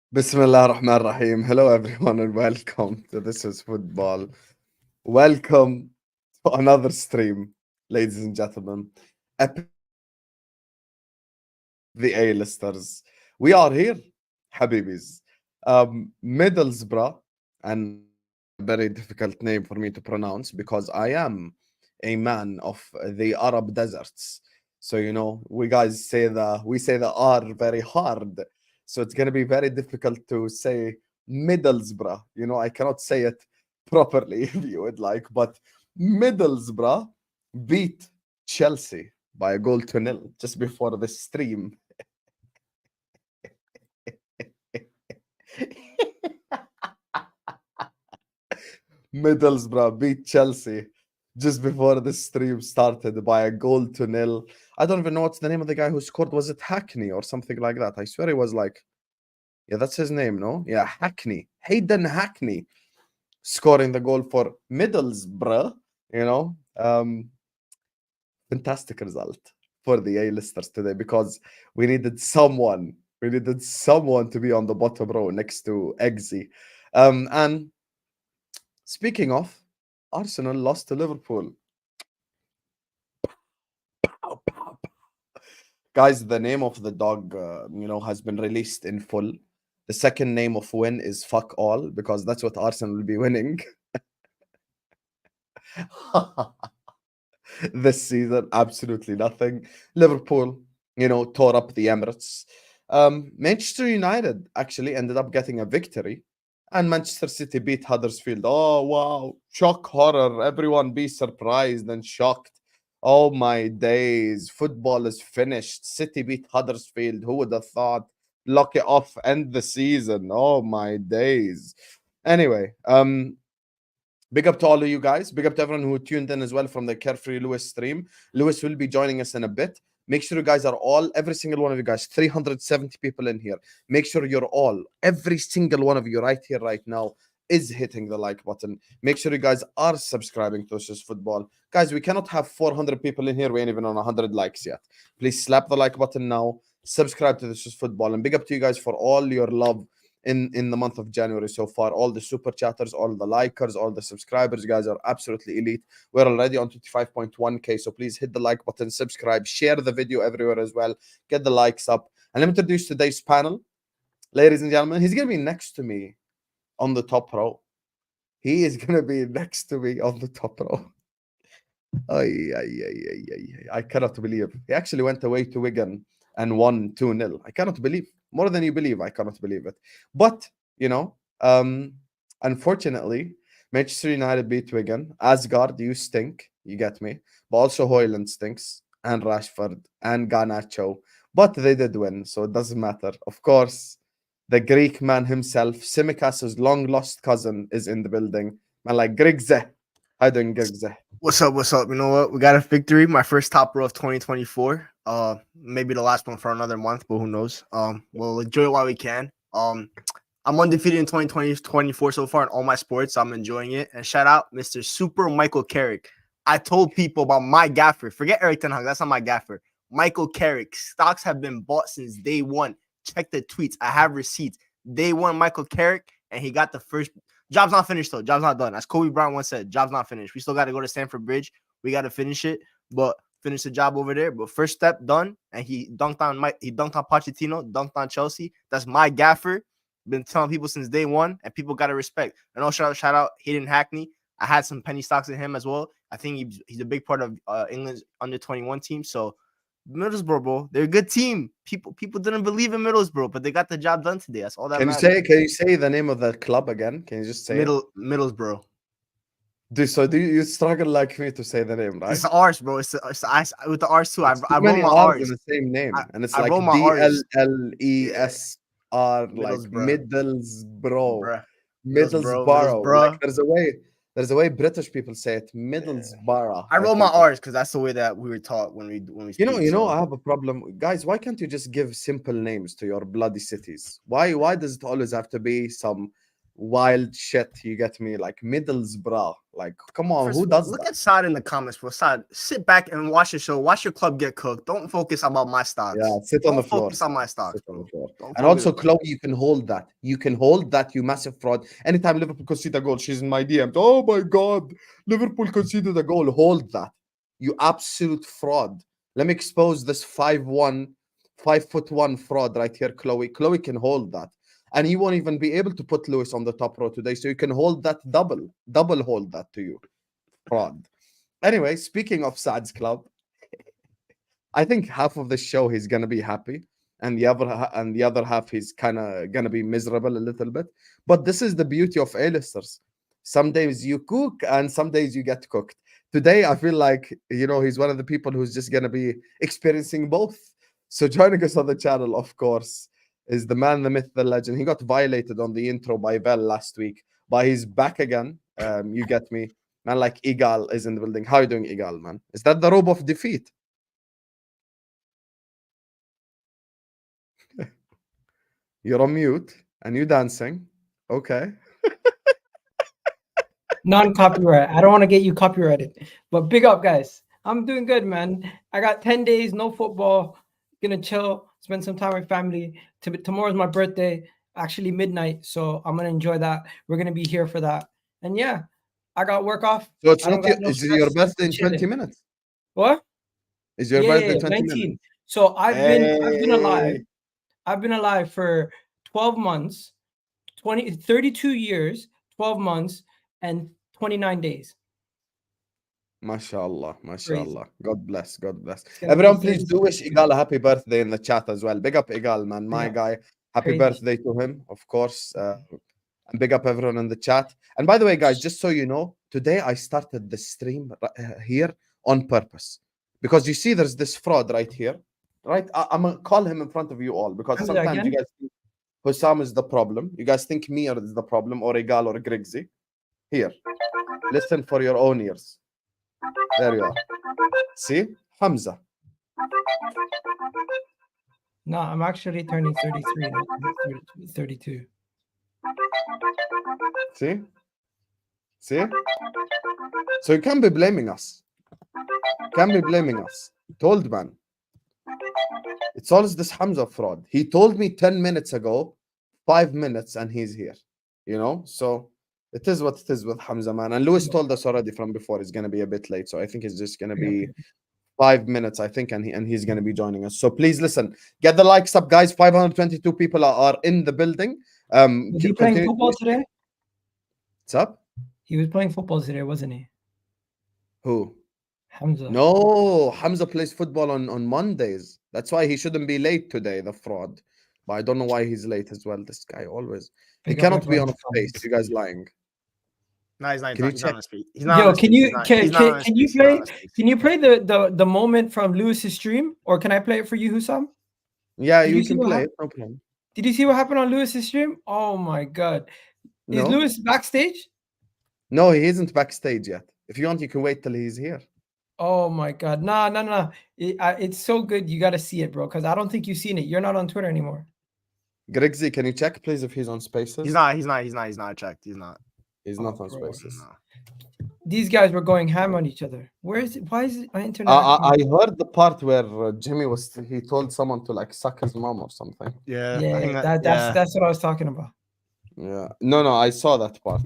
Bismillah ar-Rahman ar-Rahim. Hello, everyone, and welcome to This is Football. Welcome to another stream, ladies and gentlemen. The A-listers. We are here, Habibis. Middlesbrough, and a very difficult name for me to pronounce because I am a man of the Arab deserts. So we say the R very hard. So it's gonna be very difficult to say Middlesbrough. I cannot say it properly if you would like, but Middlesbrough beat Chelsea by a goal to nil just before the stream. Middlesbrough beat Chelsea just before the stream started by a goal to nil. I don't even know what's the name of the guy who scored. Was it Hackney or something like that? I swear it was like, yeah, that's his name, no? Yeah, Hackney. Hayden Hackney scoring the goal for Middlesbrough, you know. Fantastic result for the A-listers today because we needed someone. We needed someone to be on the bottom row next to Eggsy. And speaking of, Arsenal lost to Liverpool. Guys, the name of the dog, has been released in full. The second name of win is fuck all because that's what Arsenal will be winning this season. Absolutely nothing. Liverpool, tore up the Emirates. Manchester United actually ended up getting a victory, and Manchester City beat Huddersfield. Oh, wow. Shock horror. Everyone be surprised and shocked. Oh, my days. Football is finished. City beat Huddersfield. Who would have thought? Lock it off. End the season. Oh, my days. Anyway, big up to all of you guys. Big up to everyone who tuned in as well from the Carefree Lewis stream. Lewis will be joining us in a bit. Make sure you guys are every single one of you guys, 370 people in here. Make sure every single one of you right here, right now, is hitting the like button. Make sure you guys are subscribing to This is Football. Guys, we cannot have 400 people in here. We ain't even on 100 likes yet. Please slap the like button now. Subscribe to This is Football. And big up to you guys for all your love in the month of January so far. All the super chatters, all the likers, all the subscribers, you guys are absolutely elite. We're already on 25.1k, so please hit the like button, subscribe, share the video everywhere as well, get the likes up. And let me introduce today's panel, ladies and gentlemen. He's gonna be next to me on the top row. He is gonna be next to me on the top row. I cannot believe he actually went away to Wigan and won 2-0. I cannot believe. More than you believe, I cannot believe it. But, unfortunately, Manchester United beat Wigan. Asgard, you stink. You get me. But also Hoyland stinks. And Rashford. And Garnacho. But they did win, so it doesn't matter. Of course, the Greek man himself, Simicas's long-lost cousin, is in the building. Man like Grigs. How doing, Grigs? What's up? What's up? You know what? We got a victory. My first top row of 2024. Maybe the last one for another month, but who knows? We'll enjoy it while we can. I'm undefeated in 2024 so far in all my sports. So I'm enjoying it. And shout out Mr. Super Michael Carrick. I told people about my gaffer. Forget Eric Ten Hag. That's not my gaffer. Michael Carrick. Stocks have been bought since day one. Check the tweets. I have receipts. Day one, Michael Carrick, and he got the first. Job's not finished, though. Job's not done. As Kobe Bryant once said, job's not finished. We still got to go to Stamford Bridge. We got to finish it, but finish the job over there. But first step done, and he dunked on Pochettino, dunked on Chelsea. That's my gaffer. Been telling people since day one, and people got to respect. And also shout out Hayden Hackney. I had some penny stocks in him as well. I think he's a big part of England's under 21 team. So Middlesbrough, bro, they're a good team. People didn't believe in Middlesbrough, but they got the job done today. That's all that matters. Can you say the name of the club again? Can you just say Middlesbrough? Do you struggle like me to say the name, right? It's the R's, bro. It's with the R's too. I roll my R's R's in the same name, and it's I like roll my R's. DLLESR, like Middlesbrough. Middlesbrough. Like there's a way British people say it, Middlesbrough. I roll my R's because that's the way that we were taught when we speak. I have a problem, guys. Why can't you just give simple names to your bloody cities? Why does it always have to be some wild shit. You get me? Like Middlesbrough. Like, come on, First who of all, does look that? at Saad in the comments, bro. Saad, sit back and watch the show. Watch your club get cooked. Don't focus about my stocks. Yeah, sit on the Don't floor. focus on my stocks, Sit on bro. the floor. Don't And focus. also, Chloe, you can hold that. You can hold that, you massive fraud. Anytime Liverpool concede a goal, she's in my DMs. Oh my God, Liverpool conceded a goal. Hold that. You absolute fraud. Let me expose this 5'1", 5'1" fraud right here, Chloe. Chloe can hold that. And he won't even be able to put Lewis on the top row today. So you can hold that double hold that to you. Fraud. Anyway, speaking of Saad's club, I think half of the show he's gonna be happy, and the other half he's kind of gonna be miserable a little bit. But this is the beauty of A-listers. Some days you cook, and some days you get cooked. Today, I feel like he's one of the people who's just gonna be experiencing both. So joining us on the channel, of course, is the man, the myth, the legend. He got violated on the intro by Vel last week, but he's back again. You get me, man. Like Egal is in the building. How you doing, Egal, man? Is that the robe of defeat? You're on mute and you dancing. Okay. Non-copyright. I don't want to get you copyrighted, but big up, guys. I'm doing good, man. I got 10 days, no football. Gonna chill, spend some time with family. Tomorrow's my birthday, actually midnight, so I'm gonna enjoy that. We're gonna be here for that. And yeah, I got work off. So it's I don't not got no is it your stress. birthday in Chilling. 20 minutes? What? Is your Yeah, birthday 20 19. minutes? So I've been alive. Hey. I've been alive for 12 months, 32 years, 12 months, and 29 days. MashaAllah, MashaAllah. God bless, God bless. gonna be Everyone, please do 36 wish Egal a happy birthday in the chat as well. Big up Egal, man, my Yeah, guy. Happy crazy. birthday to him, of course. And big up everyone in the chat. And by the way, guys, just so you know, today I started the stream here on purpose. Because you see there's this fraud right here, right? I'm going to call him in front of you all because Hamza sometimes you again? guys think Hussam is the problem. You guys think me is the problem, or Egal or Grigsy. Here, listen for your own ears. There you are. See? Hamza. No, I'm actually turning 33, not 32. See? See? So you can't be blaming us. Can't be blaming us. Told man. It's always this Hamza fraud. He told me 10 minutes ago, 5 minutes, and he's here. So it is what it is with Hamza, man. And Lewis told us already from before he's going to be a bit late. So I think it's just going to be 5 minutes, I think, and he's going to be joining us. So please listen, get the likes up, guys. 522 people are in the building. Was he playing football today? What's up? He was playing football today, wasn't he? Who? Hamza. No, Hamza plays football on Mondays. That's why he shouldn't be late today, the fraud. But I don't know why he's late as well. This guy always. He cannot be on a space. You guys lying. No, he's not. Can you He's check? not on space. He's not. Yo, on can space. you He's not- can he's not on can you space. He's not play on space. can you play the moment from Lewis's stream, or can I play it for you, Hussam? Yeah, Did you you see can what play hap- it. No problem. Did you see what happened on Lewis's stream? Oh my god. Is No, Lewis backstage? no, he isn't backstage yet. If you want, you can wait till he's here. Oh my god. No. It's so good. You got to see it, bro, because I don't think you've seen it. You're not on Twitter anymore. Grigsy, can you check, please, if he's on Spaces? He's not. He's not checked. He's not. He's not on bro. Spaces. No. These guys were going ham on each other. Where is it? Why is it my internet? I heard the part where Jimmy he told someone to like suck his mom or something. Yeah. I Yeah, think that's what I was talking about. Yeah. No, I saw that part.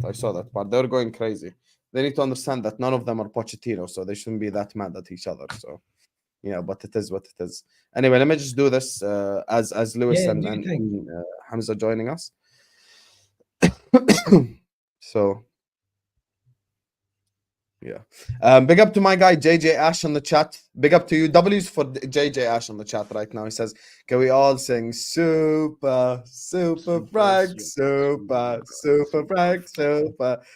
They were going crazy. They need to understand that none of them are Pochettino, so they shouldn't be that mad at each other. So, yeah, but it is what it is. Anyway, let me just do this as Lewis Yeah, and Hamza joining us. So, yeah. Big up to my guy JJ Ash on the chat. Big up to you. W's for JJ Ash on the chat right now. He says, "Can we all sing super Frank, super Frank,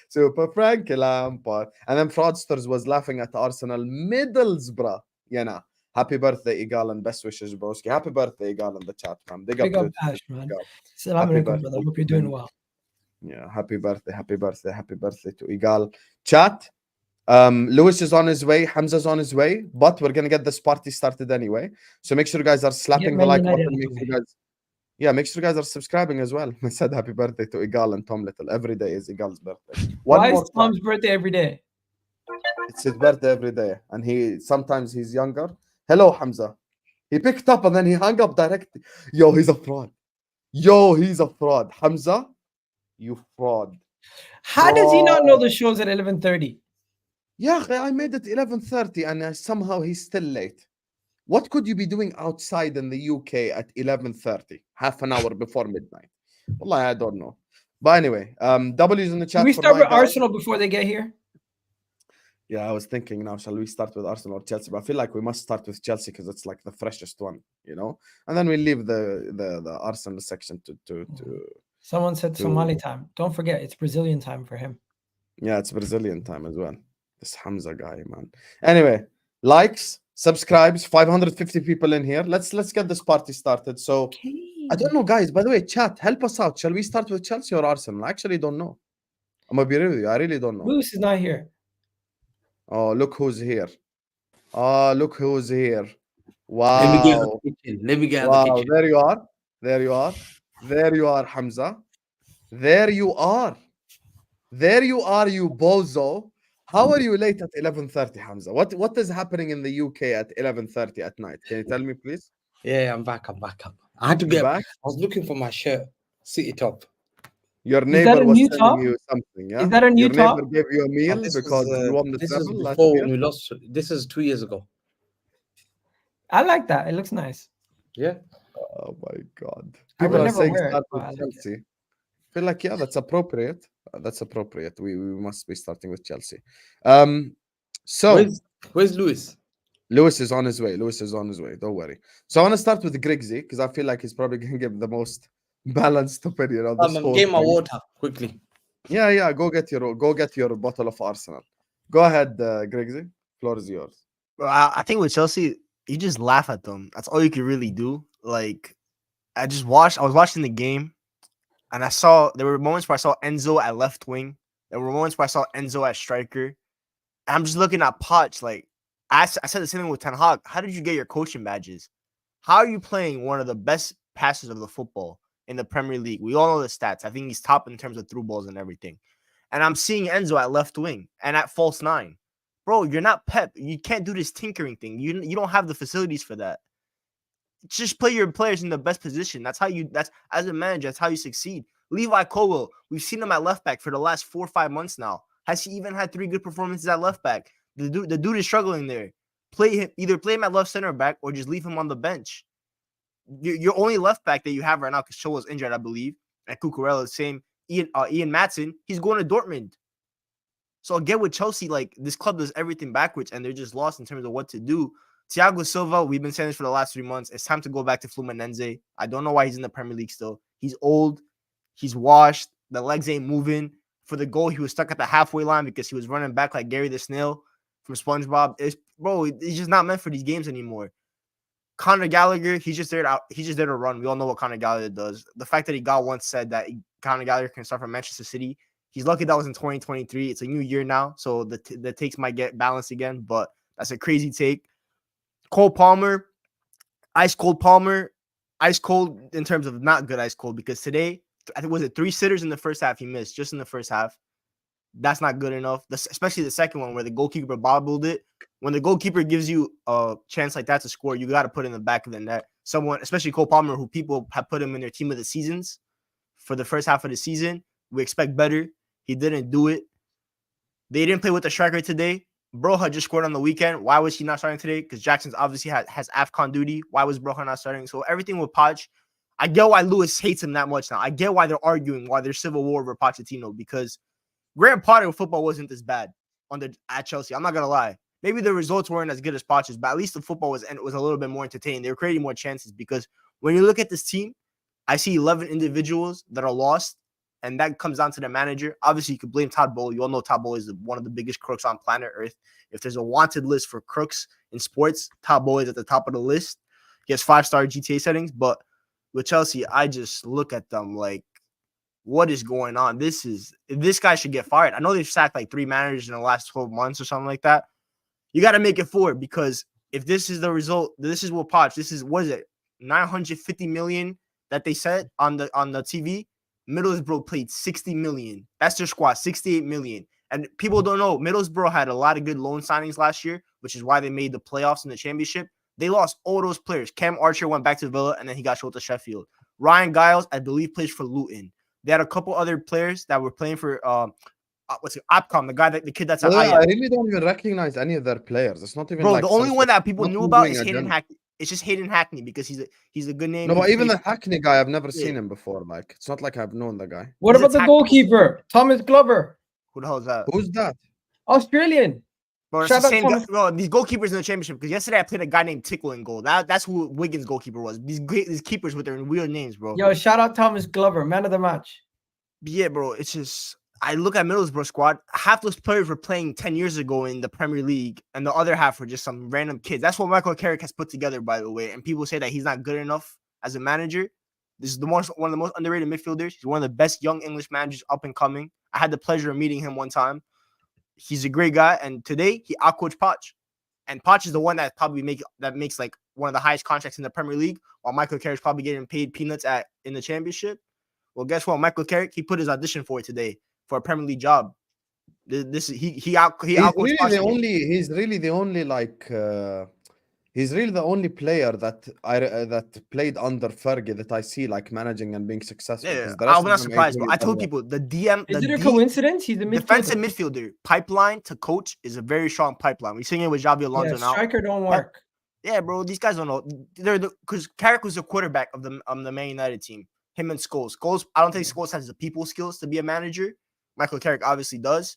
super Frankie Lampard?" And then Fraudsters was laughing at Arsenal Middlesbrough. Yeah, happy birthday, Egal, and best wishes, broski. Happy birthday, Egal, in the chat, man. Big Big up up to Ash, man. Egal. Salam Happy alaikum, brother. birthday Hope you're to doing him. well. Yeah, happy birthday to Egal. Chat. Lewis is on his way, Hamza's on his way, but we're gonna get this party started anyway. So make sure you guys are slapping the Man like United button. out Make the sure way. you guys Yeah, make sure you guys are subscribing as well. I said happy birthday to Egal and Tom Little. Every day is Egal's birthday. Why One more is time. Tom's birthday every day? It's his birthday every day, and sometimes he's younger. Hello, Hamza. He picked up and then he hung up directly. Yo, he's a fraud. Hamza, you fraud. How does he not know the show's at 11:30? Yeah, I made it 11:30 and somehow he's still late. What could you be doing outside in the UK at 11:30, half an hour before midnight? Well, I don't know. But anyway, W's in the chat Can we for start my with guy. Arsenal before they get here? Yeah, I was thinking now, shall we start with Arsenal or Chelsea? But I feel like we must start with Chelsea because it's like the freshest one, and then we leave the Arsenal section to Someone said to- Somali time. Don't forget, it's Brazilian time for him. yeah, it's Brazilian time as well. This Hamza guy, man. Anyway, likes, subscribes, 550 people in here. Let's get this party started. So I don't know, guys. By the way, chat, help us out. Shall we start with Chelsea or Arsenal? I actually don't know. I'm gonna be real with you. I really don't know. Lewis is not here. Oh, look who's here. Oh, look who's here. Wow. Let me get out of the kitchen. Let me get out of the Wow, kitchen. there you are. There you are. There you are, Hamza. There you are. There you are, you bozo. How are you late at 11:30, Hamza? What is happening in the UK at 11:30 at night? Can you tell me, please? Yeah, I'm back. I had to You get back? I was looking for my shirt. City top. Your that neighbor a was new sending top? you something, yeah? Is that a new Your neighbor top? gave you a meal This because you won the this is treble last before year? when we lost. This is 2 years ago. I like that. It looks nice. Yeah. Oh my God. I People would are never saying wear it, start but with I like it. Chelsea. I feel like, yeah, that's appropriate. That's appropriate. We must be starting with Chelsea. So Where's Lewis? Lewis is on his way. Don't worry. So I want to start with Grigsy because I feel like he's probably going to give the most balanced opinion on this I'm whole getting my thing. water quickly. Yeah. Go get your bottle of Arsenal. Go ahead, Grigsy. Floor is yours. Bro, I think with Chelsea, you just laugh at them. That's all you can really do. Like, I was watching the game, and there were moments where I saw Enzo at left wing. There were moments where I saw Enzo at striker. And I'm just looking at Poch. Like, I said the same thing with Ten Hag. How did you get your coaching badges? How are you playing one of the best passers of the football in the Premier League? We all know the stats. I think he's top in terms of through balls and everything. And I'm seeing Enzo at left wing and at false nine. Bro, you're not Pep. You can't do this tinkering thing. You don't have the facilities for that. Just play your players in the best position. That's as a manager, that's how you succeed. Levi Colwell, we've seen him at left back for the last 4 or 5 months now. Has he even had 3 good performances at left back? The dude is struggling there. Either play him at left center back or just leave him on the bench. Your only left back that you have right now, because Showa's injured, I believe, and Cucurella the same. Ian Maatsen, he's going to Dortmund. So again with Chelsea, like, this club does everything backwards, and they're just lost in terms of what to do. Thiago Silva, we've been saying this for the last 3 months. It's time to go back to Fluminense. I don't know why he's in the Premier League still. He's old. He's washed. The legs ain't moving. For the goal, he was stuck at the halfway line because he was running back like Gary the Snail from SpongeBob. He's just not meant for these games anymore. Conor Gallagher, he's just there to run. We all know what Conor Gallagher does. The fact that he once said that Conor Gallagher can start for Manchester City, he's lucky that was in 2023. It's a new year now, so the takes might get balanced again, but that's a crazy take. Cole Palmer, ice cold in terms of not good ice cold, because today, I think, was it 3 sitters in the first half he missed, just in the first half. That's not good enough, especially the second one where the goalkeeper bobbled it. When the goalkeeper gives you a chance like that to score, you got to put in the back of the net. Someone, especially Cole Palmer, who people have put him in their team of the seasons for the first half of the season. We expect better. He didn't do it. They didn't play with the striker today. Broha just scored on the weekend. Why was he not starting today? Because Jackson's obviously has AFCON duty. Why was Broha not starting? So everything with Poch, I get why Lewis hates him that much now. I get why they're arguing, why there's civil war over Pochettino, because Graham Potter football wasn't this bad at Chelsea. I'm not gonna lie. Maybe the results weren't as good as Poch's, but at least the football was a little bit more entertaining. They were creating more chances, because when you look at this team, I see 11 individuals that are lost, and that comes down to the manager. Obviously, you could blame Todd Bowley. You all know Todd Bowley is one of the biggest crooks on planet Earth. If there's a wanted list for crooks in sports, Todd Bowley is at the top of the list. He has 5-star GTA settings, but with Chelsea, I just look at them like, what is going on? This guy should get fired. I know they've sacked like 3 managers in the last 12 months or something like that. You got to make it 4, because if this is the result, this is what Poch, what is it, 950 million that they said on the TV, Middlesbrough played 60 million. That's their squad, 68 million. And people don't know, Middlesbrough had a lot of good loan signings last year, which is why they made the playoffs in the championship. They lost all those players. Cam Archer went back to Villa, and then he got sold to Sheffield. Ryan Giles, I believe, plays for Luton. They had a couple other players that were playing for Opcom, the kid that's at I Ajax. really don't even recognize any of their players. It's not even Bro, like the only one that people not knew about doing is a Hayden gen- Hackney. It's just Hayden Hackney because he's a good name. No, He but even plays- the Hackney guy, I've never seen Yeah. him before. Like, it's not like I've known the guy. What He's about the attack- goalkeeper, Thomas Glover, Who the hell is that? Who's that? Australian? Bro, it's Shout the out same guy. Thomas- Bro, these goalkeepers in the championship. Because yesterday I played a guy named Tickle in goal. That's who Wigan's goalkeeper was. These keepers with their weird names, bro. Yo, shout out Thomas Glover, man of the match. Yeah, bro. It's just I look at Middlesbrough squad. Half those players were playing 10 years ago in the Premier League, and the other half were just some random kids. That's what Michael Carrick has put together, by the way. And people say that he's not good enough as a manager. This is one of the most underrated midfielders. He's one of the best young English managers up and coming. I had the pleasure of meeting him one time. He's a great guy, and today he outcoached Poch. And Poch is the one that probably makes like one of the highest contracts in the Premier League, while Michael Carrick's probably getting paid peanuts in the championship. Well, guess what? Michael Carrick, he put his audition for it today for a Premier League job. He's really the only like he's really the only player that played under Fergie that I see like managing and being successful. Yeah, 'Cause the I rest was of not them ain't surprised, bro. doing I told well. people the DM, Is the it a D- coincidence? He's a defensive midfielder. midfielder pipeline to coach is a very strong pipeline. We're seeing it with Xabi Alonso Yeah, now. striker don't work. Yeah, bro, these guys don't know. They're because Carrick was the quarterback of the Man United team. Him and Scholes. I don't think Scholes has the people skills to be a manager. Michael Carrick obviously does,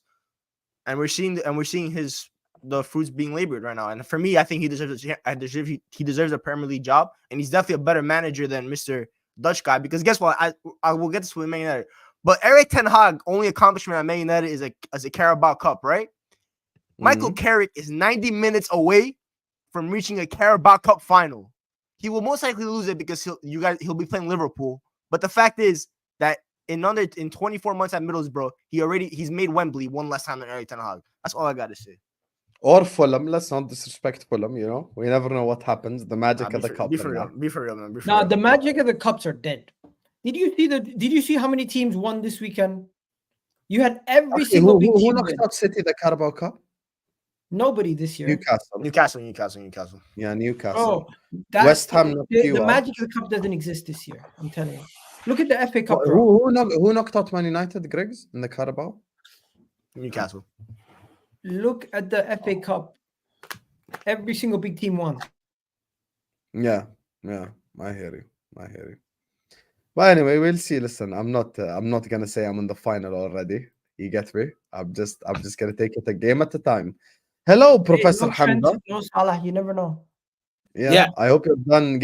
and we're seeing the fruits being labored right now. And for me, I think he deserves a Premier League job, and he's definitely a better manager than Mr. Dutch guy. Because guess what? I will get this with Man United, but Erik ten Hag only accomplishment at Man United is a Carabao Cup, right? Michael Carrick is 90 minutes away from reaching a Carabao Cup final. He will most likely lose it because he'll be playing Liverpool. But the fact is that in 24 months at Middlesbrough, he's made Wembley one less time than Erik ten Hag. That's all I got to say. Or Fulham. Let's not disrespect Fulham. You know, we never know what happens. The magic of the cup. Be for real, man. Be for Now real. the magic of the cups are dead. Did you see how many teams won this weekend? You had every single big who team knocked win. out City the Carabao Cup? Nobody this year. Newcastle. Yeah, Newcastle. Oh, that's West Ham knocked the you out. magic of the cup doesn't exist this year. I'm telling you. Look at the FA Cup. Who, bro. who knocked out Man United, Grigs, in the Carabao? Newcastle. Look at the FA Cup. Every single big team won. Yeah, I hear you. But anyway, we'll see. Listen, I'm not gonna say I'm in the final already. You get me? I'm just gonna take it a game at a time. Hello, Professor no Trent, Hamza. no Salah. You never know. Yeah, I hope you're done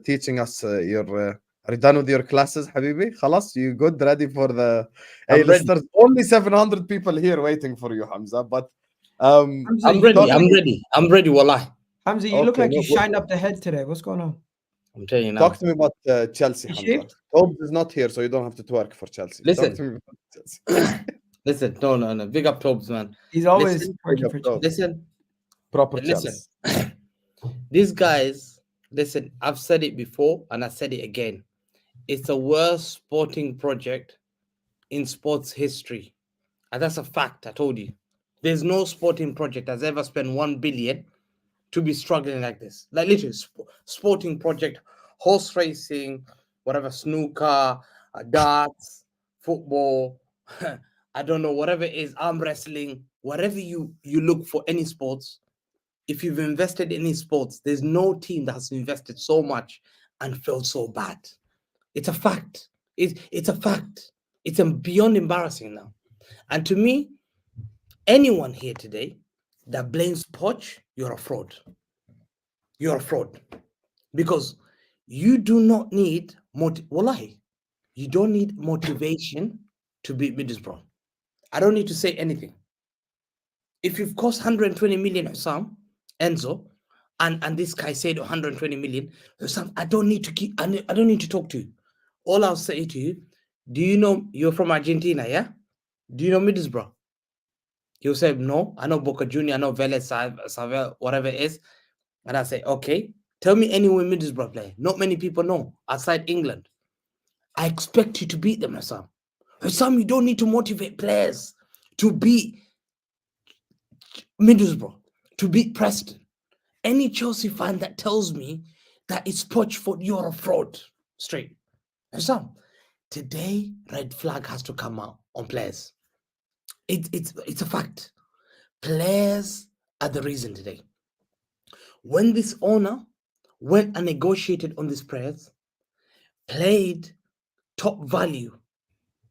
teaching us your. Are you done with your classes, Habibi? Khalas, you good, ready for the I'm ready. Alisters? Only 700 people here waiting for you, Hamza. But Hamza, I'm you ready. look I'm like- ready. I'm ready. Wallahi. Hamza, you look Okay, like you what- shined up the head today. What's going on? I'm telling you now. talk to me about Chelsea, You Hamza. shaved? Tobes is not here, so you don't have to twerk for Chelsea. Listen. Talk to me about Chelsea. Listen, no. Big up Tobes, man. He's always Listen, working big for up, dog. Chelsea. Listen, Proper listen. Chelsea. These guys, listen, I've said it before and I said it again. It's the worst sporting project in sports history. And that's a fact, I told you. There's no sporting project that's ever spent 1 billion to be struggling like this. Like literally, sporting project, horse racing, whatever, snooker, darts, football, I don't know, whatever it is, arm wrestling, whatever you look for, any sports. If you've invested in any sports, there's no team that has invested so much and felt so bad. It's a fact. It's a fact. It's beyond embarrassing now. And to me, anyone here today that blames Poch, you're a fraud. You're a fraud. Because you do not need, wallahi, you don't need motivation to beat Middlesbrough. I don't need to say anything. If you've cost 120 million, Hussam, Enzo, and this guy said 120 million, Hussam, I don't need to talk to you. All I'll say to you, do you know you're from Argentina, yeah? Do you know Middlesbrough? He'll say, no, I know Boca Junior, I know Vélez, Savel, whatever it is. And I say, okay, tell me anywhere Middlesbrough play. Not many people know outside England. I expect you to beat them, Hussam. Hussam, you don't need to motivate players to beat Middlesbrough, to beat Preston. Any Chelsea fan that tells me that it's Poch, you're a fraud. Straight. Hussam, today, red flag has to come out on players. It's a fact. Players are the reason today. When this owner went and negotiated on these players, played top value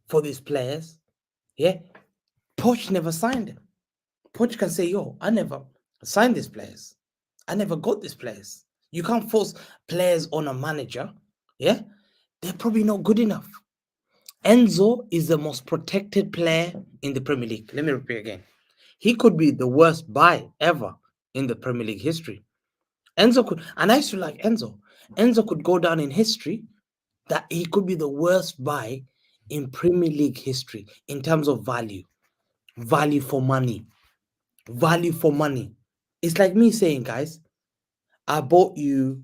for these players, yeah, Poch never signed them. Poch can say, yo, I never signed these players. I never got these players. You can't force players on a manager, yeah? They're probably not good enough. Enzo is the most protected player in the Premier League. Let me repeat again. He could be the worst buy ever in the Premier League history. Enzo could, and I used to like Enzo. Enzo could go down in history that he could be the worst buy in Premier League history in terms of value. Value for money. Value for money. It's like me saying, guys, I bought you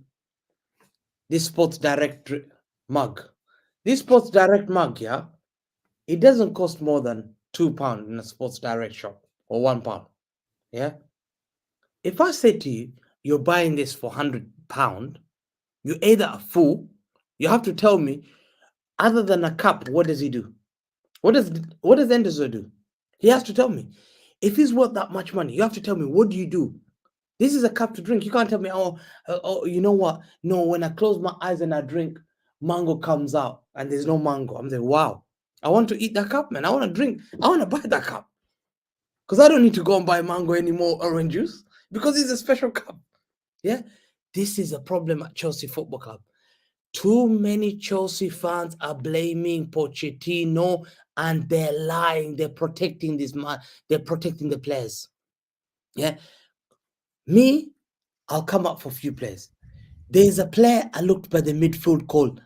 this Sports Direct mug. This Sports Direct mug, yeah, it doesn't cost more than £2 in a Sports Direct shop or £1. Yeah. If I say to you, you're buying this for £100, you're either a fool, you have to tell me, other than a cup, what does he do? What does Enzo do? He has to tell me. If he's worth that much money, you have to tell me, what do you do? This is a cup to drink. You can't tell me, oh, you know what? No, when I close my eyes and I drink, mango comes out and there's no mango. I'm like, wow, I want to eat that cup, man. I want to drink. I want to buy that cup. Because I don't need to go and buy mango anymore, orange juice, because it's a special cup. Yeah, this is a problem at Chelsea Football Club. Too many Chelsea fans are blaming Pochettino and they're lying. They're protecting this man. They're protecting the players. Yeah. Me, I'll come up for a few players. There's a player I looked by the midfield called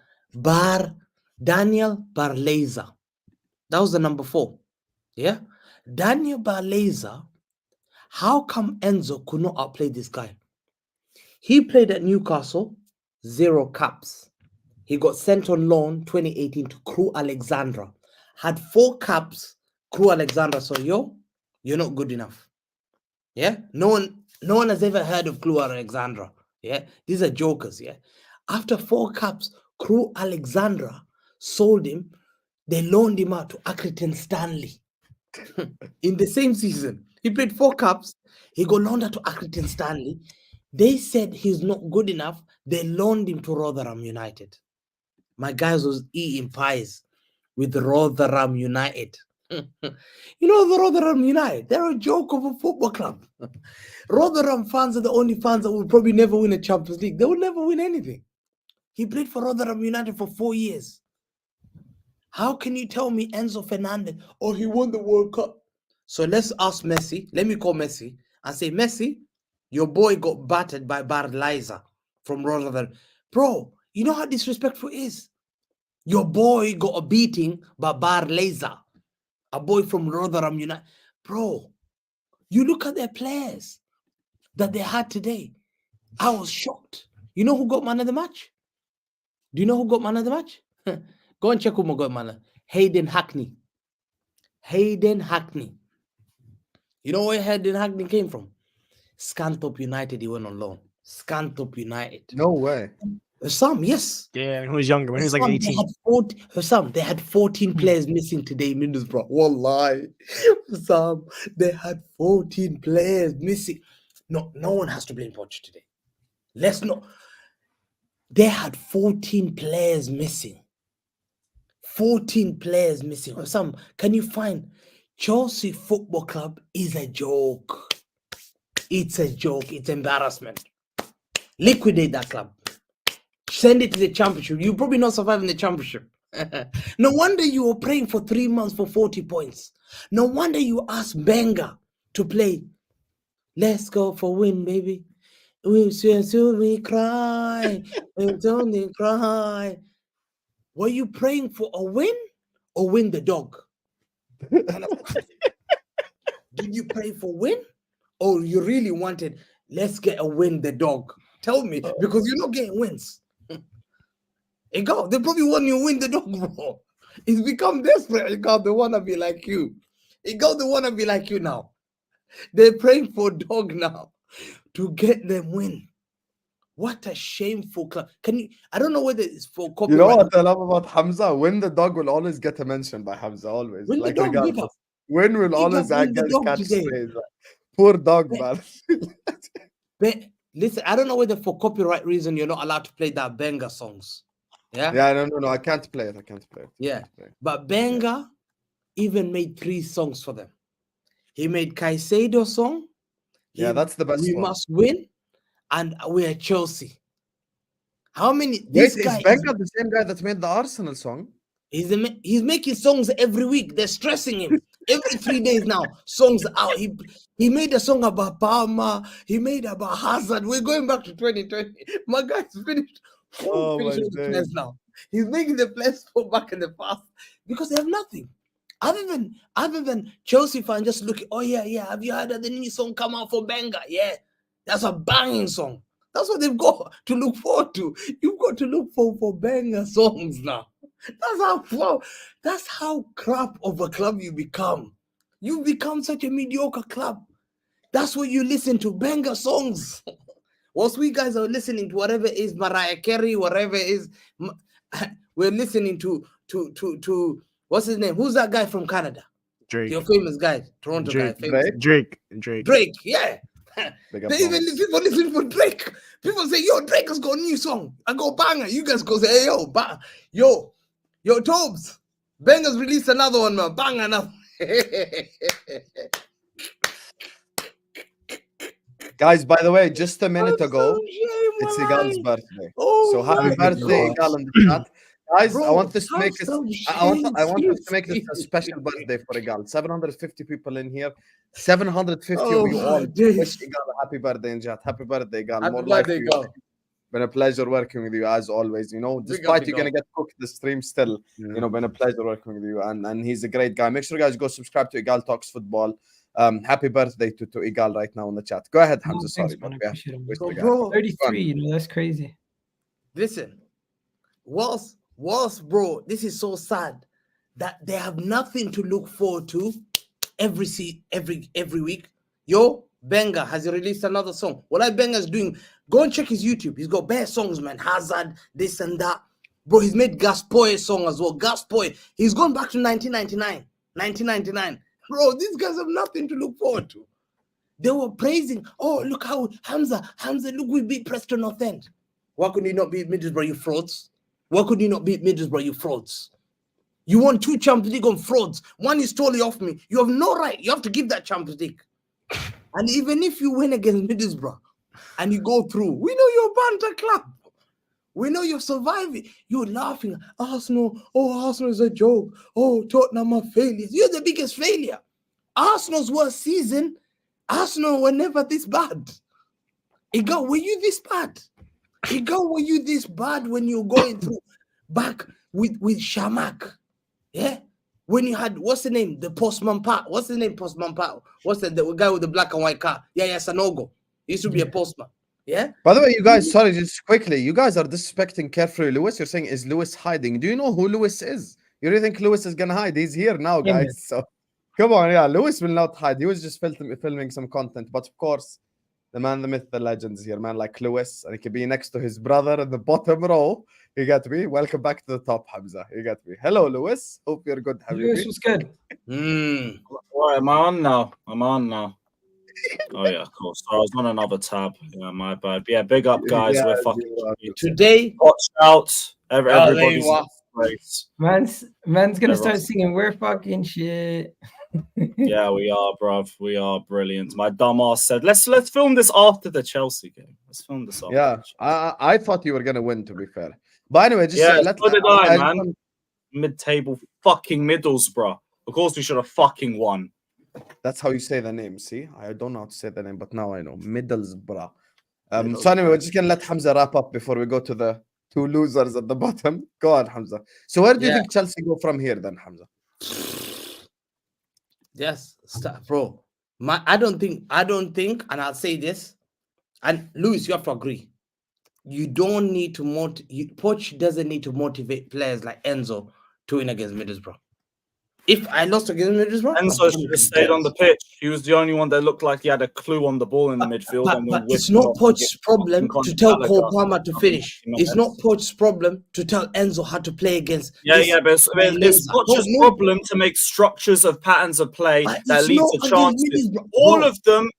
Daniel Barleza. That was the number 4. Yeah. Daniel Barleza, how come Enzo could not outplay this guy? He played at Newcastle, 0 caps. He got sent on loan 2018 to Crew Alexandra. Had 4 caps, Crew Alexandra. So, you're not good enough. Yeah? No one has ever heard of Crew Alexandra. Yeah? These are jokers, yeah? After 4 caps, Crew Alexandra sold him. They loaned him out to Accrington Stanley. In the same season, he played 4 caps. He got loaned out to Accrington Stanley. They said he's not good enough. They loaned him to Rotherham United. My guys was eating pies with Rotherham United. You know the Rotherham United? They're a joke of a football club. Rotherham fans are the only fans that will probably never win a Champions League. They will never win anything. He played for Rotherham United for 4 years. How can you tell me Enzo Fernandez, he won the World Cup? So let's ask Messi. Let me call Messi and say, Messi, your boy got battered by Barleza from Rotherham. Bro, you know how disrespectful it is? Your boy got a beating by Barleza, a boy from Rotherham United. Bro, you look at their players that they had today. I was shocked. You know who got man of the match? Do you know who got man of the match? Go and check who got man. Hayden Hackney. Hayden Hackney. You know where Hayden Hackney came from? Scunthorpe United. He went on loan. Scunthorpe United. No way. Some, yes. Yeah, when he was younger, when he was like 18. They had 14 players missing today, Middlesbrough. Wallahi. They had 14 players missing. No one has to blame Poch today. Let's not. They had 14 players missing. 14 players missing. Can you find Chelsea Football Club is a joke. It's a joke. It's embarrassment. Liquidate that club. Send it to the championship. You'll probably not survive in the championship. No wonder you were praying for 3 months for 40 points. No wonder you asked Benga to play. Let's go for win, baby. We cry. We don't cry. Were you praying for a win or win the dog? Did you pray for win or you really wanted, let's get a win the dog? Tell me, because you're not getting wins. Egal, they probably want you to win the dog, bro. It's become desperate. Egal, they want to be like you. Egal, they want to be like you now. They're praying for dog now to get them win. What a shameful club. Can you? I don't know whether it's for copyright. You know what I love about Hamza? Win the dog will always get a mention by Hamza, always. Win the Like, dog, regardless. big up. Win will Big always up, win the dog catch today. praise. Poor dog, Yeah. man. But listen, I don't know whether for copyright reason you're not allowed to play that banger songs. Yeah. Yeah, no. I can't play it. Yeah. But Benga even made 3 songs for them. He made Caicedo song. Yeah, that's the best We one. must win, and we're Chelsea. How many? Wait, This is guy Benga the same guy that made the Arsenal song? he's making songs every week. They're stressing him every 3 days now. Songs out. He made a song about Palmer. He made about Hazard. We're going back to 2020. My guy's finished. Oh, Finished my with the days. players now. He's making the players fall back in the past because they have nothing. Other than Chelsea fans just looking, oh yeah. Have you heard of the new song come out for Benga? Yeah, that's a banging song. That's what they've got to look forward to. You've got to look for banger songs now. That's how crap of a club you become. You become such a mediocre club. That's what you listen to, banger songs. Whilst we guys are listening to whatever is Mariah Carey, whatever is, we're listening to what's his name? Who's that guy from Canada? Drake. Your famous guy, Toronto Drake. guy. Famous. Drake. Yeah. Big up They even Thomas. people listen for Drake. People say, "Yo, Drake has got a new song." I go banger. You guys go say, "Hey, yo, Tobes, Banger's released another one, man. Bang another." Guys, by the way, just a minute ago, it's Egal's birthday. So happy birthday, Egal, in the chat. Guys, I want this to make it. I want us to make this a special birthday for Egal. 750 people in here. 750 of you all wish Egal a happy birthday in chat. Happy birthday, Egal. More life to you. Been a pleasure working with you as always. You know, despite you're gonna get cooked the stream, still, you know, been a pleasure working with you. And he's a great guy. Make sure you guys go subscribe to Egal Talks Football. Happy birthday to Egal right now in the chat. Go ahead, Hamza. Sorry, man, I but appreciate it, waste the guy. Bro, 33, you know, that's crazy. listen, whilst, bro, this is so sad that they have nothing to look forward to every week. Yo, Benga has he released another song? What Benga's doing? Go and check his YouTube. He's got bare songs, man. Hazard, this and that. Bro, he's made Gaspoy song as well. Gaspoy. He's gone back to 1999. Bro, these guys have nothing to look forward to. They were praising, oh, look how Hamza, look, we beat Preston North End. Why could you not beat Middlesbrough, you frauds? Why could you not beat Middlesbrough, you frauds? You won 2 Champions League on frauds. One is totally off me. You have no right. You have to give that Champions League. And even if you win against Middlesbrough and you go through, we know you're a banter club. We know you're surviving. You're laughing. Arsenal is a joke. Oh, Tottenham are failures. You're the biggest failure. Arsenal's worst season, Arsenal were never this bad. Egal, were you this bad? Egal, were you this bad when you were going through back with Shamak? Yeah? When you had, what's the name? The Postman Pat. What's the name, Postman Pat? What's the guy with the black and white car? Yeah, Sanogo. He used to be a postman. Yeah? By the way, you guys, sorry, just quickly, you guys are disrespecting Carefree Lewis. You're saying, is Lewis hiding? Do you know who Lewis is? You really think Lewis is gonna hide? He's here now, Yeah, guys. man. So come on, yeah, Lewis will not hide. He was just filming some content. But of course, the man, the myth, the legend is here, man, like Lewis. And he could be next to his brother in the bottom row. You got me. Welcome back to the top, Hamza. You got me. Hello, Lewis. Hope you're good, Lewis Habibi. was good. Right, am I on now? I'm on now. Oh yeah, cool. So I was on another tab. Yeah, my bad. Yeah, big up, guys. Yeah, We're fucking Today, watch out. there Everybody's you are. great. Man's gonna start Ross. singing "We're fucking shit." Yeah, we are, bruv. We are brilliant. My dumb ass said, let's film this after the Chelsea game. Let's film this after. Yeah, I thought you were gonna win, to be fair. But anyway, just Yeah, let's. so did I, man. Mid-table fucking Middlesbrough. Of course, we should have fucking won. That's how you say the name. See, I don't know how to say the name, but now I know. Middlesbrough. So anyway, we're just gonna let Hamza wrap up before we go to the 2 losers at the bottom. Go on, Hamza. So where do you Yeah. think Chelsea go from here, then, Hamza? Yes, bro. I don't think, and I'll say this, and Lewis, you have to agree. you don't need to Poch doesn't need to motivate players like Enzo to win against Middlesbrough. If I lost against Middlesbrough, Enzo should have stayed on the pitch. He was the only one that looked like he had a clue on the ball in the midfield. But it's not Poch's problem to tell Cole Palmer to finish. It's not Poch's problem to tell Enzo how to play against. But it's Poch's problem to make structures of patterns of play that lead to chances. All of them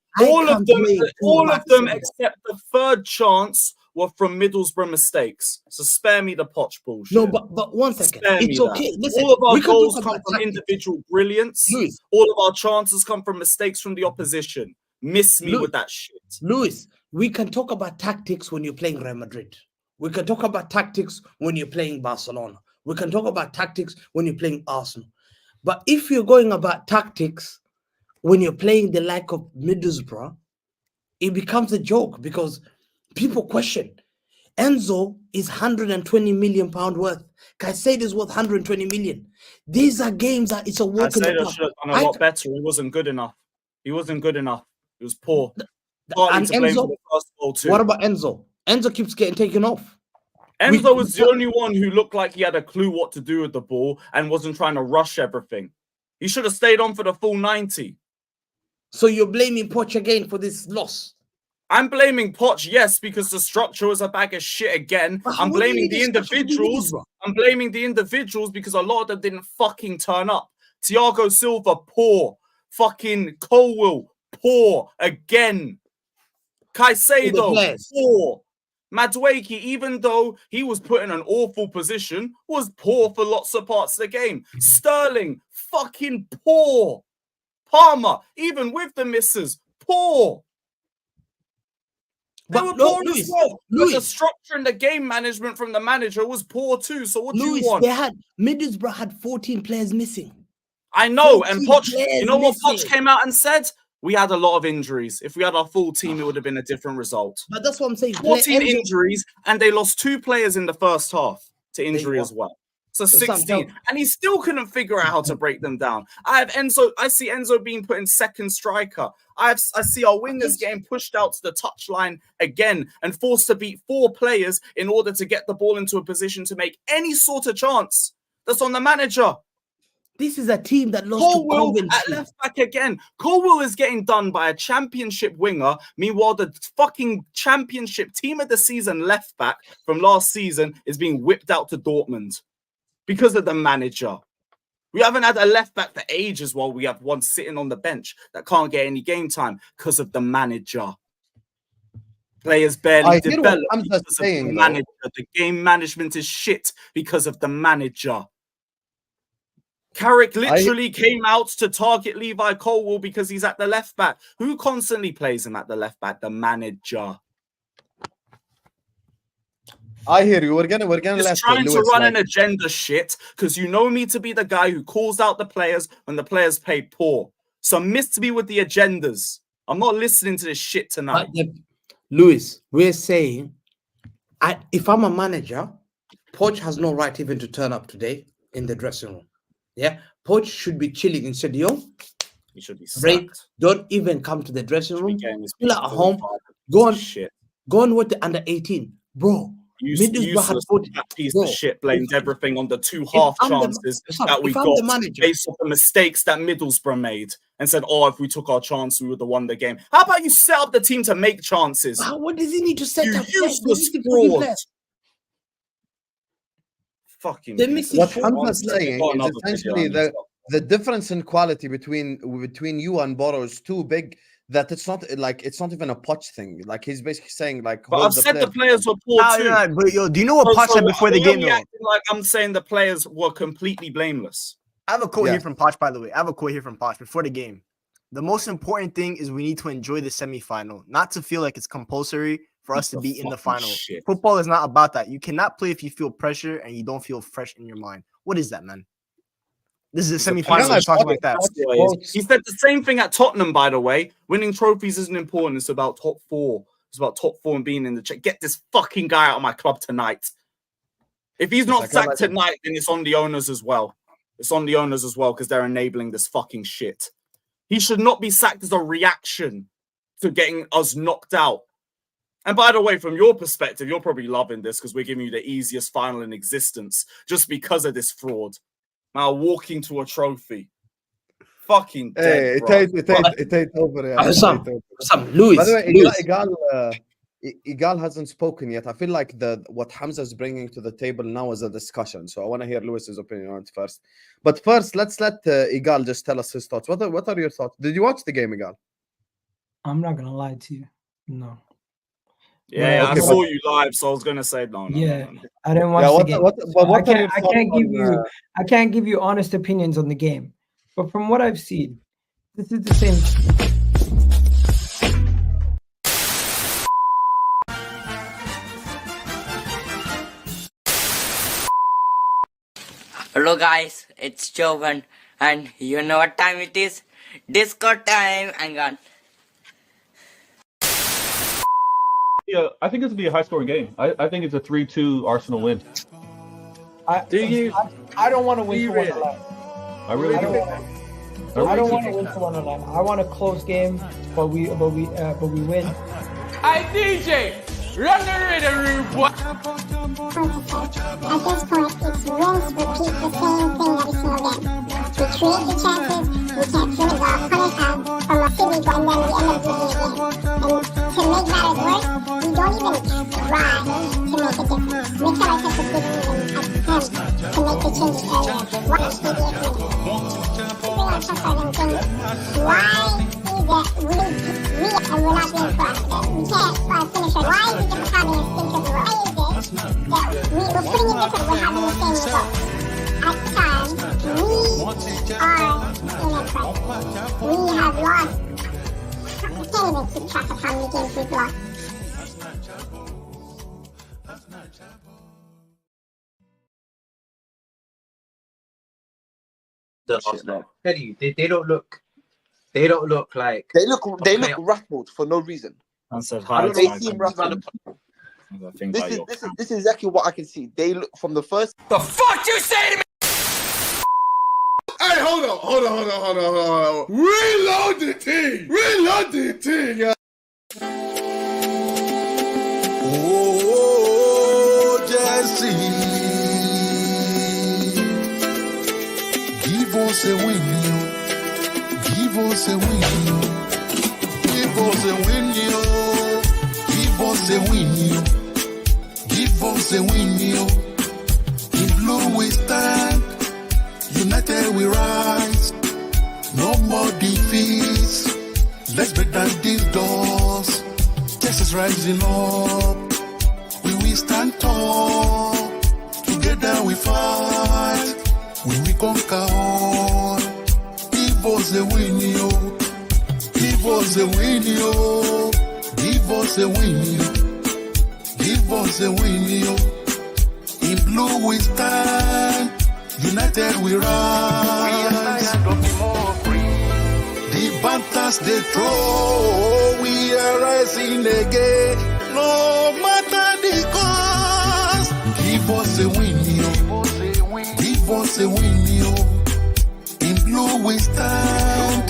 except the third chance were from Middlesbrough mistakes. So spare me the Poch bullshit. No, but 1 second. It's okay. Listen, all of our goals come from individual brilliance. Lewis. All of our chances come from mistakes from the opposition. Miss me with that shit. Lewis, we can talk about tactics when you're playing Real Madrid. We can talk about tactics when you're playing Barcelona. We can talk about tactics when you're playing Arsenal. But if you're going about tactics when you're playing the like of Middlesbrough, it becomes a joke because people question. Enzo is £120 million worth. Caicedo is worth 120 million. These are games that it's a work in the Caicedo should have done a lot better. He wasn't good enough. He was poor. And Enzo, what about Enzo? Enzo keeps getting taken off. Enzo was the only one who looked like he had a clue what to do with the ball and wasn't trying to rush everything. He should have stayed on for the full 90. So you're blaming Poch again for this loss? I'm blaming Poch, yes, because the structure was a bag of shit again. I'm blaming the individuals. I'm blaming the individuals because a lot of them didn't fucking turn up. Thiago Silva, poor. Fucking Colwill, poor again. Caicedo, poor. Madueke, even though he was put in an awful position, was poor for lots of parts of the game. Sterling, fucking poor. Palmer, even with the misses, poor. They were poor as well. But the structure and the game management from the manager was poor too. So what do you want? Middlesbrough had 14 players missing. I know, and Poch, you know what Poch came out and said? We had a lot of injuries. If we had our full team, it would have been a different result. But that's what I'm saying. 14 injuries, and they lost 2 players in the first half to injury as well. So 16, and he still couldn't figure out how to break them down. I see Enzo being put in second striker. I see our wingers getting pushed out to the touchline again and forced to beat 4 players in order to get the ball into a position to make any sort of chance. That's on the manager. This is a team that lost to Coventry. At left back again. Colwill is getting done by a championship winger. Meanwhile, the fucking championship team of the season left back from last season is being whipped out to Dortmund because of the manager. We haven't had a left back for ages while we have one sitting on the bench that can't get any game time because of the manager. Players barely develop because of the manager. The game management is shit because of the manager. Carrick literally came out to target Levi Colwill because he's at the left back. Who constantly plays him at the left back? The manager. I hear you. We're gonna just trying to run an agenda shit because you know me to be the guy who calls out the players when the players play poor. So miss me with the agendas. I'm not listening to this shit tonight. Lewis, we're saying, if I'm a manager, Poch has no right even to turn up today in the dressing room. Yeah, Poch should be chilling in studio. He should be sacked. Don't even come to the dressing room. Still at home. Go on with the under 18, bro. Middlesbrough had 40 piece of shit blamed everything on the 2 half chances that we got based off the mistakes that Middlesbrough made and said, "Oh, if we took our chance, we would have won the game." How about you set up the team to make chances? What does he need to set up? Useless fraud. Fucking what Hamza's saying is essentially the difference in quality between you and Boro is too big that it's not even a Poch thing. Like he's basically saying like. But I've said the players were poor too. But yo, do you know what Poch said before the game? Like I'm saying the players were completely blameless. I have a quote here from Poch, by the way. I have a quote here from Poch before the game. The most important thing is we need to enjoy the semifinal, not to feel like it's compulsory for us to be in the final. Shit. Football is not about that. You cannot play if you feel pressure and you don't feel fresh in your mind. What is that, man? This is a semifinal. Talking like that. He said the same thing at Tottenham, by the way. Winning trophies isn't important. It's about top 4. It's about top 4 and being in the check. Get this fucking guy out of my club tonight. If he's not sacked tonight, then it's on the owners as well. It's on the owners as well because they're enabling this fucking shit. He should not be sacked as a reaction to getting us knocked out. And by the way, from your perspective, you're probably loving this because we're giving you the easiest final in existence just because of this fraud. Now walking to a trophy. Fucking dead, Hey, it ain't over yet. Some Lewis. By the way, Lewis. Egal hasn't spoken yet. I feel like what Hamza is bringing to the table now is a discussion. So I want to hear Lewis's opinion on it first. But first, let's let Egal just tell us his thoughts. What are your thoughts? Did you watch the game, Egal? I'm not gonna lie to you. No. Yeah, okay, I saw you live, so I was gonna say no. I didn't watch the game. I can't give you honest opinions on the game. But from what I've seen, this is the same. Hello guys, it's Jovan, and you know what time it is? Disco time. Hang on. Yeah, I think this will be a high-scoring game. I think it's a 3-2 Arsenal win. I don't want to win for 1-11. I really do. I don't want to win for 1-11. I want a close game, but we win. Hey DJ, run the rhythm, boy. At this point, it's rinse, repeat the same thing every single game. We create the chances, we can't finish our opponent out from a silly goal, and then we end up losing the game. And to make matters worse, we don't even try to make a difference. Mikel Arteta didn't even attempt to make the changes earlier. Why did he do it? Bring on Sheffield and think, why is it we and we're not being proactive? We can't finish it. Why is it just having a stinker? Why is it that we're putting it different, we're having the same result? At times, we are in a crisis. We have lost. We can't even keep track of how many games we've lost. Tell you, they don't look like They look rattled for no reason. They seem rattled. This is exactly what I can see. They look from the first. The fuck you say to me? Hey, hold on. Reload the thing. Oh, Jesse. Give us a win, Give us a win, Give us a win, Give us a win, Give us a win, In blue we stand, united we rise. No more defeats. Let's break down these doors. Justice rising up. We will stand tall. Together we fight. We will conquer all. Give us a win, Give us a win, Give us a win, Give us a win, In blue we stand. United we rise. The banters they throw, we are rising again. No matter the cost. Give us a win, Give us a win, In blue we stand.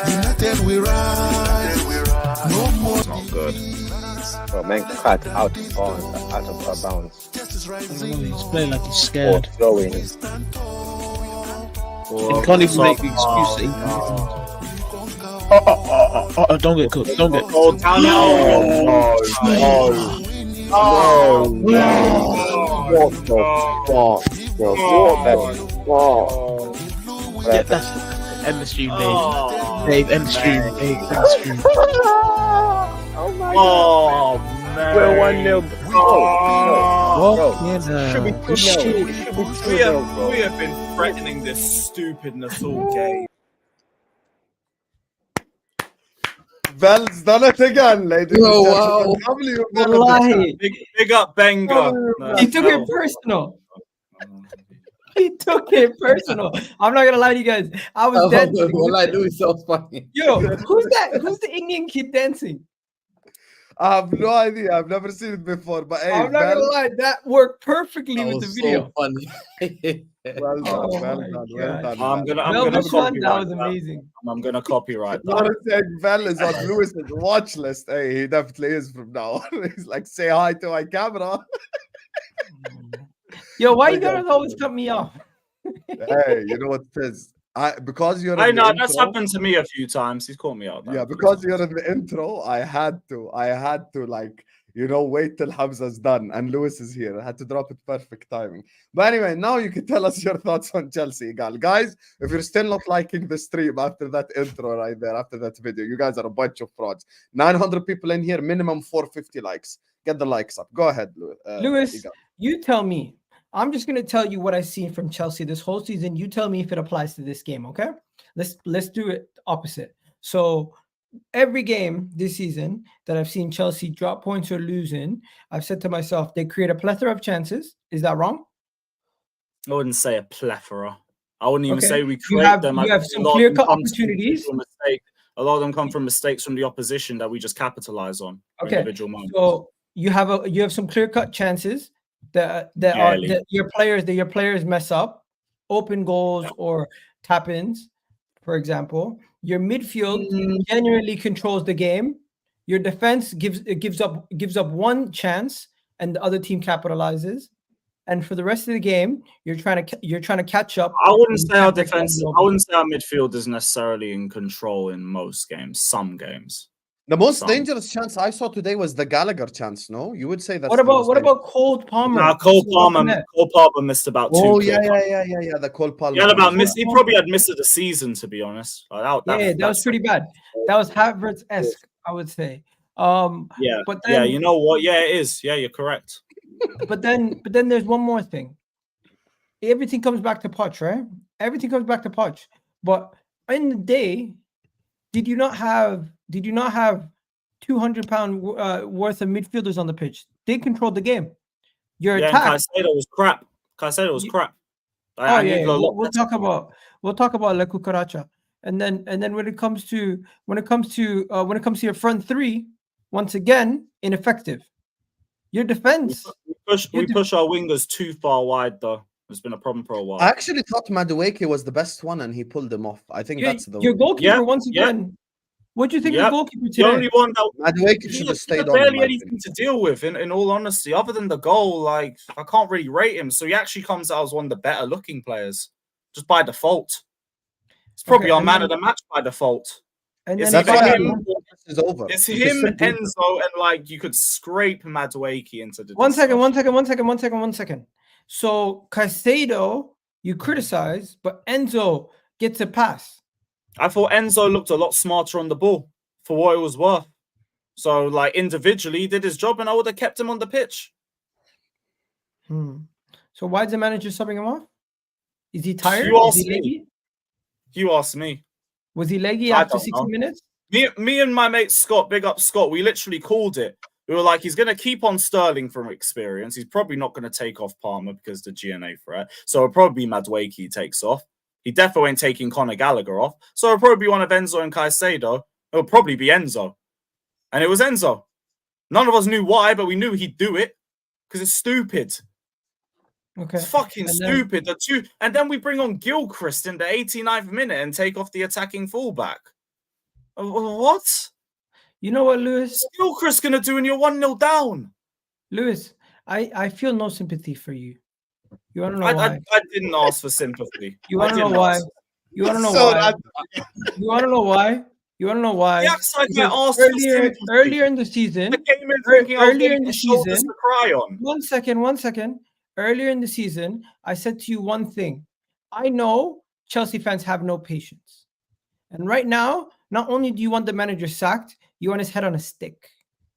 United we rise. No more. Not good. Well, man cut out of bounds. He's playing like he's scared. Throwing. He can't even make the excuse that he don't get cooked. Don't get cooked. What the fuck, bro? Yeah, that's end the stream, Dave. End the stream, Oh man, we're 1-0. We have been threatening this stupidness all game. Val's done it again, ladies and gentlemen. Big up Benga. He took it personal. He took it personal. I'm not gonna lie to you guys. I was dead. Well, I do it so funny. Yo, who's that? Who's the Indian kid dancing? I have no idea. I've never seen it before. But hey, I'm not gonna lie, that worked perfectly That with the was video. so funny. well done, Oh well my done, well God. done. I'm gonna Melvin one, copyright that was that. amazing. I'm gonna copyright that. What saying Vel is on Lewis's watch list. Hey, he definitely is from now on. He's like, say hi to my camera. Yo, why you Big up, guys always man. cut me off? Hey, you know what it is? Because you're I in the know that's intro, happened to me a few times. He's called me out. yeah, because you're in the intro, I had to like, you know, wait till Hamza's done and Lewis is here. I had to drop it perfect timing. But anyway, now you can tell us your thoughts on Chelsea, Egal. Guys, if you're still not liking the stream after that intro right there, after that video, you guys are a bunch of frauds. 900 people in here, minimum 450 likes. Get the likes up. Go ahead, Lewis, Egal. you tell me. I'm just gonna tell you what I've seen from Chelsea this whole season. You tell me if it applies to this game, okay? Let's do it opposite. So every game this season that I've seen Chelsea drop points or lose in, I've said to myself, they create a plethora of chances. Is that wrong? I wouldn't say a plethora. I wouldn't even Okay. say we You create have- them. you I have think some a lot of clear-cut them come from opportunities. individual mistake. A lot of them come from mistakes from the opposition that we just capitalize on. For Okay. individual moments. So you have some clear-cut chances that Barely. that your players mess up, open goals or tap-ins, for example. Your midfield genuinely controls the game. Your defense gives up one chance, and the other team capitalizes. And for the rest of the game, you're trying to catch up. I wouldn't and say our can't break defense. down I wouldn't say our midfield is necessarily in control in most games. Some games. The most Some. dangerous chance I saw today was the Gallagher chance. No, you would say that's What the about most what dangerous. about Cole Palmer? Nah, Cole So what's in Palmer. there? Cole Palmer missed about two. Oh clear yeah. The Cole Palmer. He had one about as missed. well. He probably had missed of the season, to be honest. Like, Yeah, that was pretty bad. That was Havertz-esque, I would say. Yeah, but yeah. then, You know what? Yeah, it is. Yeah, you're correct. but then there's one more thing. Everything comes back to Poch, right? Everything comes back to Poch. But in the day, did you not have 200-pound worth of midfielders on the pitch? They controlled the game. Your Yeah, attack. and Caicedo was crap. Caicedo was crap. Oh yeah, we'll talk about La Cucaracha, and then when it comes to your front three, once again ineffective. Your defense. We push our wingers too far wide, though. It's been a problem for a while. I actually thought Madueke was the best one, and he pulled him off. I think that's the your goalkeeper once again. What do you think of the goalkeeper today? The only one that Madueke should have stayed on. Barely anything to deal with, in all honesty, other than the goal. Like, I can't really rate him. So he actually comes out as one of the better looking players, just by default. It's probably our man of the match by default. And it's then him, is over. It's him, Enzo, and like you could scrape Madueke into the. One second. So Caicedo, you criticize, but Enzo gets a pass. I thought Enzo looked a lot smarter on the ball for what it was worth. So, like, individually, he did his job, and I would have kept him on the pitch. So why is the manager subbing him off? Is he tired? You Is asked he leggy? me. You asked me. Was he leggy after 60 minutes? Me and my mate Scott, big up Scott, we literally called it. We were like, he's going to keep on Sterling from experience. He's probably not going to take off Palmer because of the GNA threat. So it'll probably be Madueke he takes off. He definitely ain't taking Conor Gallagher off. So it'll probably be one of Enzo and Caicedo. It'll probably be Enzo. And it was Enzo. None of us knew why, but we knew he'd do it because it's stupid. Okay. It's fucking stupid. And then we bring on Gilchrist in the 89th minute and take off the attacking fullback. What? You know what, Lewis? What's Gilchrist going to do when you're 1-0 down? Lewis, I feel no sympathy for you. You want to know why? I didn't ask for sympathy. You want to know why? You want to know why? You want to know why? You want to know why? He acts like I asked for sympathy. Earlier in the season. Earlier in the season. To cry on. 1 second. Earlier in the season, I said to you one thing. I know Chelsea fans have no patience. And right now, not only do you want the manager sacked, you want his head on a stick.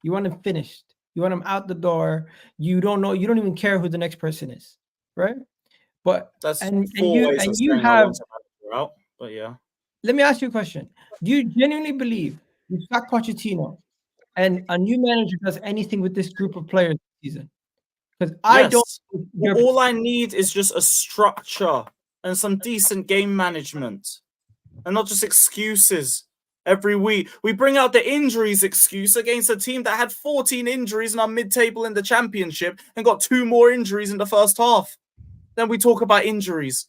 You want him finished. You want him out the door. You don't even care who the next person is, right? But that's you have. Out, but yeah. Let me ask you a question. Do you genuinely believe you sack Pochettino and a new manager does anything with this group of players this season? Because I don't. All I need is just a structure and some decent game management, and not just excuses. Every week, we bring out the injuries excuse against a team that had 14 injuries and are mid-table in the championship and got 2 more injuries in the first half. Then we talk about injuries.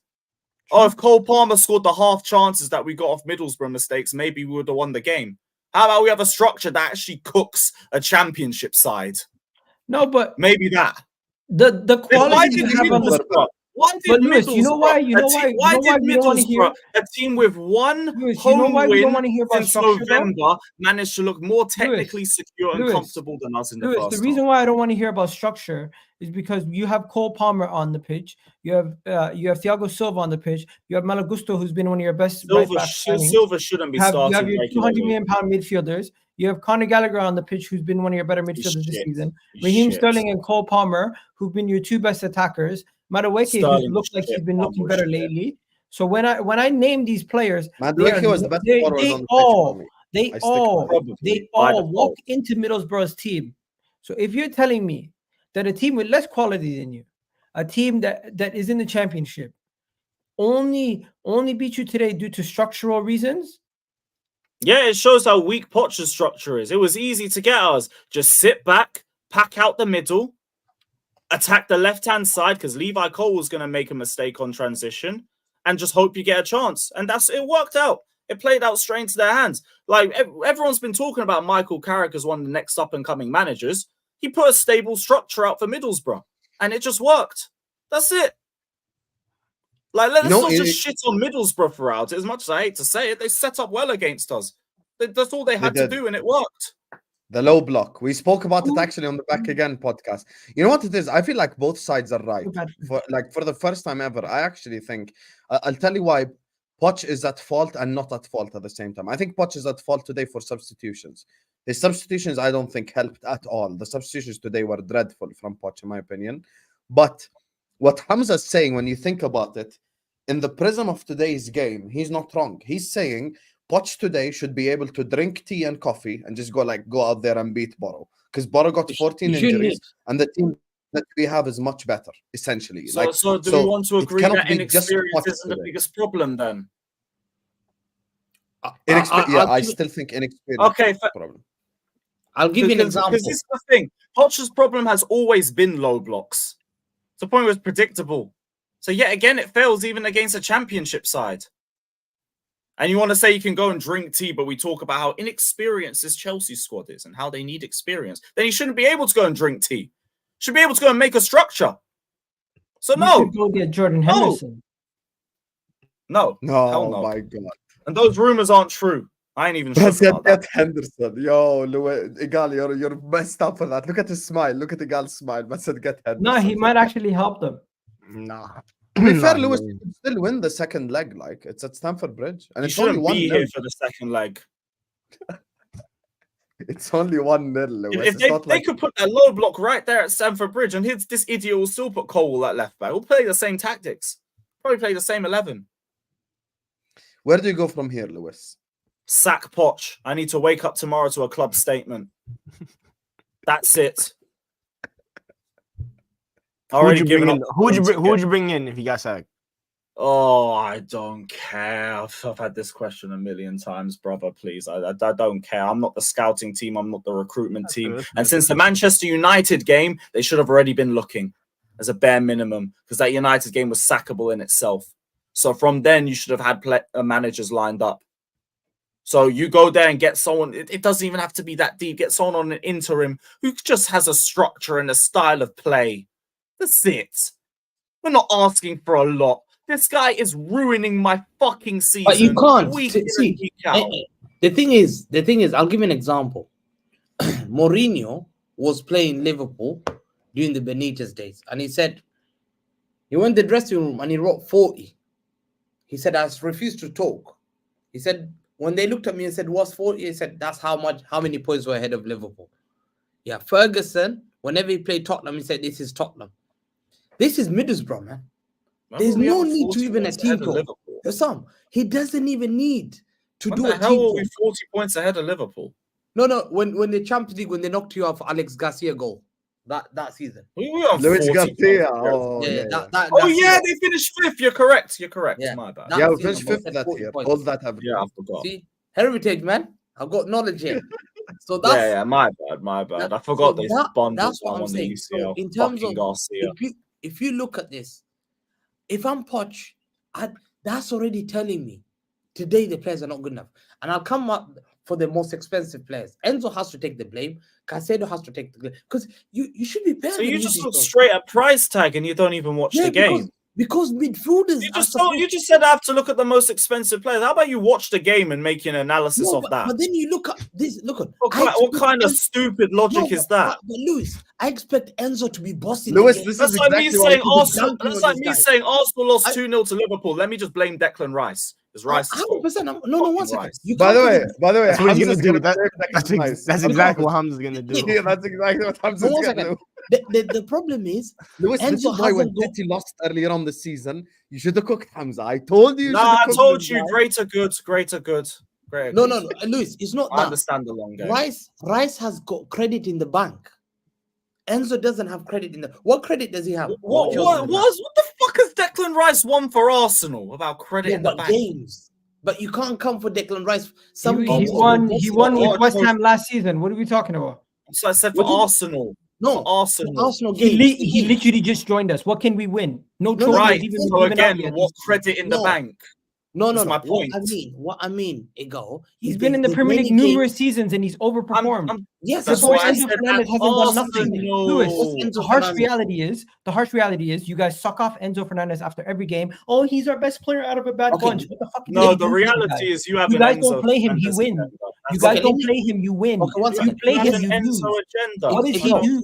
Oh, if Cole Palmer scored the half chances that we got off Middlesbrough mistakes, maybe we would have won the game. How about we have a structure that actually cooks a championship side? No, but maybe that. The quality Why you did have on the Middlesbrough? Why did But Lewis, you know why? Middlesbrough- You know a why? team- You know why did we don't want to hear? Middlesbrough, a team with one Lewis, you know home why we don't win want to hear about since structure, though? November, managed to look more technically secure and Lewis, comfortable than us in the Lewis, first the reason why I don't want to hear about structure is because you have Cole Palmer on the pitch, you have Thiago Silva on the pitch, you have Malagusto, who's been one of your best right backs. Silva shouldn't be You starting have your 200 regularly. million pound midfielders. You have Conor Gallagher on the pitch, who's been one of your better midfielders this shit. season. He's Raheem shit. Sterling and Cole Palmer, who've been your 2 best attackers. Madueke, who's Sterling looked like shit, he's been looking Palmer better shit. lately. So when I name these players, Madueke was the best forward on the pitch for me. they I stick all by it. they by all default. walk into Middlesbrough's team. So if you're telling me that a team with less quality than you, a team that is in the championship, only beat you today due to structural reasons, Yeah, it shows how weak Poch's structure is. It was easy to get us. Just sit back, pack out the middle, attack the left-hand side because Levi Cole was going to make a mistake on transition and just hope you get a chance. And it worked out. It played out straight into their hands. Like, everyone's been talking about Michael Carrick as one of the next up-and-coming managers. He put a stable structure out for Middlesbrough, and it just worked. That's it. Like, let's not just shit on Middlesbrough throughout it. As much as I hate to say it, they set up well against us. That's all they had to do, and it worked. The low block. We spoke about it actually on the Back Again podcast. You know what it is? I feel like both sides are right. For the first time ever, I actually think I'll tell you why Poch is at fault and not at fault at the same time. I think Poch is at fault today for substitutions. His substitutions, I don't think, helped at all. The substitutions today were dreadful from Poch, in my opinion. But what Hamza's saying, when you think about it, in the prism of today's game, he's not wrong. He's saying Poch today should be able to drink tea and coffee and just go out there and beat Borough. Because Borough got 14 injuries, and the team that we have is much better, essentially. So do we want to agree that inexperience isn't the biggest problem then? I still think inexperience is the problem. I'll give you an example. Because this is the thing. Poch's problem has always been low blocks. The point was predictable. So yet again, it fails even against a championship side. And you want to say you can go and drink tea, but we talk about how inexperienced this Chelsea squad is and how they need experience. Then you shouldn't be able to go and drink tea. Should be able to go and make a structure. So you could go get Jordan Henderson. No. Oh my God. And those rumors aren't true. I ain't even sure about that. Get Henderson. Yo, Egal, you're messed up for that. Look at his smile. Look at Egal's smile. But said get Henderson. No, he might actually help them. Nah. To be fair, Lewis could still win the second leg. Like, it's at Stamford Bridge. And it's only 1-0 here for the second leg. It's only 1-0, Lewis. If they could put that low block right there at Stamford Bridge, and this idiot will still put Cole at left back. We'll play the same tactics. Probably play the same 11. Where do you go from here, Lewis? Sack Poch. I need to wake up tomorrow to a club statement. That's it. Who would you bring in if you got sacked? Oh, I don't care. I've had this question a million times, brother. Please, I don't care. I'm not the scouting team. I'm not the recruitment team. And since the Manchester United game, they should have already been looking as a bare minimum because that United game was sackable in itself. So from then, you should have had managers lined up. So you go there and get someone. It doesn't even have to be that deep. Get someone on an interim who just has a structure and a style of play. That's it. We're not asking for a lot. This guy is ruining my fucking season. But you can't see. The thing is, I'll give you an example. Mourinho was playing Liverpool during the Benitez days, and he said he went to the dressing room and he wrote 40. He said, I refused to talk. He said, when they looked at me and said, what's 40? He said, that's how many points were ahead of Liverpool. Yeah, Ferguson, whenever he played Tottenham, he said, this is Tottenham. This is Middlesbrough, man. There's no need to even a team talk. He doesn't even need to do a team talk. How are we 40 points ahead of Liverpool? No. When the Champions League, when they knocked you off Alex Garcia goal that season. Luis Garcia. They finished 5th. You're correct. Yeah. My bad. We finished 5th that year. All that happened. Yeah, I forgot. See? Heritage, man. I've got knowledge here. So that's Yeah, my bad. I forgot they bonded that's what I'm on the saying. UCL. So in terms Fucking of Garcia. if you look at this, if I'm Poch, that's already telling me today the players are not good enough. And I'll come up for the most expensive players. Enzo has to take the blame. Caicedo has to take the blame. Because you should be better. So you just look straight at price tag and you don't even watch the game. Because midfielders You just said I have to look at the most expensive players. How about you watch the game and make an analysis of that? But then you look at this. Look at what kind of stupid logic is that? But Lewis, I expect Enzo to be bossing. Lewis, That's like me saying Arsenal. That's like me saying Arsenal lost 2-0 to Liverpool. Let me just blame Declan Rice. It's Rice's fault. 100%. No, 1 second. By the way, that's what he's Hamza's gonna do. blame That's exactly what Hamza's gonna do. Yeah, that's exactly what Hamza's gonna do. The problem is, Lewis, this is why when City lost earlier on the season, you should have cooked Hamza. I told you. I told you, greater good. No, Lewis, it's not that. I understand the long game. Rice has got credit in the bank. Enzo doesn't have credit in the. What credit does he have? What the fuck has Declan Rice won for Arsenal about credit in the bank? Games. But you can't come for Declan Rice. He won with West Ham last season. What are we talking about? So I said for Arsenal. No, Arsenal games. He literally just joined us. What can we win? No, right. So again, what credit in the bank? No. My point. What I mean, Egal. He's been in the Premier League numerous seasons and he's overperformed. Yes, that's why Enzo Fernandez hasn't done nothing. Lewis, the harsh reality is you guys suck off Enzo Fernandez after every game. Oh, he's our best player out of a bad bunch. What the fuck? No, the reality is you have. You guys don't play him, he wins. You guys don't play him, you win. You play him, you lose. What does he do?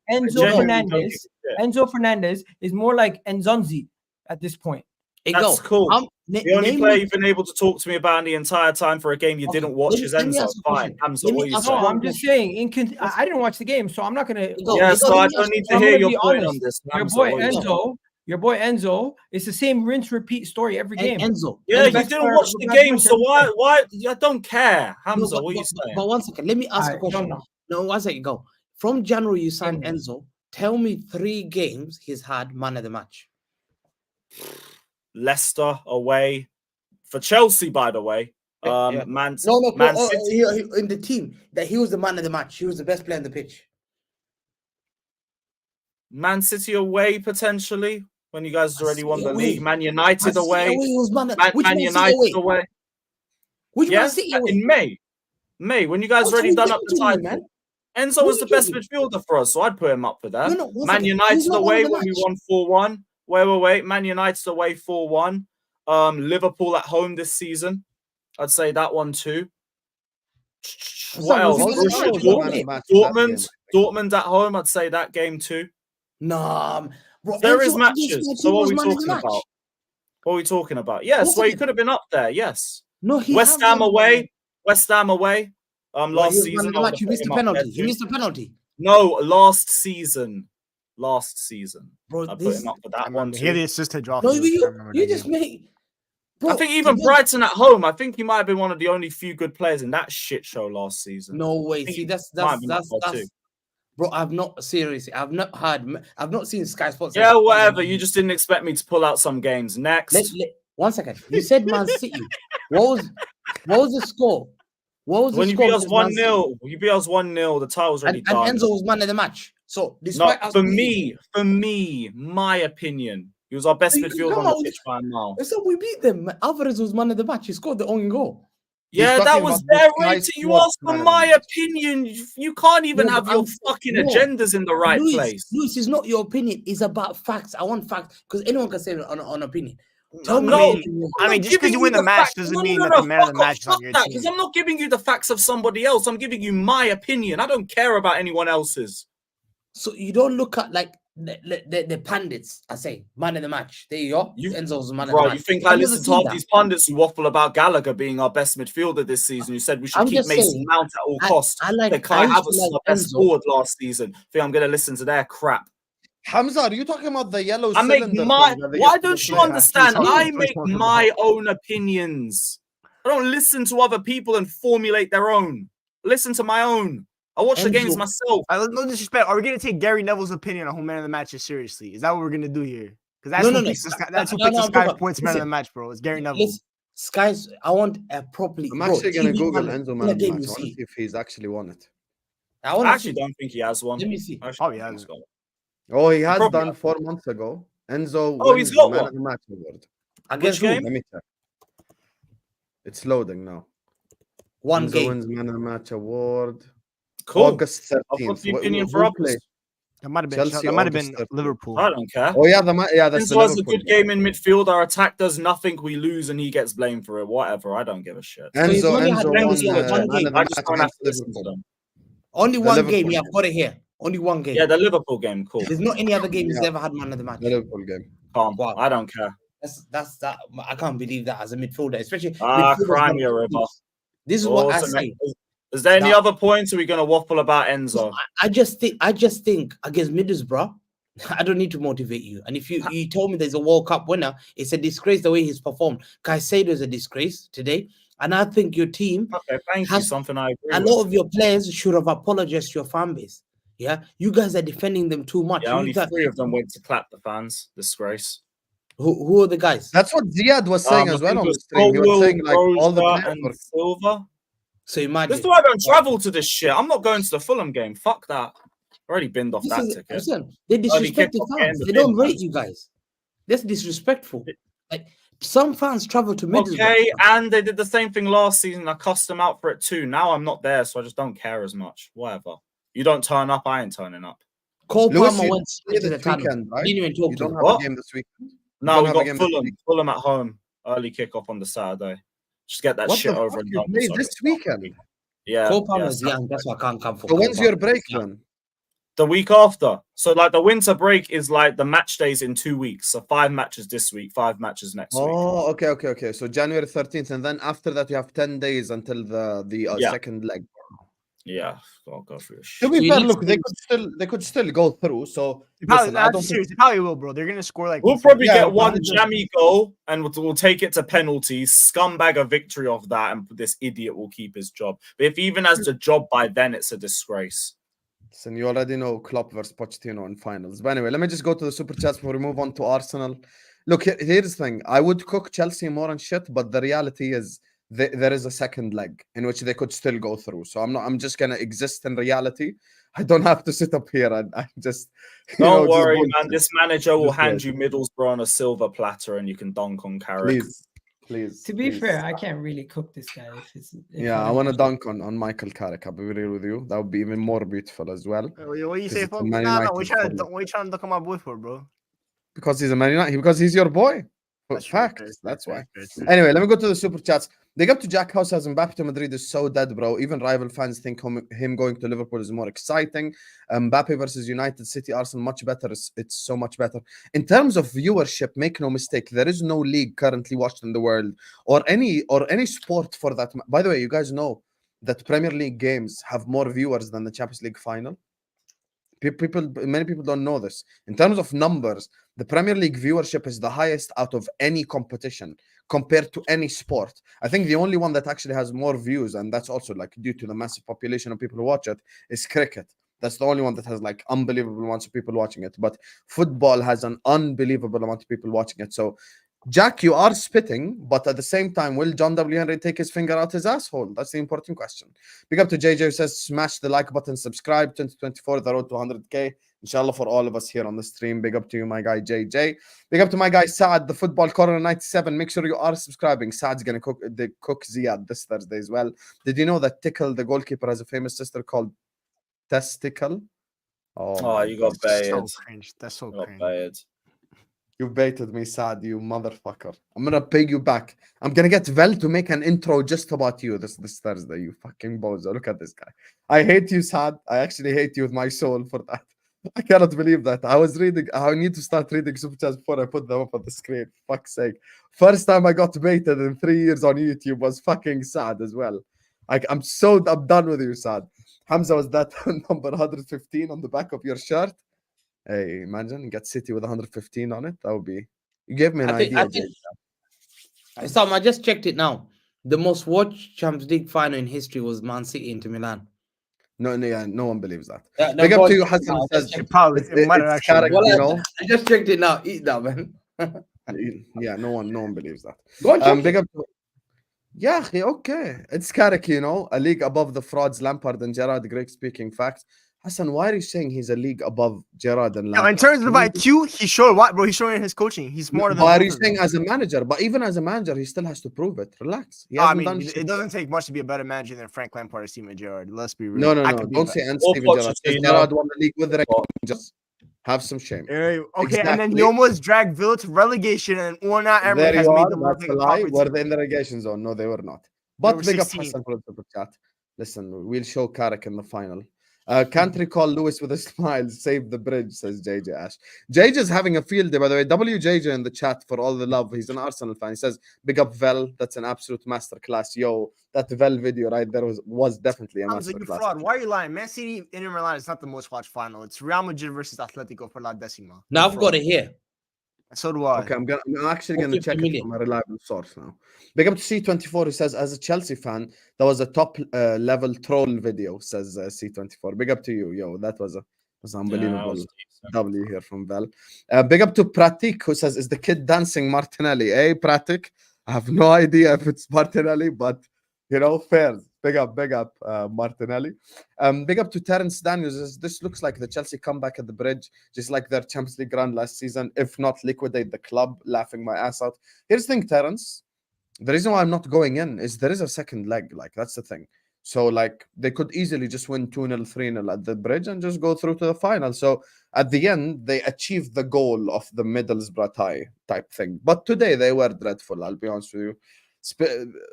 Enzo Fernandez is more like Enzonzi at this point. That's cool. The only player you've been able to talk to me about the entire time for a game you didn't watch is Enzo. Fine, Hamza, what are you saying? I'm just saying, I didn't watch the game, so I'm not gonna. Yeah, so I don't need to hear your point on this. Your boy Enzo, it's the same rinse repeat story every game. Enzo, yeah, you didn't watch the game, so why? I don't care, Hamza. What are you saying? But 1 second, let me ask a question. No, 1 second, go. From January, you signed Enzo. Tell me 3 games he's had man of the match. Leicester away for Chelsea, by the way. Man City in the team that he was the man of the match. He was the best player on the pitch. Man City away potentially when you guys already won the league. Man United away. Man United away. Which Man City away? In May when you guys already done up the title. Enzo was the best midfielder for us, so I'd put him up for that. Man United away when we won 4-1. Wait. Man United's away 4-1. Liverpool at home this season. I'd say that one too. What else? Dortmund at home. I'd say that game too. Nah, bro, there is matches. So what are we talking about? What are we talking about? Yes, well, he could have been up there. Yes. No, West Ham away. Last season. You missed the penalty. You missed the penalty. No, last season. Bro, I put him up for that one too. He had the assist to drop. No, you just made. Bro, I think even Brighton at home. I think he might have been one of the only few good players in that shit show last season. No way. See, that's. Bro, I've not seen Sky Sports. Yeah, whatever. You just didn't expect me to pull out some games. Next. 1 second. You said Man City. What was the score? When you beat us 1-0, the title's already done. And Enzo was man of the match. So for me, my opinion, he was our best midfielder on the pitch by a mile. So we beat them. Alvarez was man of the match. He scored the only goal. Yeah, that was their rating. You asked for my opinion. You can't even have your fucking agendas in the right place. Lewis, it's not your opinion. It's about facts. I want facts because anyone can say on opinion. I mean, just because you win the match doesn't mean that the man of the match is on your team. Because I'm not giving you the facts of somebody else. I'm giving you my opinion. I don't care about anyone else's. So you don't look at like the pundits. I say man of the match. There you go. Enzo's man of the match. You think I listen to all these pundits who waffle about Gallagher being our best midfielder this season? You said we should keep Mason Mount at all costs. Kai Havertz was our best forward last season. I think I'm going to listen to their crap. Hamza, are you talking about the yellow cylinder? Why don't you understand? I make my own opinions. I don't listen to other people and formulate their own. Listen to my own. I watch the games myself. No disrespect. Are we going to take Gary Neville's opinion on who man of the match is seriously? Is that what we're going to do here? Because that's who picks the Sky Sports man of the match, bro. It's Gary Neville. Sky's. I want a properly. I'm actually going to TV Google panel. Enzo In man a of the game, match. you I want to see. see if he's actually won it. I I want to actually don't think he has one. Let me see. Oh, he has. Oh, he has Probably done 4 months ago. Enzo Oh, he's wins got man one. of the match award. Against game? who? Let me check. It's loading now. One Enzo game. wins man of the match award. Cool. August I've got 13th. the opinion for Who others. played? That might have been. Chelsea, That might have August been 13th. Liverpool. I don't care. Oh yeah, that's the Enzo has a Liverpool good game in midfield. Our attack does nothing. We lose, and he gets blamed for it. Whatever. I don't give a shit. So he's Enzo only had won members man for of one the game. I just match don't have against to listen to Liverpool. them. Only The one Liverpool game. Yeah, game. I've got it here. Only one game. Yeah, the Liverpool game. Cool. There's not any other game he's Yeah. ever had man of the match. The Liverpool game. Calm. Wow. I don't care. That's that. I can't believe that as a midfielder, especially. Ah, midfielders crime don't your do river. this. This is what I Awesome. say. Is there any Now- other points? Or are we gonna waffle about Enzo? I just think against Middlesbrough, I don't need to motivate you. And if you told me there's a World Cup winner, it's a disgrace the way he's performed. Caicedo is a disgrace today, and I think your team, Okay, thank you. Something I agree a with. lot of your players should have apologized to your fan base. Yeah, you guys are defending them too much. Yeah, You only guys- 3 of them went to clap the fans. Disgrace. who are the guys? That's what Ziad was saying I as well think on it the was stream. He was Colwill, saying like all the Rosa, players and were Silva. So imagine. This is why I don't travel to this shit. I'm not going to the Fulham game. Fuck that. Already binned off This that is, ticket. listen, they Early disrespect the kickoff fans. game, They the don't bin, rate man. you guys. That's disrespectful. Like some fans travel to Middlesbrough. Okay, and they did the same thing last season. I cussed them out for it too. Now I'm not there, so I just don't care as much. Whatever. You don't turn up, I ain't turning up. Cole Lewis, Palmer you went straight to the this tunnel. weekend, right? Didn't even talk You to don't him. have What? a game this weekend. No, don't we have a got game this Fulham. week? Fulham at home. Early kickoff on the Saturday. Just get that What shit the over fuck? and You done. play with. this weekend? Yeah. Cole Palmer's yeah, young. That's why I can't come for. So Cole when's your Palmer. break Yeah. then? The week after. So like the winter break is like the match days in 2 weeks. So 5 matches this week, 5 matches next week. Oh, okay. So January 13th, and then after that you have 10 days until the Yeah. second leg. Yeah, I'll go through this To shit. be So you fair, need look, to- they could still go through. So Probably, listen, I don't think seriously, probably will, bro. They're gonna score like. We'll probably Yeah, get one 100%. jammy goal and we'll take it to penalties, scumbag a victory off that, and this idiot will keep his job. But if he even has the job by then, it's a disgrace. listen, you already know Klopp versus Pochettino in finals. But anyway, let me just go to the super chats before we move on to Arsenal. Look, here's the thing. I would cook Chelsea more and shit, but the reality is there is a second leg in which they could still go through. So I'm just gonna exist in reality. I don't have to sit up here and I just Don't just worry, bullshit. man. This manager will Just hand wait. you Middlesbrough on a silver platter and you can dunk on Carrick. Please. To be please. fair, I can't really cook this guy. Yeah, I want to dunk on Michael Carrick. I'll be real with you. That would be even more beautiful as well. What do you 'Cause say it's for? a Man Nah, United what you trying to follower. what you trying to duck on my boy for, bro? Because he's a Man United. Because he's your boy. That's true, Facts. fair, That's fair, why. fair, fair. Anyway, let me go to the super chats. Big up to Jack House as Mbappe to Madrid is so dead, bro. Even rival fans think him going to Liverpool is more exciting. Mbappe versus United, City, Arsenal, much better. It's so much better. In terms of viewership, make no mistake, there is no league currently watched in the world or any sport for that. By the way, you guys know that Premier League games have more viewers than the Champions League final. Many people don't know this. In terms of numbers, the Premier League viewership is the highest out of any competition compared to any sport. I think the only one that actually has more views, and that's also like due to the massive population of people who watch it, is cricket. That's the only one that has like unbelievable amounts of people watching it. But football has an unbelievable amount of people watching it. So, Jack, you are spitting, but at the same time, will John W. Henry take his finger out his asshole? That's the important question. Big up to JJ who says, smash the like button, subscribe. 2024, the road to 100K. Inshallah, for all of us here on the stream. Big up to you, my guy, JJ. Big up to my guy, Saad, the Football Corner 97. Make sure you are subscribing. Saad's going to cook Ziad this Thursday as well. Did you know that Tickle, the goalkeeper, has a famous sister called Testicle? Oh, you got That's so baited. cringe. That's so You got cringe. baited. You baited me, Saad, you motherfucker. I'm going to pay you back. I'm going to get Vel to make an intro just about you this Thursday, you fucking bozo. Look at this guy. I hate you, Saad. I actually hate you with my soul for that. I cannot believe that. I need to start reading super chats before I put them up on the screen. Fuck's sake. First time I got baited in 3 years on YouTube was fucking Saad as well. I'm done with you, Saad. Hamza, was that number 115 on the back of your shirt? Hey, imagine you get City with 115 on it. That would be. You gave me an idea. Sam, I just checked it now. The most watched Champions League final in history was Man City into Milan. No, no one believes that. No, Big up go to on, you, Hassan. no, Says It probably it might have it's actually. Carrick, Well, you know. I just checked it now. Eat that, man. Yeah, no one believes that. Go on, check Big it. up. Yeah, okay. It's Carrick, you know, a league above the frauds, Lampard and Gerrard. Greg speaking facts. Hassan, why are you saying he's a league above Gerrard and Now, Lampard? in terms of IQ, he's showing what, bro? He's showing his coaching. He's smarter than Why are both you of them. saying as a manager? But even as a manager, he still has to prove it. Relax. He I hasn't mean, done shit. it doesn't take much to be a better manager than Frank Lampard or Steven Gerrard. Let's be real. No, no, I no. could be Don't better. say and Or Steven Gerrard. Says Pochettino. Gerrard won the league with the Rangers. Have some shame. Okay, and then Exactly. he almost dragged Villa to relegation, and Una Emery There has you made are. them look That's like a a lie. proper Were team. they in the relegation zone? No, they were not. They But were big up 16th. Hassan for the super chat. Listen, we'll show Carrick in the final. Can't recall Lewis with a smile. Save the bridge, says JJ Ash. JJ's having a field day, by the way. WJJ in the chat for all the love. He's an Arsenal fan. He says, big up Vel. That's an absolute masterclass. Yo, that Vel video right there was definitely a Hamza, you masterclass. fraud. Why are you lying? Man City, Inter Milan is not the most watched final. It's Real Madrid versus Atletico for La Decima. Now I've got it here. So do I. Okay, I'm actually Or gonna 50 check it million. from a reliable source now. Big up to C24 who says, as a Chelsea fan, that was a top level troll video, says C24. Big up to you, yo. That was unbelievable. W here from Val. Big up to Pratik who says, is the kid dancing Martinelli? Hey, Pratik. I have no idea if it's Martinelli, but you know, fair. Big up, Martinelli. Big up to Terence Daniels. This looks like the Chelsea comeback at the bridge, just like their Champions League run last season. If not, liquidate the club. Laughing my ass out. Here's the thing, Terence. The reason why I'm not going in is there is a second leg. Like, that's the thing. So, like, they could easily just win 2-0, 3-0 at the bridge and just go through to the final. So, at the end, they achieved the goal of the Middlesbrough tie type thing. But today, they were dreadful, I'll be honest with you.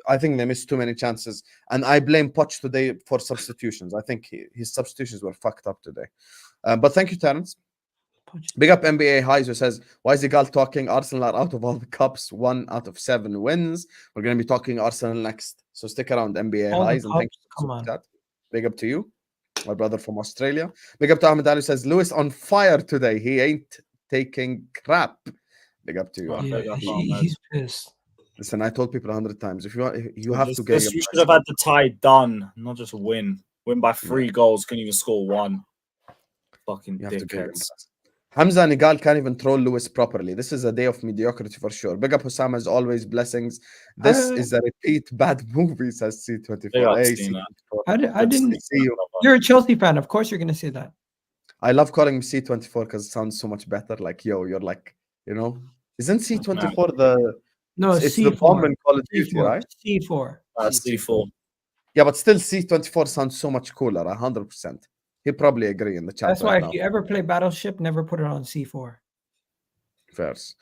I think they missed too many chances. And I blame Poch today for substitutions. I think his substitutions were fucked up today. But thank you, Terence. Big up NBA Highs who says, why is Egal talking? Arsenal are out of all the cups, 1 out of 7 wins. We're going to be talking Arsenal next. So stick around, NBA All the Highs. And thank cups, you come for on. that. Big up to you, my brother from Australia. Big up to Ahmed Ali who says, Lewis on fire today. He ain't taking crap. Big up to you. Yeah, he's pissed. Listen, I told people 100 times. If you want, you have to get. You should have had the tie done, not just win. Win by 3 goals, couldn't even score 1. Fucking dickheads. Hamza and Egal can't even troll Lewis properly. This is a day of mediocrity for sure. Big up Hussam as always. Blessings. This is a repeat bad movie, says C24. Hey, C24. I didn't. See you. You're a Chelsea fan. Of course, you're going to say that. I love calling him C24 because it sounds so much better. Like, yo, you're like, you know, isn't C24 the. No, it's C4. the bomb in Call of Duty, C4. right? C4. C4. Yeah, but still, C24 sounds so much cooler. 100%. He'll probably agree in the chat. That's why right if now. you ever play Battleship, never put it on C4. Fairs.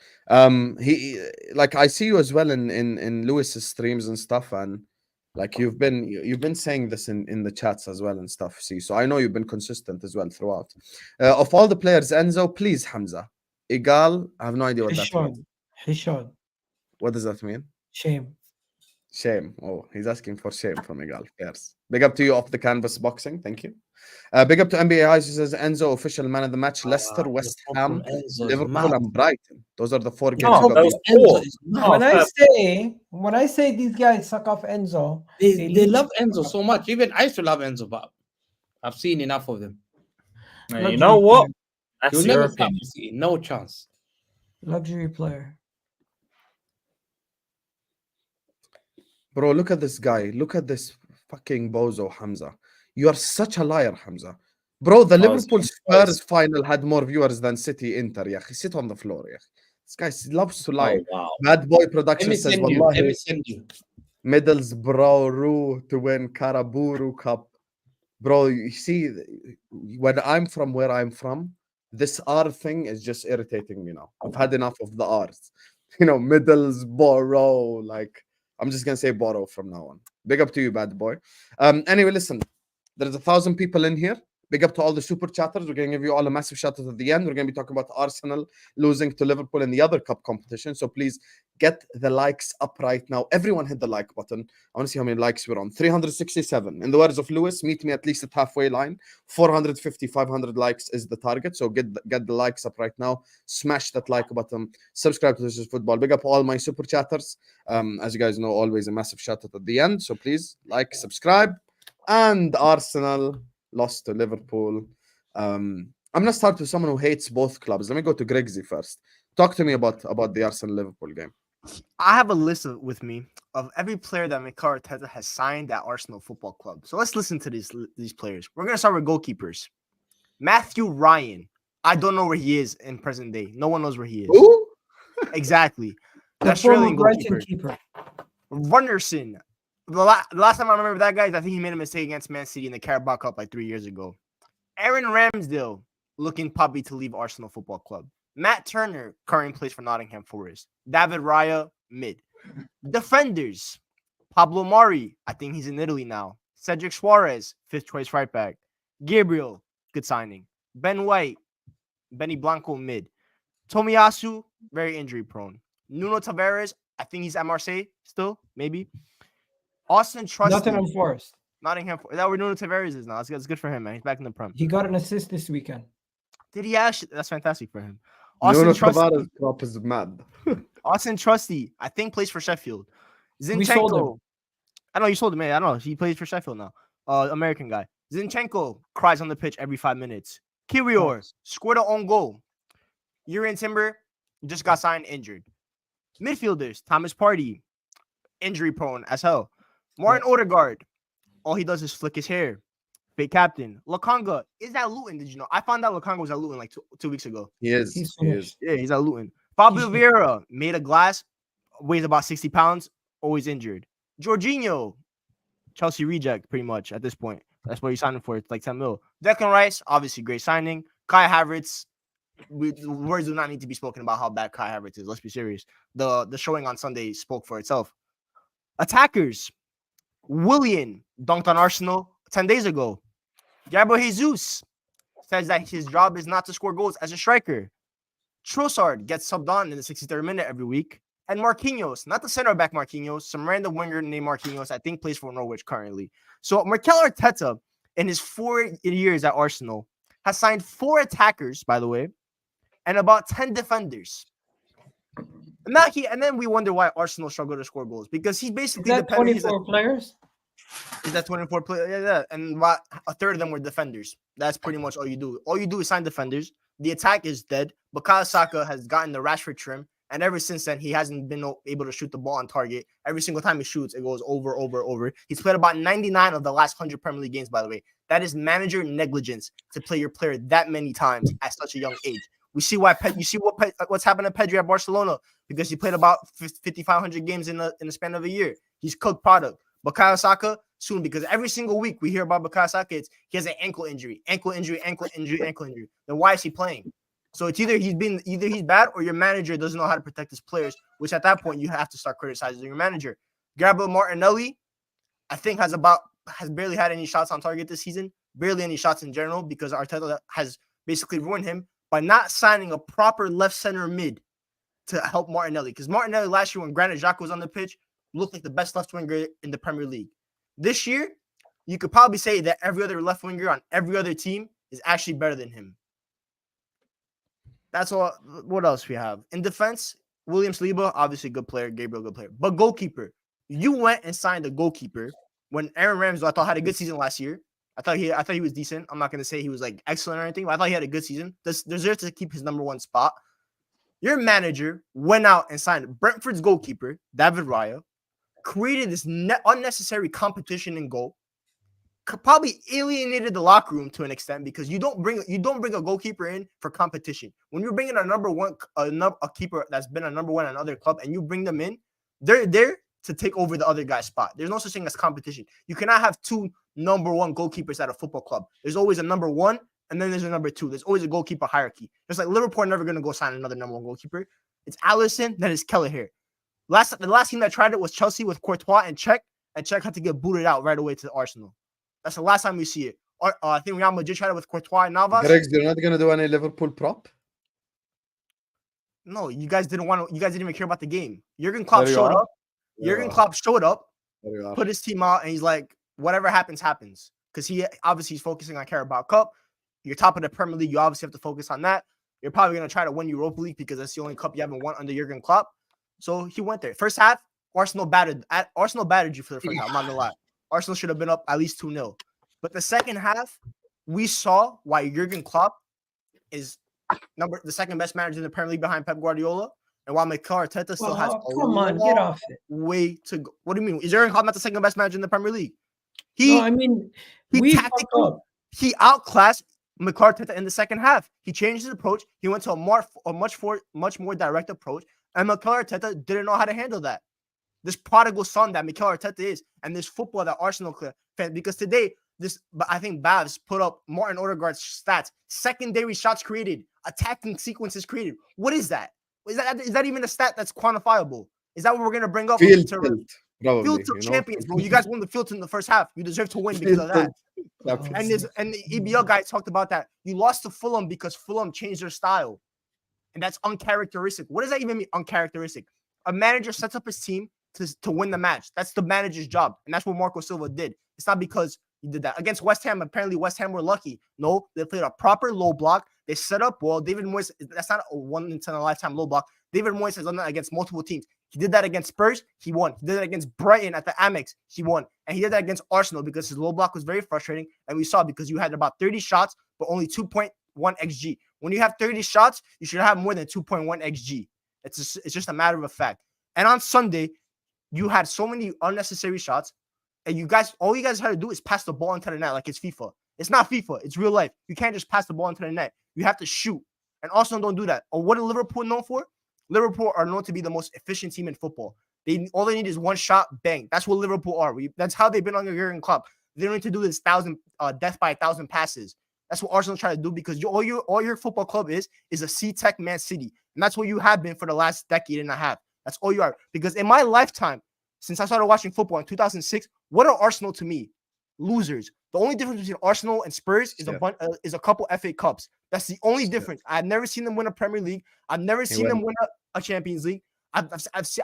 He like I see you as well in Lewis's streams and stuff, and like you've been saying this in the chats as well and stuff. See, so I know you've been consistent as well throughout. Of all the players, Enzo, please, Hamza. Egal, I have no idea what that means. Hishod. What does that mean? Shame. Shame. Oh, he's asking for shame from Egal. Yes. Big up to you off the canvas boxing. Thank you. Big up to NBA Eyes. He says Enzo, official man of the match. Leicester, West Ham, Liverpool, and Brighton. Those are the 4 games. When I say these guys suck off Enzo, they love Enzo so much. Even I used to love Enzo, but I've seen enough of them. Hey, you know what? You'll never stop seeing. No chance. Luxury player. Bro, look at this guy. Look at this fucking bozo, Hamza. You are such a liar, Hamza. Bro, the Liverpool Spurs final had more viewers than City Inter. Yeah, sit on the floor. Yeah. This guy loves to lie. Oh, wow. Bad Boy Production says, Let me send you. Middlesbrough to win Caraburu Cup. Bro, you see, when I'm from where I'm from, this R thing is just irritating me now. I've had enough of the R's. You know, Middlesbrough, like, I'm just gonna say Borough from now on. Big up to you, Bad Boy. Anyway, listen, there's 1,000 people in here. Big up to all the super chatters. We're gonna give you all a massive shout out at the end. We're gonna be talking about Arsenal losing to Liverpool in the other cup competition. So please get the likes up right now. Everyone hit the like button. I want to see how many likes we're on. 367. In the words of Lewis, meet me at least at halfway line. 450, 500 likes is the target. So get the likes up right now. Smash that like button. Subscribe to This Is Football. Big up all my super chatters. As you guys know, always a massive shout out at the end. So please like, subscribe. And Arsenal lost to Liverpool. I'm gonna start with someone who hates both clubs. Let me go to Grigsy first. Talk to me about the Arsenal Liverpool game. I have a list with me of every player that Mikel Arteta has signed at Arsenal Football Club. So let's listen to these players. We're gonna start with goalkeepers. Matthew Ryan. I don't know where he is in present day. No one knows where he is. Who? Exactly. The Australian former Brighton goalkeeper. keeper. Runderson. The last time I remember that guy, I think he made a mistake against Man City in the Carabao Cup like 3 years ago. Aaron Ramsdale looking probably to leave Arsenal Football Club. Matt Turner currently plays for Nottingham Forest. David Raya, mid. Defenders. Pablo Mari, I think he's in Italy now. Cedric Suarez, 5th choice right back. Gabriel, good signing. Ben White, Benny Blanco, mid. Tomiyasu, very injury prone. Nuno Tavares, I think he's at Marseille still, maybe. Austin Trusty. Nottingham Forest. Nottingham Forest. Is that where Nuno Tavares is now? It's good for him, man. He's back in the Prem. He got an assist this weekend. Did he actually? That's fantastic for him. Nuno Austin Trusty. Tavares crop is mad. Austin Trusty, I think, plays for Sheffield. We sold him. Zinchenko. I know you sold him, man. I know. He plays for Sheffield now. American guy. Zinchenko cries on the pitch every 5 minutes. Kirior scored an own goal. Urian Timber just got signed injured. Midfielders, Thomas Partey, injury prone as hell. Martin Odegaard, all he does is flick his hair. Fake captain. Lakanga is at Luton. Did you know? I found out Lakanga was at Luton like two weeks ago. He is. He is. Yeah, he's at Luton. Fabio Vieira, made of glass, weighs about 60 pounds, always injured. Jorginho, Chelsea reject pretty much at this point. That's what he signed him for. It's like 10 mil. Declan Rice, obviously great signing. Kai Havertz, words do not need to be spoken about how bad Kai Havertz is. Let's be serious. The showing on Sunday spoke for itself. Attackers, Willian dunked on Arsenal 10 days ago. Gabriel Jesus says that his job is not to score goals as a striker. Trossard gets subbed on in the 63rd minute every week. And Marquinhos, not the center back Marquinhos, some random winger named Marquinhos, I think plays for Norwich currently. So Mikel Arteta, in his 4 years at Arsenal, has signed 4 attackers, by the way, and about 10 defenders. And then we wonder why Arsenal struggle to score goals, because he's basically Is that 24 players? Is that 24 players? Yeah. And about a third of them were defenders. That's pretty much all you do. All you do is sign defenders. The attack is dead. Bukayo Saka has gotten the Rashford trim. And ever since then, he hasn't been able to shoot the ball on target. Every single time he shoots, it goes over. He's played about 99 of the last 100 Premier League games, by the way. That is manager negligence to play your player that many times at such a young age. We see why what's happened to Pedri at Barcelona, because he played about 5,500 games in the span of a year. He's cooked product. Bukayo Saka soon, because every single week we hear about Bukayo Saka, he has an ankle injury. Then why is he playing? So it's either he's bad or your manager doesn't know how to protect his players, which at that point you have to start criticizing your manager. Gabriel Martinelli, I think has barely had any shots on target this season, barely any shots in general, because Arteta has basically ruined him by not signing a proper left center mid to help Martinelli. Because Martinelli last year, when Granit Xhaka was on the pitch, looked like the best left winger in the Premier League. This year, you could probably say that every other left winger on every other team is actually better than him. That's all. What else we have? In defense, William Saliba, obviously good player. Gabriel, good player. But goalkeeper, you went and signed a goalkeeper when Aaron Ramsdale, I thought, had a good season last year. I thought he was decent. I'm not going to say he was like excellent or anything, but I thought he had a good season. Deserves to keep his number 1 spot. Your manager went out and signed Brentford's goalkeeper, David Raya, created this unnecessary competition in goal, probably alienated the locker room to an extent, because you don't bring a goalkeeper in for competition. When you're bringing a keeper that's been a number 1 at another club, and you bring them in, they're there to take over the other guy's spot. There's no such thing as competition. You cannot have 2 number 1 goalkeepers at a football club. There's always a number 1, and then there's a number 2. There's always a goalkeeper hierarchy. Just like Liverpool are never going to go sign another number 1 goalkeeper. It's Alisson, then it's Kelleher. The last team that tried it was Chelsea with Courtois and Cech had to get booted out right away to Arsenal. That's the last time we see it. I think Real Madrid tried it with Courtois and Navas. Grigs, you're not going to do any Liverpool prop? No, you guys didn't even care about the game. Jurgen Klopp showed up. Jurgen Klopp showed up, put his team out, and he's like, whatever happens, happens. Because he's focusing on Carabao Cup. You're top of the Premier League. You obviously have to focus on that. You're probably going to try to win Europa League, because that's the only cup you haven't won under Jurgen Klopp. So he went there. First half, Arsenal battered you for the first half. I'm not going to lie. Arsenal should have been up at least 2-0. But the second half, we saw why Jurgen Klopp is the second best manager in the Premier League behind Pep Guardiola. And while Mikel Arteta still has a come on, get off it. way to go. What do you mean? Is Jurgen Klopp not the second best manager in the Premier League? No, I mean, we fucked up. He outclassed Mikel Arteta in the second half. He changed his approach. He went to a much more direct approach. And Mikel Arteta didn't know how to handle that. This prodigal son that Mikel Arteta is, and this football that Arsenal fan. Because today, I think Bavs put up Martin Odegaard's stats: secondary shots created, attacking sequences created. What is that? Is that even a stat that's quantifiable? Is that what we're gonna bring up? Field tilt champions, bro. You guys won the field in the first half. You deserve to win because of that. And the EBL guy talked about that. You lost to Fulham because Fulham changed their style, and that's uncharacteristic. What does that even mean? Uncharacteristic. A manager sets up his team to win the match. That's the manager's job, and that's what Marco Silva did. It's not because he did that against West Ham. Apparently, West Ham were lucky. No, they played a proper low block. They set up well. David Moyes. That's not a 1 in 10 lifetime low block. David Moyes has done that against multiple teams. He did that against Spurs. He won. He did that against Brighton at the Amex. He won. And he did that against Arsenal because his low block was very frustrating. And we saw because you had about 30 shots, but only 2.1 XG. When you have 30 shots, you should have more than 2.1 XG. It's just a matter of fact. And on Sunday, you had so many unnecessary shots. And all you guys had to do is pass the ball into the net like it's FIFA. It's not FIFA. It's real life. You can't just pass the ball into the net. You have to shoot. And Arsenal don't do that. Or what are Liverpool known for? Liverpool are known to be the most efficient team in football. All they need is one shot, bang. That's what Liverpool are. That's how they've been under Jurgen Klopp. They don't need to do this death by 1,000 passes. That's what Arsenal try to do because all your football club is a C-Tech Man City. And that's what you have been for the last decade and a half. That's all you are. Because in my lifetime, since I started watching football in 2006, what are Arsenal to me? Losers. The only difference between Arsenal and Spurs is a couple FA Cups. That's the only difference. I've never seen them win a Premier League. I've never seen them win a Champions League. I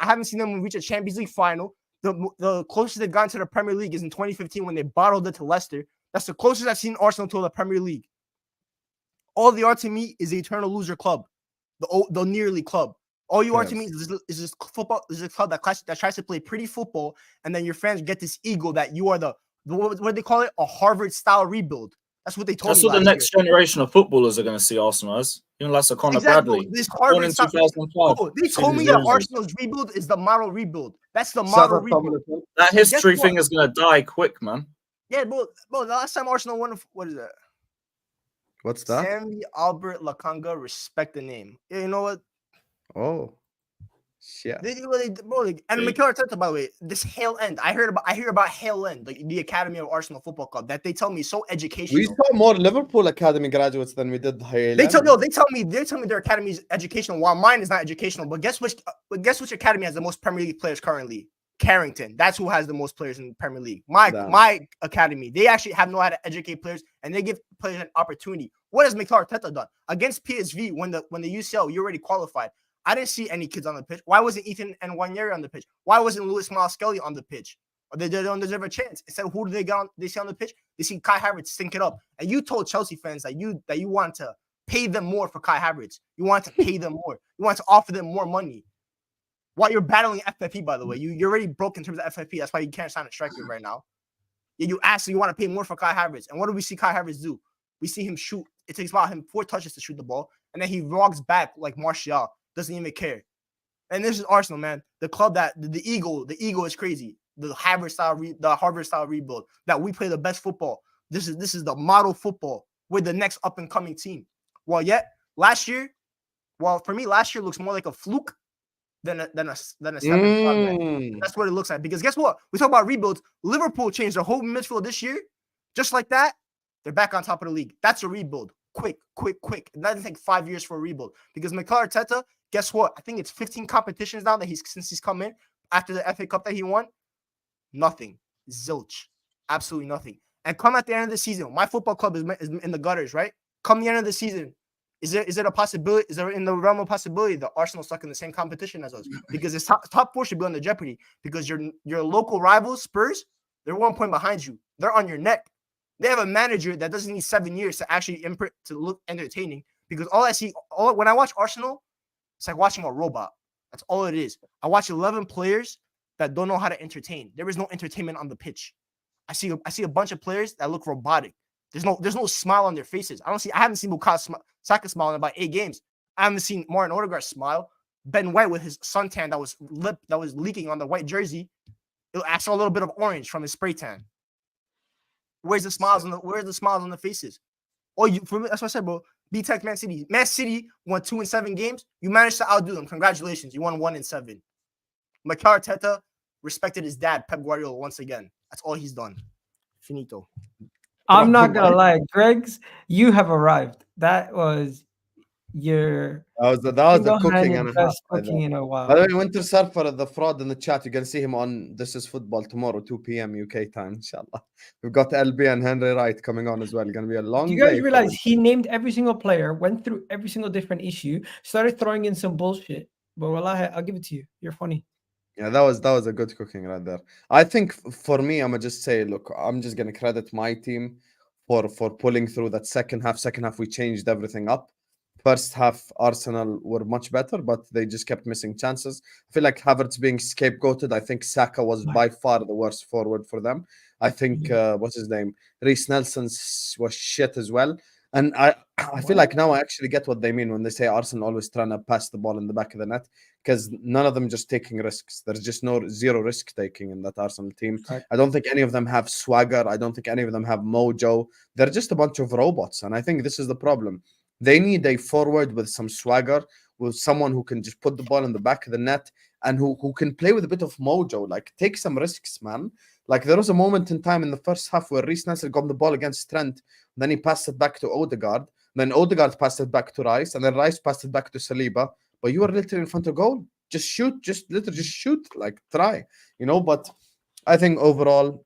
haven't seen them reach a Champions League final. The closest they've gotten to the Premier League is in 2015 when they bottled it to Leicester. That's the closest I've seen Arsenal to the Premier League. All they are to me is the eternal loser club, the nearly club. All you are to me is this football. Is a club that tries to play pretty football, and then your fans get this ego that you are what do they call it? A Harvard-style rebuild. That's what they told me. That's what the next generation of footballers are going to see Arsenal as. Even like Connor Bradley. This Harvard in 2005. They told me that Arsenal's rebuild is the model rebuild. That's the model rebuild. That history thing is going to die quick, man. Yeah, bro. The last time Arsenal won, what is that? What's that? Sammy Albert Lakanga. Respect the name. Yeah, you know what? Oh. Yeah. And Mikel Arteta, by the way, this Hale End. I hear about Hale End, the academy of Arsenal Football Club, that they tell me is so educational. We saw more Liverpool academy graduates than we did Hale End. They tell me their academy is educational, while mine is not educational. But guess which academy has the most Premier League players currently? Carrington. That's who has the most players in the Premier League. My academy. They actually know how to educate players, and they give players an opportunity. What has Mikel Arteta done against PSV when the UCL you already qualified? I didn't see any kids on the pitch. Why wasn't Ethan and Wanyeri on the pitch? Why wasn't Louis Miles Skelly on the pitch? Or they don't deserve a chance. Instead, who do they see on the pitch? They see Kai Havertz stink it up. And you told Chelsea fans that you want to pay them more for Kai Havertz. You want to pay them more. You want to offer them more money. While you're battling FFP, by the way, you're already broke in terms of FFP. That's why you can't sign a striker right now. Yeah, you want to pay more for Kai Havertz. And what do we see Kai Havertz do? We see him shoot. It takes about him 4 touches to shoot the ball, and then he walks back like Martial. Doesn't even care. And this is Arsenal, man. The club that the ego is crazy. The Harvard style rebuild that we play the best football. This is the model football. We're the next up and coming team. For me, last year looks more like a fluke than a step in. That's what it looks like. Because guess what? We talk about rebuilds. Liverpool changed their whole midfield this year, just like that. They're back on top of the league. That's a rebuild. Quick. It doesn't take 5 years for a rebuild. Because Mikel Arteta, guess what? I think it's 15 competitions now since he's come in after the FA Cup that he won. Nothing. Zilch. Absolutely nothing. And come at the end of the season, my football club is in the gutters, right? Come the end of the season, is it a possibility? Is there in the realm of possibility that Arsenal stuck in the same competition as us? Because it's top 4 should be under jeopardy. Because your local rivals, Spurs, they're 1 point behind you. They're on your neck. They have a manager that doesn't need 7 years to actually imprint to look entertaining. Because when I watch Arsenal, it's like watching a robot. That's all it is. I watch 11 players that don't know how to entertain. There is no entertainment on the pitch. I see a bunch of players that look robotic. There's no smile on their faces. I haven't seen Bukayo Saka smile in about 8 games. I haven't seen Martin Odegaard smile. Ben White with his suntan that was leaking on the white jersey. I saw a little bit of orange from his spray tan. Where's the smiles on the faces? Oh, for me, that's what I said, bro. B-Tech Man City. Man City won 2 in 7 games. You managed to outdo them. Congratulations. You won 1 in 7. Mikel Arteta respected his dad, Pep Guardiola, once again. That's all he's done. Finito. I'm not gonna lie, Grigs, you have arrived. That was your that was the cooking and a half. Cooking in a while. By the way, Winter Surfer, the fraud in the chat, you can see him on This Is Football tomorrow, 2 p.m. UK time, inshallah. We've got LB and Henry Wright coming on as well. It's going to be a long day. Do you guys realize he named every single player, went through every single different issue, started throwing in some bullshit? But wallahi, I'll give it to you. You're funny. Yeah, that was a good cooking right there. I think for me, I'm gonna just say, look, I'm just gonna credit my team for pulling through that second half. Second half, we changed everything up. First half, Arsenal were much better, but they just kept missing chances. I feel like Havertz being scapegoated. I think Saka was by far the worst forward for them. I think what's his name, Reece Nelson was shit as well. And I feel like now I actually get what they mean when they say Arsenal always trying to pass the ball in the back of the net, because none of them just taking risks. There's just zero risk taking in that Arsenal team. Right. I don't think any of them have swagger. I don't think any of them have mojo. They're just a bunch of robots. And I think this is the problem. They need a forward with some swagger, with someone who can just put the ball in the back of the net and who can play with a bit of mojo, like take some risks, man. Like there was a moment in time in the first half where Reece Nelson got the ball against Trent, then he passed it back to Odegaard, then Odegaard passed it back to Rice, and then Rice passed it back to Saliba. But you were literally in front of goal. Just shoot, just shoot, like try, But I think overall,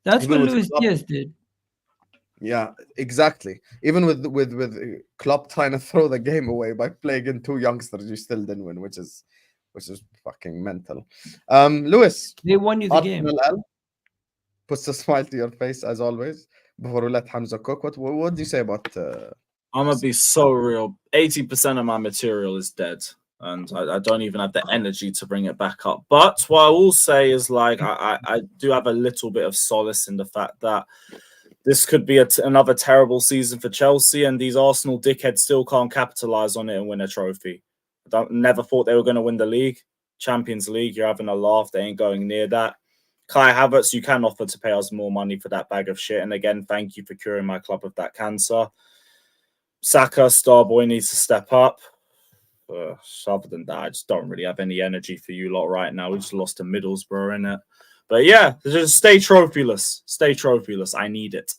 that's what Luis Diaz did. Yeah, exactly. Even with Klopp trying to throw the game away by playing in 2 youngsters, you still didn't win, which is fucking mental. Lewis, they won you the game. L puts a smile to your face as always. Before we let Hamza cook, what do you say about? I'm gonna be so real. 80% of my material is dead, and I don't even have the energy to bring it back up. But what I will say is, like, I do have a little bit of solace in the fact that this could be another terrible season for Chelsea, and these Arsenal dickheads still can't capitalize on it and win a trophy. Never thought they were going to win the league. Champions League, you're having a laugh. They ain't going near that. Kai Havertz, you can offer to pay us more money for that bag of shit. And again, thank you for curing my club of that cancer. Saka, Starboy needs to step up. Other than that, I just don't really have any energy for you lot right now. We just lost to Middlesbrough, innit? But yeah, just stay trophyless. Stay trophyless. I need it.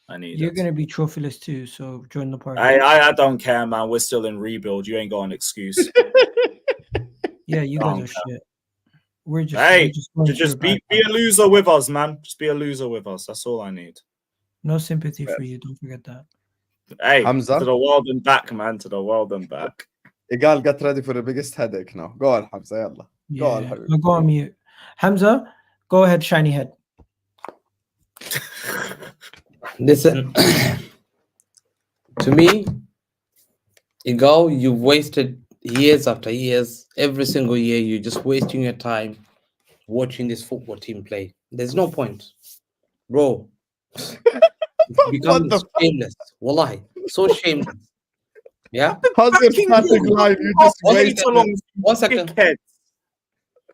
You're going to be trophyless too, so join the party. I don't care, man. We're still in rebuild. You ain't got an excuse. Yeah, you guys are shit. We're just be a loser with us, man. Just be a loser with us. That's all I need. No sympathy for you. Don't forget that. Hey, Hamza? To the world and back, man. To the world and back. Egal, get ready for the biggest headache now. Go on, Hamza. Yalla. Yeah. Go on, Hamza. Go on mute. Hamza, go ahead, shiny head. Listen, to me, Egal, you've wasted years after years. Every single year, you're just wasting your time watching this football team play. There's no point, bro. Become shameless. Wallahi, so shameless. Yeah. How's your starting line? You just wait. 1 second.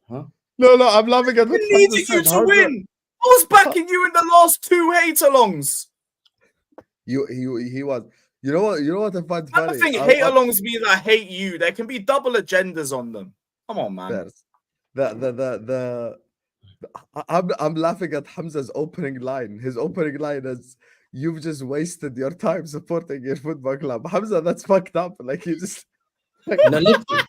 Huh? No, I'm laughing at what we needed you to win. I was backing you in the last 2 hate-alongs. He was. You know what I find funny? I don't think hate-alongs means I hate you. There can be double agendas on them. Come on, man. I'm laughing at Hamza's opening line. His opening line is, "You've just wasted your time supporting your football club." Hamza, that's fucked up. Like you just. No, literally.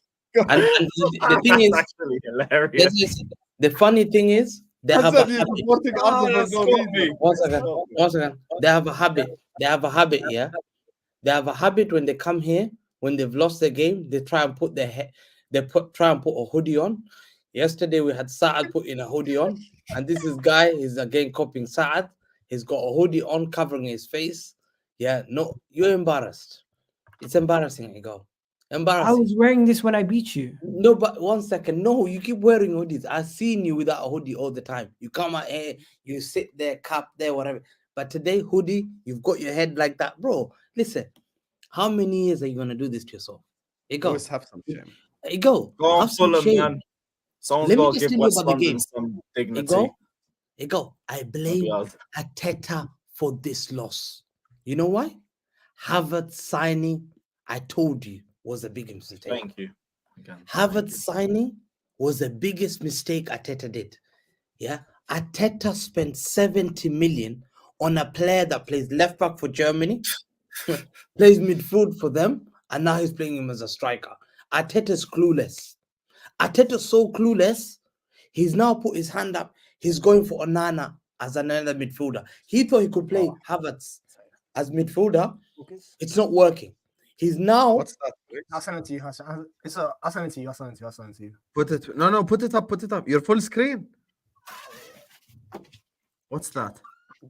And the thing is, actually hilarious. The funny thing is, they have a habit. One second. They have a habit. Yeah. They have a habit when they come here, when they've lost their game, they try and put try and put a hoodie on. Yesterday we had Saad put in a hoodie on, and this guy is again copying Saad. He's got a hoodie on covering his face. Yeah, no, you're embarrassed. It's embarrassing, Egal. Embarrassing. I was wearing this when I beat you. No, but 1 second. No, you keep wearing hoodies. I've seen you without a hoodie all the time. You come out here, you sit there, cap there, whatever. But today, hoodie, you've got your head like that. Bro, listen, how many years are you going to do this to yourself? Egal. Always have some shame. Egal, Go on, have some Fulham, shame. man. Someone's Let me got to just give tell you West about the London game. some dignity. Egal, I blame Arteta for this loss. You know why? Havertz signing, I told you, was the biggest mistake. Thank you. Again, Havertz signing was the biggest mistake Arteta did. Yeah, Arteta spent 70 million on a player that plays left back for Germany, plays midfield for them, and now he's playing him as a striker. Arteta's clueless. Arteta's so clueless. He's now put his hand up. He's going for Onana as another midfielder. He thought he could play Havertz as midfielder. It's not working. He's now. What's that? I'll send it to you. I'll send it to you. I'll send it to you. Put it. No, put it up. Put it up. Your full screen. What's that?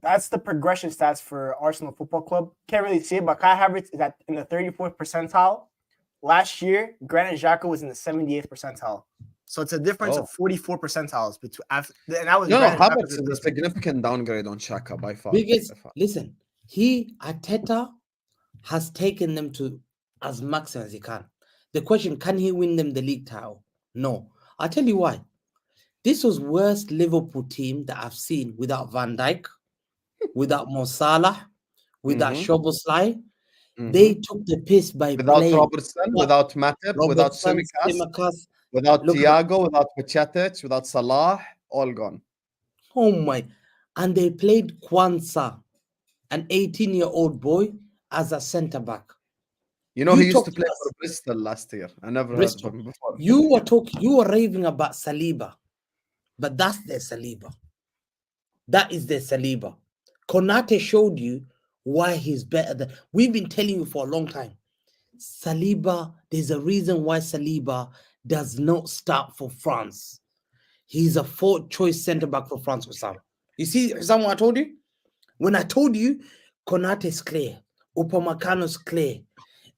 That's the progression stats for Arsenal Football Club. Can't really see it, but Kai Havertz is in the 34th percentile. Last year, Granit Xhaka was in the 78th percentile. So it's a difference of 44 percentiles between. And that was Havertz is a significant downgrade on Xhaka by far. Listen, Arteta has taken them to as maximum as he can. The question, can he win them the league title? No. I'll tell you why. This was worst Liverpool team that I've seen without Van Dijk, without Mo Salah, without Szoboszlai. They took the piss by without playing. Robertson, without Matip, without Tsimikas, without Thiago, without Pachetic, without Salah, all gone. Oh my. And they played Kwanzaa, an 18-year-old boy, as a centre-back. You know, he used to play for Bristol last year. I never heard of him before. You were raving about Saliba, but that's their Saliba. That is their Saliba. Konate showed you why he's better than. We've been telling you for a long time. Saliba, there's a reason why Saliba does not start for France. He's a fourth choice centre back for France, Osama. You see, Osama, I told you? When I told you, Konate's clear, Upamecano's clear,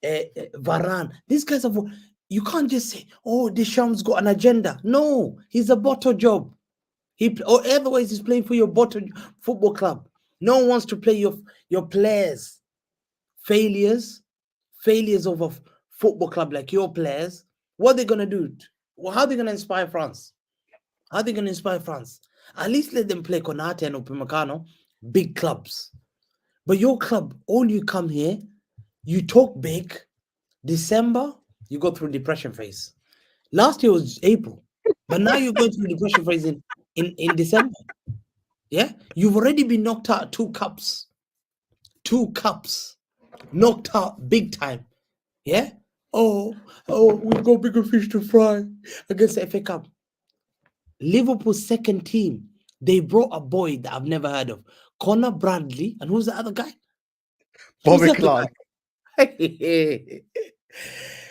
Varane, these guys are. You can't just say, oh, Deschamps got an agenda. No, he's a bottle job. Or otherwise, he's playing for your bottle football club. No one wants to play your players. Failures of a football club like your players. What are they going to do? Well, how are they going to inspire France? How are they going to inspire France? At least let them play Konate and Upamecano, big clubs. But your club, all you come here, you talk big. December, you go through depression phase. Last year was April, but now you're going through depression phase in December. Yeah, you've already been knocked out 2 cups. 2 cups. Knocked out big time. Yeah? Oh, we've got bigger fish to fry against the FA Cup. Liverpool's second team, they brought a boy that I've never heard of. Connor Bradley, and who's the other guy? Bobby Clark.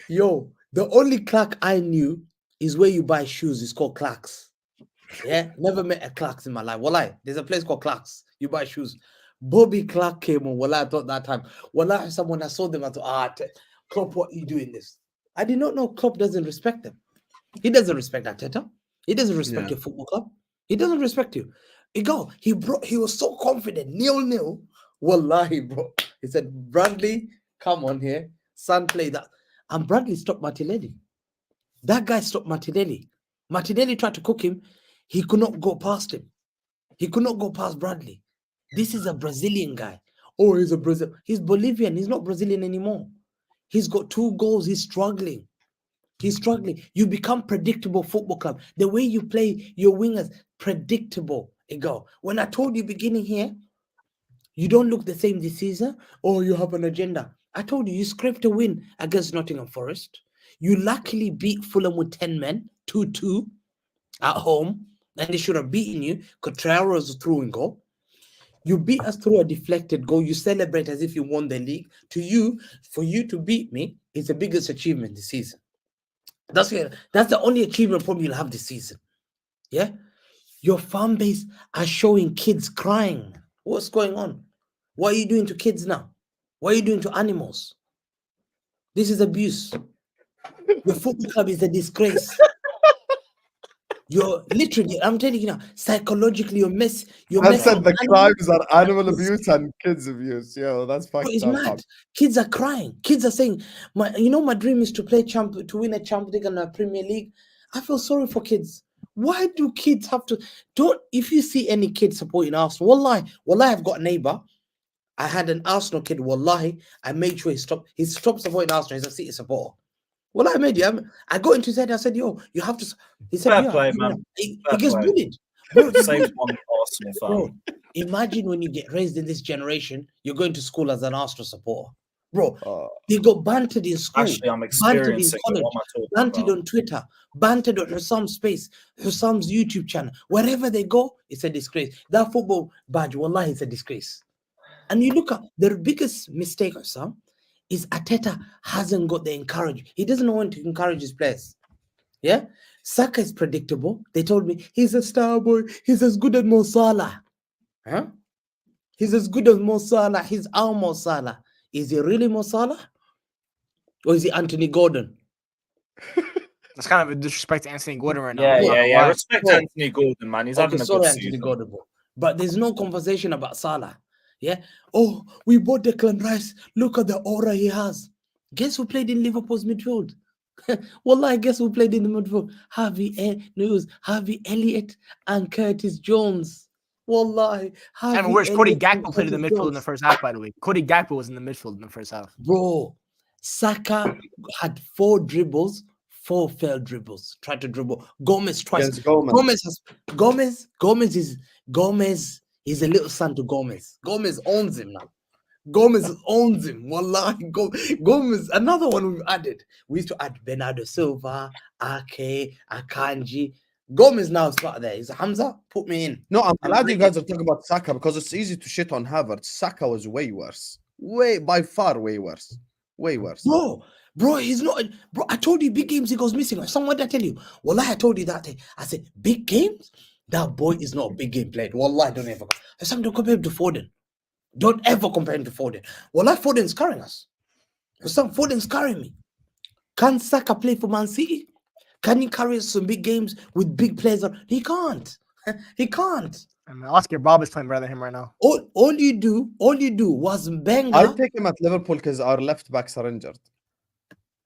Yo, the only Clark I knew is where you buy shoes. It's called Clark's. Yeah, never met a Clark's in my life. Wallahi, there's a place called Clark's. You buy shoes. Bobby Clark came on. Wallahi, I thought that time. Wallahi, someone I saw them, I thought, Klopp, what are you doing this? I did not know Klopp doesn't respect them. He doesn't respect Arteta. He doesn't respect your football club. He doesn't respect you. Egal, he was so confident, 0-0. Wallahi, bro. He said, Bradley, come on here. Son, play that. And Bradley stopped Martinelli. That guy stopped Martinelli. Martinelli tried to cook him. He could not go past him. He could not go past Bradley. This is a Brazilian guy. Oh, he's a Brazilian. He's Bolivian. He's not Brazilian anymore. He's got 2 goals. He's struggling. You become predictable football club. The way you play your wingers, predictable. Egal. When I told you beginning here, you don't look the same this season. Oh, you have an agenda. I told you, you scraped a win against Nottingham Forest. You luckily beat Fulham with 10 men, 2-2 at home. And they should have beaten you because Traore was through and goal. You beat us through a deflected goal. You celebrate as if you won the league. For you to beat me is the biggest achievement this season. That's the only achievement probably you'll have this season. Yeah? Your fan base are showing kids crying. What's going on? What are you doing to kids now? What are you doing to animals? This is abuse. The football club is a disgrace. You're literally, I'm telling you now, psychologically, you're I messing said the animals. crimes are animal abuse and kids abuse. Yo, that's Bro, fucked it's up. mad. Kids are crying. Kids are saying, my dream is to win a Champions League and a Premier League. I feel sorry for kids. Why do kids have to? If you see any kid supporting Arsenal, wallahi, I've got a neighbor. I had an Arsenal kid, wallahi, I made sure he stopped supporting Arsenal. He's a City supporter. Well, I made you. I got into his head. I said, "Yo, you have to." He said, Fair "Yeah." play, man. He Fair gets play. bullied. Bro, Save one Arsenal fan. bro, imagine when you get raised in this generation, you're going to school as an Arsenal supporter. Bro, they got bantered in school, Actually, I'm bantered in experiencing it. college, What am I talking bantered about? on Twitter, bantered on Hussam Space, Hussam's YouTube channel. Wherever they go, it's a disgrace. That football badge, wallahi, it's a disgrace. And you look at the biggest mistake, Hussam, is Arteta hasn't got the encouragement. He doesn't know when to encourage his players. Yeah? Saka is predictable. They told me he's a star boy. He's as good as Mo Salah. Huh? He's as good as Mo Salah. He's our Mo Salah. Is he really Mo Salah? Or is he Anthony Gordon? That's kind of a disrespect to Anthony Gordon right now. Yeah. Respect Anthony Gordon, man. He's having a good Anthony season. Gordon, bro. But there's no conversation about Salah. Yeah. Oh, we bought Declan Rice. Look at the aura he has. Guess who played in Liverpool's midfield? Wallahi, guess who played in the midfield? Harvey Elliott and Curtis Jones. Wallahi. And where's Cody Gakpo played in the midfield in the first half, by the way? Cody Gakpo was in the midfield in the first half. Bro, Saka had 4 dribbles, 4 failed dribbles. Tried to dribble. Gomez twice. Gomez is a little son to Gomez. Gomez owns him now. Gomez owns him. Wallahi. Gomez, another one we've added. We used to add Bernardo Silva, Ake, Akanji. Gomez now is part of there. He's Hamza. Put me in. No, I'm glad you guys are talking about Saka because it's easy to shit on Havertz. Saka was way worse. By far way worse. Way worse. Bro, he's not. Bro, I told you big games he goes missing. Someone did I tell you? Wallahi, I told you that day. I said, big games? That boy is not a big game player. Wallahi, don't ever. Don't compare him to Foden. Don't ever compare him to Foden. Wallahi, Foden's carrying us. Foden's carrying me. Can Saka play for Man City? Can he carry some big games with big players? He can't. He can't. I mean, Oscar Bob is playing better than him right now. All you do was Benga. I'll take him at Liverpool because our left backs are injured.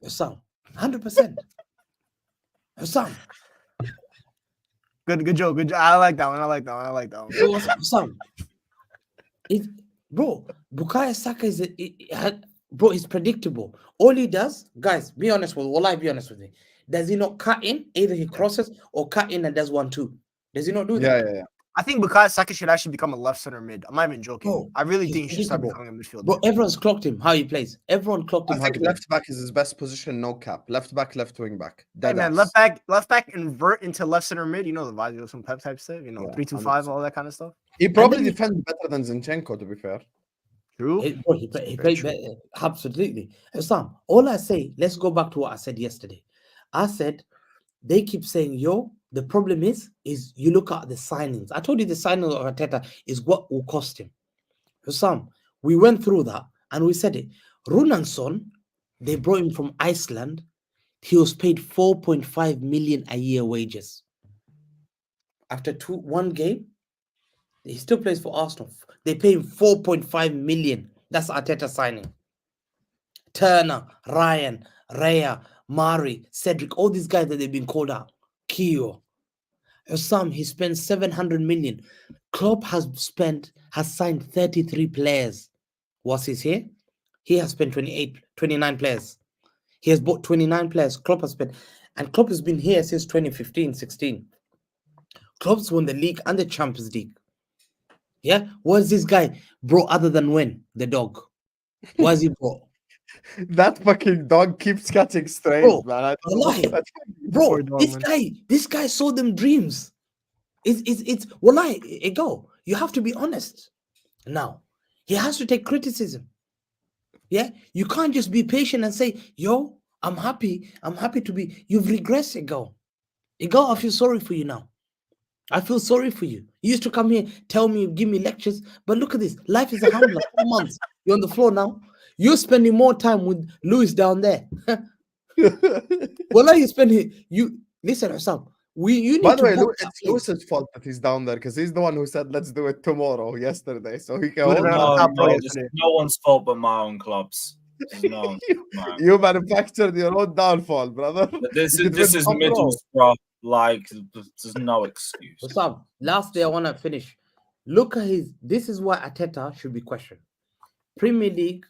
Hussam, 100%. Hussam. Good joke. Good joke. I like that one. So Hussam. Bro, Bukayo Saka he's predictable. All he does, guys, be honest with me. Does he not cut in? Either he crosses or cut in and does 1-2. Does he not do that? Yeah. I think Bukayo Saka should actually become a left center mid. I'm not even joking. Bro, I really think he should start becoming a midfielder. Bro, everyone's clocked him how he plays. Everyone clocked him. I think left back is his best position, no cap. Left back, left wing back. Hey man, left back invert into left center mid. You know the vibes, some pep type stuff. 3-2-5, all that kind of stuff. He probably defends better than Zinchenko, to be fair. True. He played better. Absolutely. Sam, all I say, let's go back to what I said yesterday. I said they keep saying, the problem is you look at the signings. I told you the signing of Arteta is what will cost him. Sam, we went through that and we said it. Runansson, they brought him from Iceland. He was paid 4.5 million a year wages. After one game, he still plays for Arsenal. They pay him 4.5 million. That's Arteta signing. Turner, Ryan, Raya, Mari, Cedric, all these guys that they've been called out. Keo. Hussam, he spent 700 million. Klopp has signed 33 players. What's his here? He has spent 29 players. He has bought 29 players. Klopp has spent, and Klopp has been here since 2015-16. Klopp's won the league and the Champions League. Yeah? What is this guy brought other than when? The dog. What has he brought? That fucking dog keeps catching strays, man. Bro, this guy sold them dreams. It's wallahi, Egal. You have to be honest. Now, he has to take criticism. Yeah? You can't just be patient and say, I'm happy to be. You've regressed, Egal. Egal, I feel sorry for you now. I feel sorry for you. You used to come here, tell me, give me lectures, but look at this. Life is a handler. 4 months. You're on the floor now. You're spending more time with Lewis down there. Well, now you spend here. Listen, Hussam, You need By the to way, book that it's place. Lewis's fault that he's down there because he's the one who said let's do it tomorrow yesterday. So he can Would've hold been on the on. top row It's yesterday. no one's fault but my own clubs. It's no one's fault. You manufactured your own downfall, brother. But this You is could this win is top row. Middlesbrough. Like, there's no excuse. What's up? Lastly, I want to finish. Look at his. This is why Arteta should be questioned. Premier League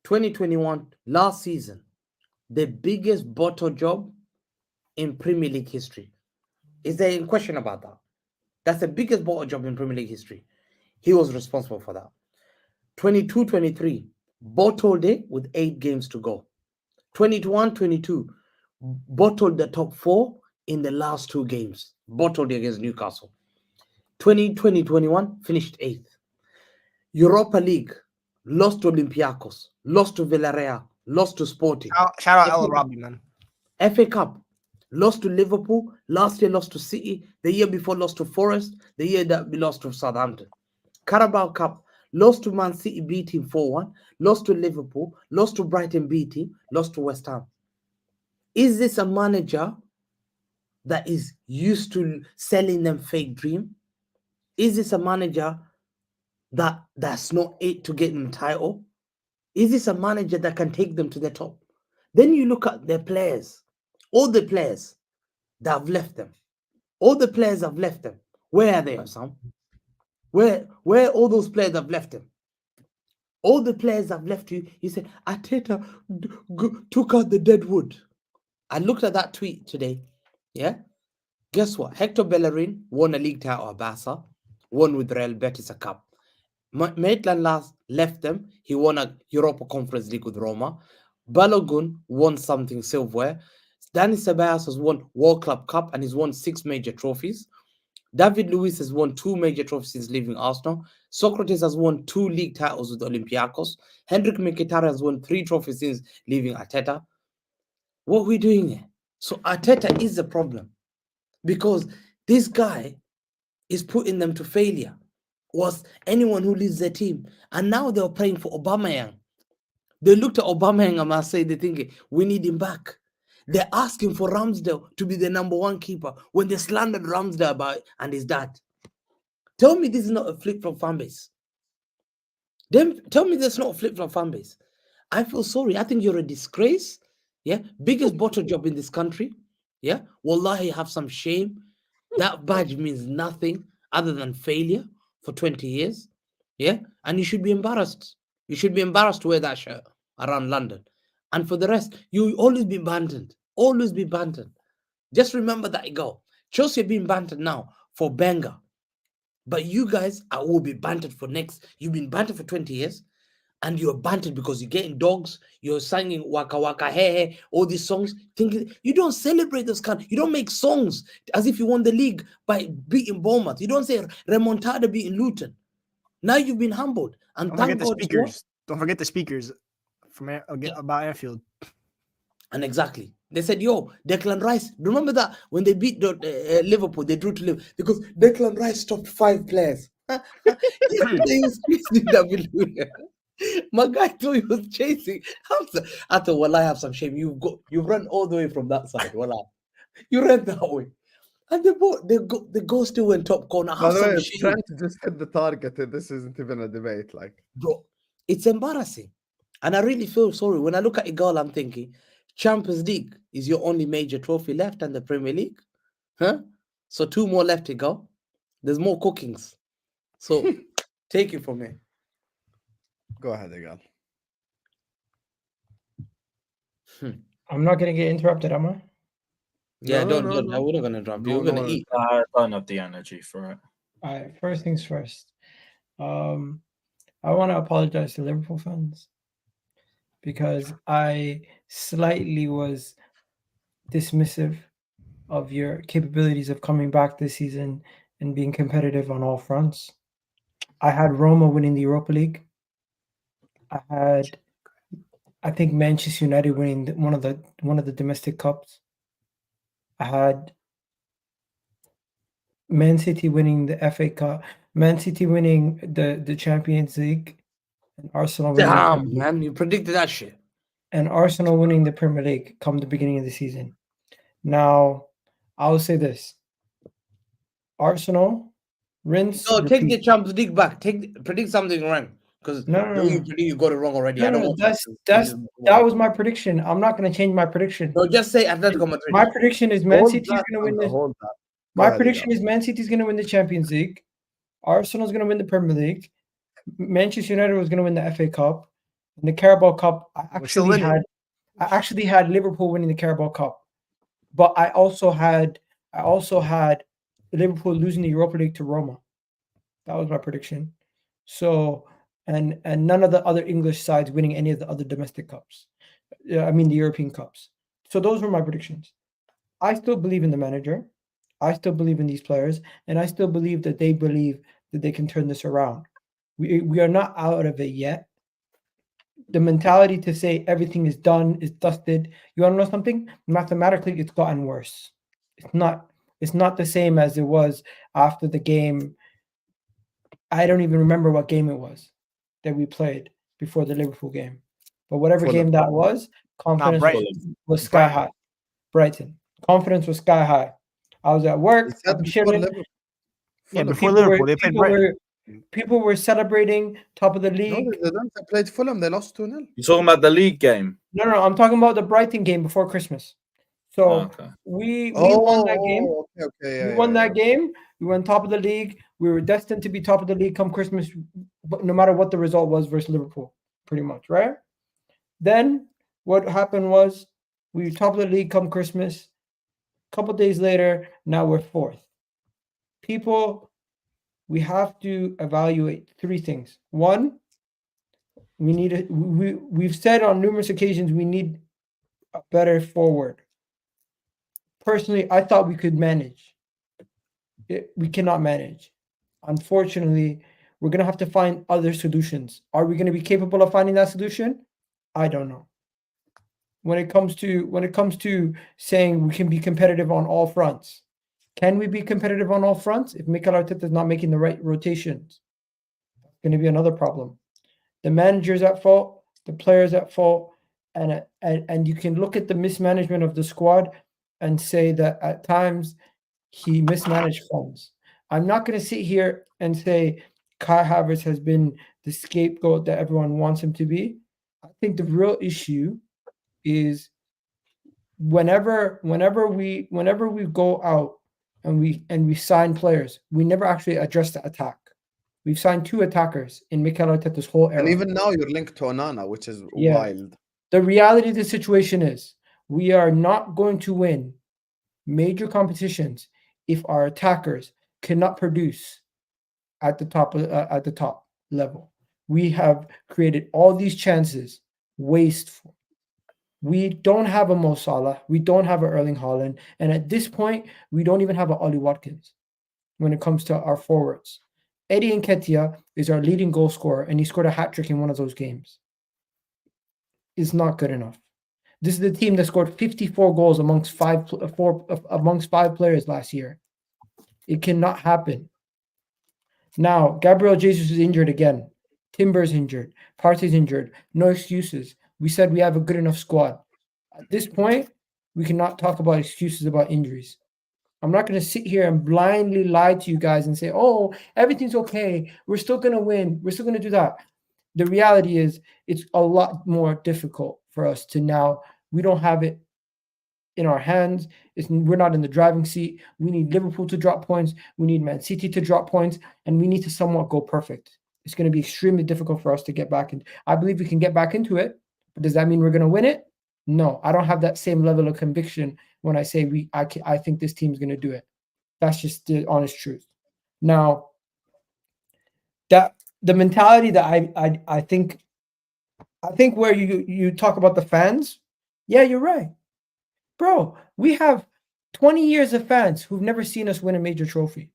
2021 last season, the biggest bottle job in Premier League history. Is there any question about that? That's the biggest bottle job in Premier League history. He was responsible for that. 22-23, bottled it with 8 games to go. 21-22, bottled the top 4 in the last 2 games. Bottled it against Newcastle. 2020-21, finished 8th. Europa League, lost to Olympiacos, lost to Villarreal, lost to Sporting. Shout out Ella Robbie, man. FA Cup, lost to Liverpool, last year lost to City, the year before lost to Forest, the year that we lost to Southampton. Carabao Cup, lost to Man City, beat him 4-1, lost to Liverpool, lost to Brighton, beat him, lost to West Ham. Is this a manager that is used to selling them fake dream? Is this a manager that's not it to get them title? Is this a manager that can take them to the top? Then you look at their players, all the players that have left them. All the players have left them. Where are they, Sam? Where all those players have left them? All the players have left you. You said, Arteta took out the dead wood. I looked at that tweet today. Yeah? Guess what? Hector Bellerin won a league title at Barca, won with Real Betis a cup. Maitland last left them. He won a Europa Conference League with Roma. Balogun won something silverware. Dani Ceballos has won World Club Cup and he's won 6 major trophies. David Luiz has won 2 major trophies since leaving Arsenal. Socrates has won 2 league titles with Olympiacos. Henrik Mkhitaryan has won 3 trophies since leaving Arteta. What are we doing here? So Arteta is the problem because this guy is putting them to failure. Was anyone who leads their team. And now they're praying for Aubameyang. They looked at Aubameyang and Marseille, they're thinking, we need him back. They're asking for Ramsdale to be the number 1 keeper when they slandered Ramsdale about and his dad. Tell me this is not a flip-flop fan base. Then tell me that's not a flip-flop fan base. I feel sorry. I think you're a disgrace. Yeah, biggest bottle job in this country. Yeah, wallahi, have some shame. That badge means nothing other than failure for 20 years. Yeah, and you should be embarrassed. You should be embarrassed to wear that shirt around London. And for the rest, you always be abandoned. Always be abandoned. Just remember that, Egal. Chelsea are being bantered now for Benga. But you guys will be bantered for next. You've been bantered for 20 years. And you're bantered because you're getting dogs. You're singing Waka Waka Hey Hey. All these songs. Thinking you don't celebrate those kind. You don't make songs as if you won the league by beating Bournemouth. You don't say Remontada beating Luton. Now you've been humbled. And Don't thank forget the God. speakers. Don't forget the speakers from about Anfield. And exactly. They said, yo, Declan Rice. Remember that when they beat Liverpool, they drew to Liverpool because Declan Rice stopped 5 players. My guy thought he was chasing Hamza. I thought, well, I have some shame. You've run all the way from that side. Well, you ran that way. And the goal still went top corner. By the way, Shame. trying to just hit the target. This isn't even a debate. Like, Bro, it's embarrassing. And I really feel sorry. When I look at Egal, I'm thinking, Champions League is your only major trophy left and the Premier League. Huh? So 2 more left, Egal. There's more cookings. So take it from me. go ahead, Egal. I'm not gonna get interrupted, am I? Yeah, No, don't. no. We're not gonna drop you. No, We're gonna no. eat. I don't have the energy for it. All right. First things first. I want to apologize to Liverpool fans because I slightly was dismissive of your capabilities of coming back this season and being competitive on all fronts. I had Roma winning the Europa League. I think Manchester United winning one of the domestic cups. I had Man City winning the FA Cup, Man City winning the Champions League, and Arsenal winning the Premier Damn, League. man, you predicted that shit. And Arsenal winning the Premier League come the beginning of the season. Now, I will say this: Arsenal, rinse. No, take the repeat. Champions League back. Predict something wrong. Because No, no, you no. predict you got it wrong already. I don't want that was my prediction. I'm not going to change my prediction. No, just say Atletico Madrid. My prediction is Man Hold City's that, going to win Hamza, this. hold that. Go My ahead, prediction Egal. is Man City's going to win the Champions League. Arsenal's going to win the Premier League. Manchester United was going to win the FA Cup. And the Carabao Cup, I actually had Liverpool winning the Carabao Cup. But I also had Liverpool losing the Europa League to Roma. That was my prediction. So and none of the other English sides winning any of the other domestic cups. I mean the European cups. So those were my predictions. I still believe in the manager. I still believe in these players, and I still believe that they believe that they can turn this around. We are not out of it yet. The mentality to say everything is done, is dusted. You want to know something? Mathematically, it's gotten worse. It's not the same as it was after the game. I don't even remember what game it was that we played before the Liverpool game. But whatever game that was, confidence was sky high. Brighton. Confidence was sky high. I was at work. Before Liverpool, they played Brighton. People were celebrating top of the league. No, they played Fulham. They lost 2-0. You're talking about the league game? No, I'm talking about the Brighton game before Christmas. So we won that game. Okay, we won that game. We went top of the league. We were destined to be top of the league come Christmas, no matter what the result was versus Liverpool, pretty much, right? Then what happened was we were top of the league come Christmas. A couple days later, now we're fourth. People, we have to evaluate three things. One, we've said on numerous occasions we need a better forward. Personally, I thought we could manage. We cannot manage. Unfortunately, we're going to have to find other solutions. Are we going to be capable of finding that solution? I don't know. When it comes to saying we can be competitive on all fronts, can we be competitive on all fronts if Mikel Arteta is not making the right rotations? It's going to be another problem. The manager's at fault, the players at fault, and you can look at the mismanagement of the squad and say that at times he mismanaged funds. I'm not going to sit here and say Kai Havertz has been the scapegoat that everyone wants him to be. I think the real issue is whenever we go out and we sign players, we never actually address the attack. We've signed 2 attackers in Mikel Arteta's whole era. And even now you're linked to Onana, which is wild. The reality of the situation is we are not going to win major competitions if our attackers cannot produce at the top level. We have created all these chances wasteful. We don't have a Mo Salah. We don't have an Erling Haaland. And at this point, we don't even have an Ollie Watkins when it comes to our forwards. Eddie Nketiah is our leading goal scorer, and he scored a hat-trick in one of those games. It's not good enough. This is the team that scored 54 goals amongst five players last year. It cannot happen. Now, Gabriel Jesus is injured again. Timber's injured. Partey's injured. No excuses. We said we have a good enough squad. At this point, we cannot talk about excuses about injuries. I'm not going to sit here and blindly lie to you guys and say, oh, everything's okay. We're still going to win. We're still going to do that. The reality is it's a lot more difficult for us to now. We don't have it in our hands. We're not in the driving seat. We need Liverpool to drop points. We need Man City to drop points. And we need to somewhat go perfect. It's going to be extremely difficult for us to get back in. I believe we can get back into it. But does that mean we're going to win it? No, I don't have that same level of conviction when I say I think this team's going to do it. That's just the honest truth. Now, that the mentality that I think where you talk about the fans, yeah, you're right. Bro, we have 20 years of fans who've never seen us win a major trophy.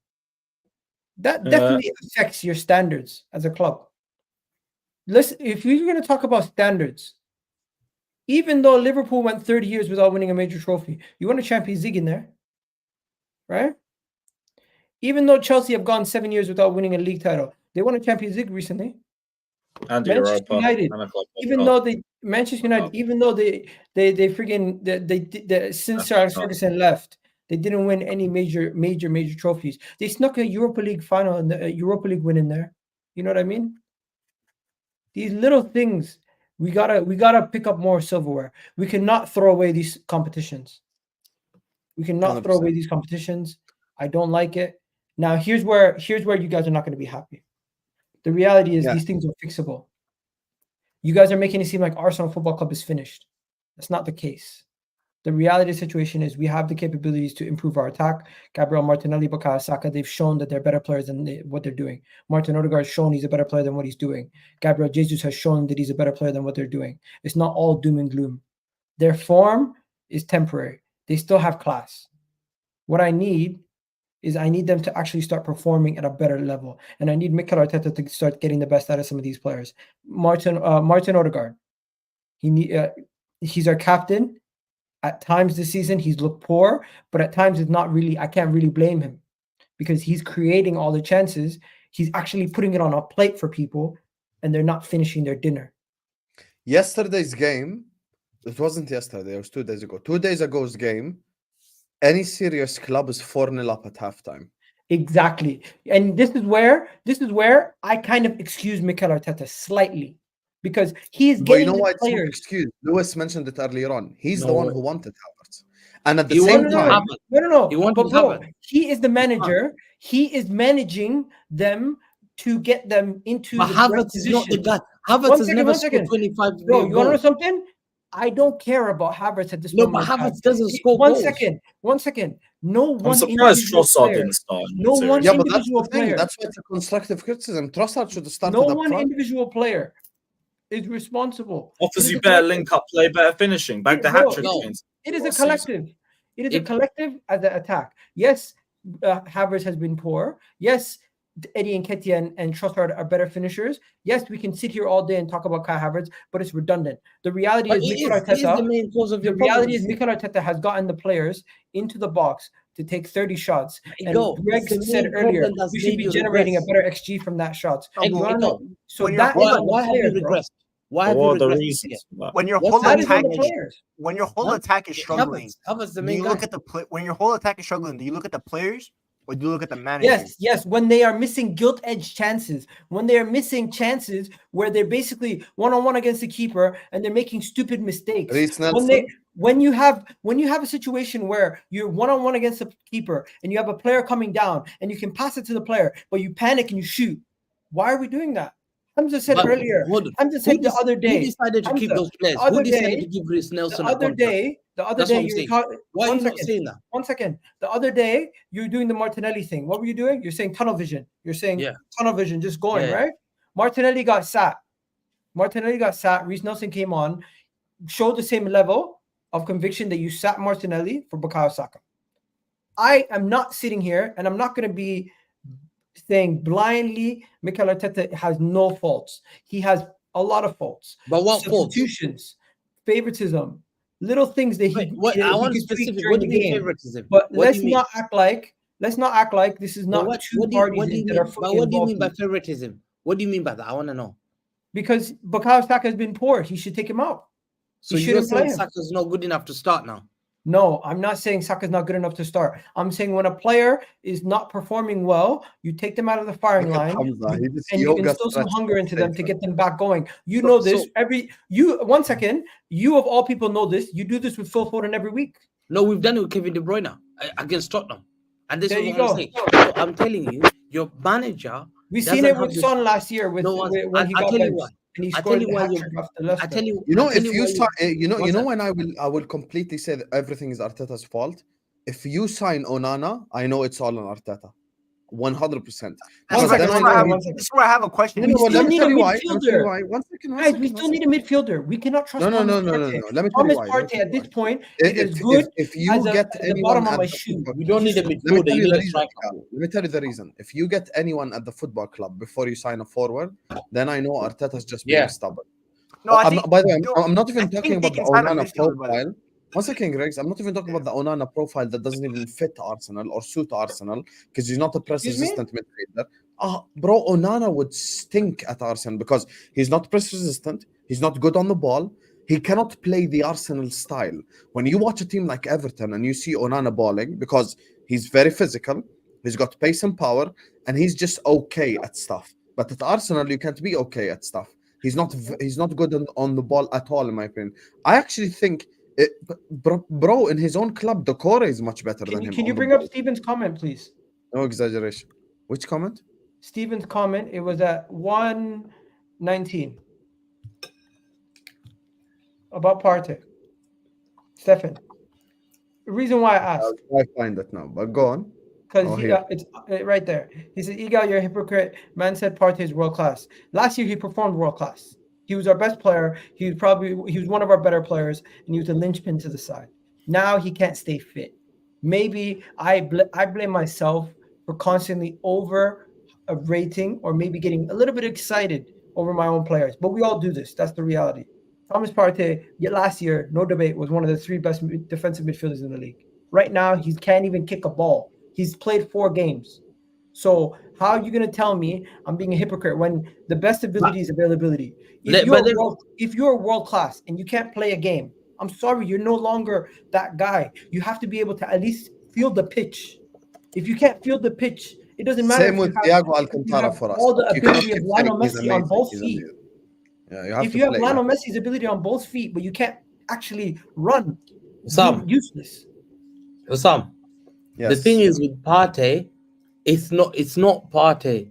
That definitely affects your standards as a club. Listen, if you're going to talk about standards, even though Liverpool went 30 years without winning a major trophy, you won a Champions League in there, right? Even though Chelsea have gone 7 years without winning a league title, they won a Champions League recently. And Manchester United, even though they since Sir Alex Ferguson left, They didn't win any major trophies. They snuck a Europa League final and a Europa League win in there. You know what I mean? These little things, we gotta pick up more silverware. We cannot throw away these competitions. We cannot throw away these competitions. I don't like it. Now here's where you guys are not going to be happy. The reality is these things are fixable. You guys are making it seem like Arsenal Football Club is finished. That's not the case. The reality of the situation is we have the capabilities to improve our attack. Gabriel Martinelli, Bukayo Saka, they've shown that they're better players than what they're doing. Martin Odegaard has shown he's a better player than what he's doing. Gabriel Jesus has shown that he's a better player than what they're doing. It's not all doom and gloom. Their form is temporary. They still have class. What I need them to actually start performing at a better level. And I need Mikel Arteta to start getting the best out of some of these players. Martin Odegaard, he's our captain. At times this season, he's looked poor, but at times it's not really, I can't really blame him because he's creating all the chances. He's actually putting it on a plate for people and they're not finishing their dinner. Yesterday's game, it wasn't yesterday, it was 2 days ago. 2 days ago's game, any serious club is 4-0 up at halftime. Exactly. And this is where I kind of excuse Mikel Arteta slightly. Because he's getting you know why it's not excuse? Lewis mentioned it earlier on. He's the one who wanted Havertz. And at the same time... He is the manager. He is managing them to get them into the Havertz is not the guy. Havertz has never scored 25 goals. You want to know something? I don't care about Havertz at this moment. No, but Havertz doesn't score goals. One second. I'm surprised Trossard didn't start. Individual player. That's why it's a constructive criticism. Trossard should have started up front. No one individual player is responsible. Offers you better link-up play, better finishing. Back the hat-trick. It is a collective. It is a collective as an attack. Yes, Havertz has been poor. Yes, Eddie Nketiah and Trossard are better finishers. Yes, we can sit here all day and talk about Kai Havertz, but it's redundant. The reality is Mikel Arteta. The main cause of your reality is Mikel Arteta has gotten the players into the box to take 30 shots. And Greg said earlier, we should be generating a better XG from that shot. So that why have you regressed? Why have you regressed? When your whole attack is struggling, do you look at when your whole attack is struggling? Do you look at the players? Or do you look at the manager? Yes. When they are missing gilt-edged chances, when they are missing chances where they're basically one-on-one against the keeper and they're making stupid mistakes. When you have a situation where you're one-on-one against the keeper and you have a player coming down and you can pass it to the player, but you panic and you shoot. Why are we doing that? Hamza said earlier. Hamza said the other day. Who decided to keep those players? Who decided to give Reece Nelson the other day? Why are you not saying that? 1 second. The other day, you're doing the Martinelli thing. What were you doing? You're saying tunnel vision. You're saying tunnel vision, just going, right? Martinelli got sat. Reece Nelson came on, showed the same level of conviction that you sat Martinelli for Bukayo Saka. I am not sitting here, and I'm not going to be saying blindly Mikel Arteta has no faults. He has a lot of faults. But what faults? Substitutions, favoritism, little things that he. I want specific. What do you mean favoritism? But let's not act like this is not two parties that are fully involved. What do you mean by favoritism? What do you mean by that? I want to know. Because Bukayo Saka has been poor. He should take him out. So you're saying Saka's not good enough to start now? No, I'm not saying Saka's not good enough to start. I'm saying when a player is not performing well, you take them out of the firing line and you can instill some hunger into them to get them back going. You know this. 1 second. You of all people know this. You do this with Phil Foden every week. No, we've done it with Kevin De Bruyne against Tottenham. And this is what I'm saying. So I'm telling you, your manager. We've seen it with Son last year when he got benched. And he scored I tell you, when I will completely say that everything is Arteta's fault. If you sign Onana, I know it's all on Arteta. 100%. This is where I have a question. We still need a midfielder. Guys, we still need a midfielder. We cannot trust No. Let me tell you why. Partey at this point is good. If you get anyone at the football, we don't need a midfielder. Let me tell you the reason. If you get anyone at the football club before you sign a forward, then I know Arteta's just being stubborn. By the way, I'm not even talking about the Onana profile. 1 second, Grigs. I'm not even talking about the Onana profile that doesn't even fit Arsenal or suit Arsenal because he's not a press-resistant midfielder. Bro, Onana would stink at Arsenal because he's not press-resistant. He's not good on the ball. He cannot play the Arsenal style. When you watch a team like Everton and you see Onana balling, because he's very physical, he's got pace and power, and he's just okay at stuff. But at Arsenal, you can't be okay at stuff. He's not good on the ball at all, in my opinion. I actually think, bro, in his own club, Decore is much better than him. Can you bring up Steven's comment, please? No exaggeration. Which comment? Steven's comment. It was at 1:19 about Partey. Stefan. The reason why I asked. I find it now, but go on. Because it's right there. He said, Egal, you're a hypocrite. Man said Partey is world class. Last year, he performed world class. He was our best player. He was one of our better players, and he was a linchpin to the side. Now he can't stay fit. Maybe I blame myself for constantly overrating or maybe getting a little bit excited over my own players. But we all do this. That's the reality. Thomas Partey, last year, no debate, was one of the 3 best defensive midfielders in the league. Right now, he can't even kick a ball. He's played 4 games. So how are you going to tell me I'm being a hypocrite when the best ability is availability? If you're world class and you can't play a game, I'm sorry, you're no longer that guy. You have to be able to at least feel the pitch. If you can't feel the pitch, it doesn't matter. Same with Thiago Alcantara for us. All the ability of Lionel Messi on both feet. Yeah, if you have Lionel Messi's ability on both feet, but you can't actually run, useless. Sam, the thing is with Partey, it's not Partey.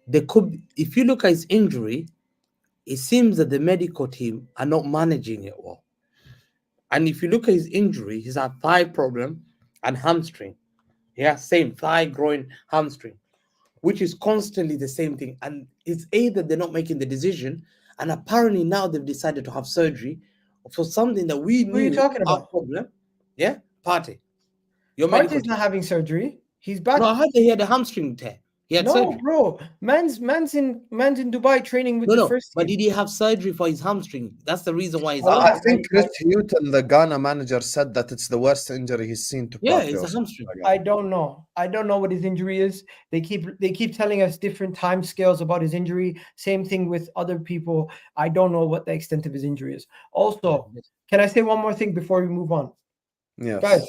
If you look at his injury, it seems that the medical team are not managing it well. And if you look at his injury, he's had thigh problem and hamstring. Yeah, same thigh, groin, hamstring, which is constantly the same thing. And it's either they're not making the decision, and apparently now they've decided to have surgery for something that we knew. Who are you talking about? Problem. Yeah, Partey. Partey's not having surgery. He's back. No, I heard that he had a hamstring tear. He had surgery. Bro. Man's in Dubai training with the first team. But did he have surgery for his hamstring? That's the reason why he's out. I think Chris Hughton, the Ghana manager, said that it's the worst injury he's seen to Partey. Yeah, it's a hamstring. I don't know what his injury is. They keep telling us different time scales about his injury. Same thing with other people. I don't know what the extent of his injury is. Also, can I say one more thing before we move on? Yes. Guys,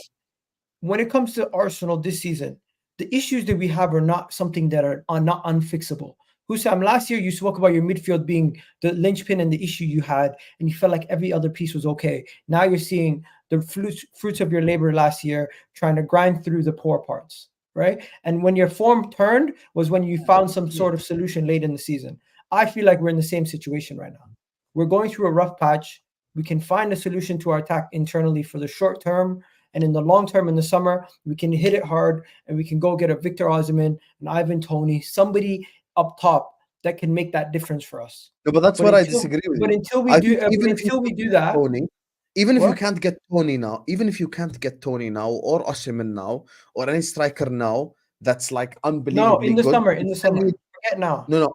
when it comes to Arsenal this season, the issues that we have are not something that are not unfixable. Hussam, last year you spoke about your midfield being the linchpin and the issue you had, and you felt like every other piece was okay. Now you're seeing the fruits of your labor last year, trying to grind through the poor parts, right? And when your form turned was when you found some sort of solution late in the season. I feel like we're in the same situation right now. We're going through a rough patch. We can find a solution to our attack internally for the short term. And in the long term, in the summer, we can hit it hard and we can go get a Victor Osimhen, an Ivan Toney, somebody up top that can make that difference for us. No, but that's what I disagree with. But until we do that, Tony, even if you can't get Tony now, or Osimhen now, or any striker now, that's like unbelievably in the good. summer. Forget now. No.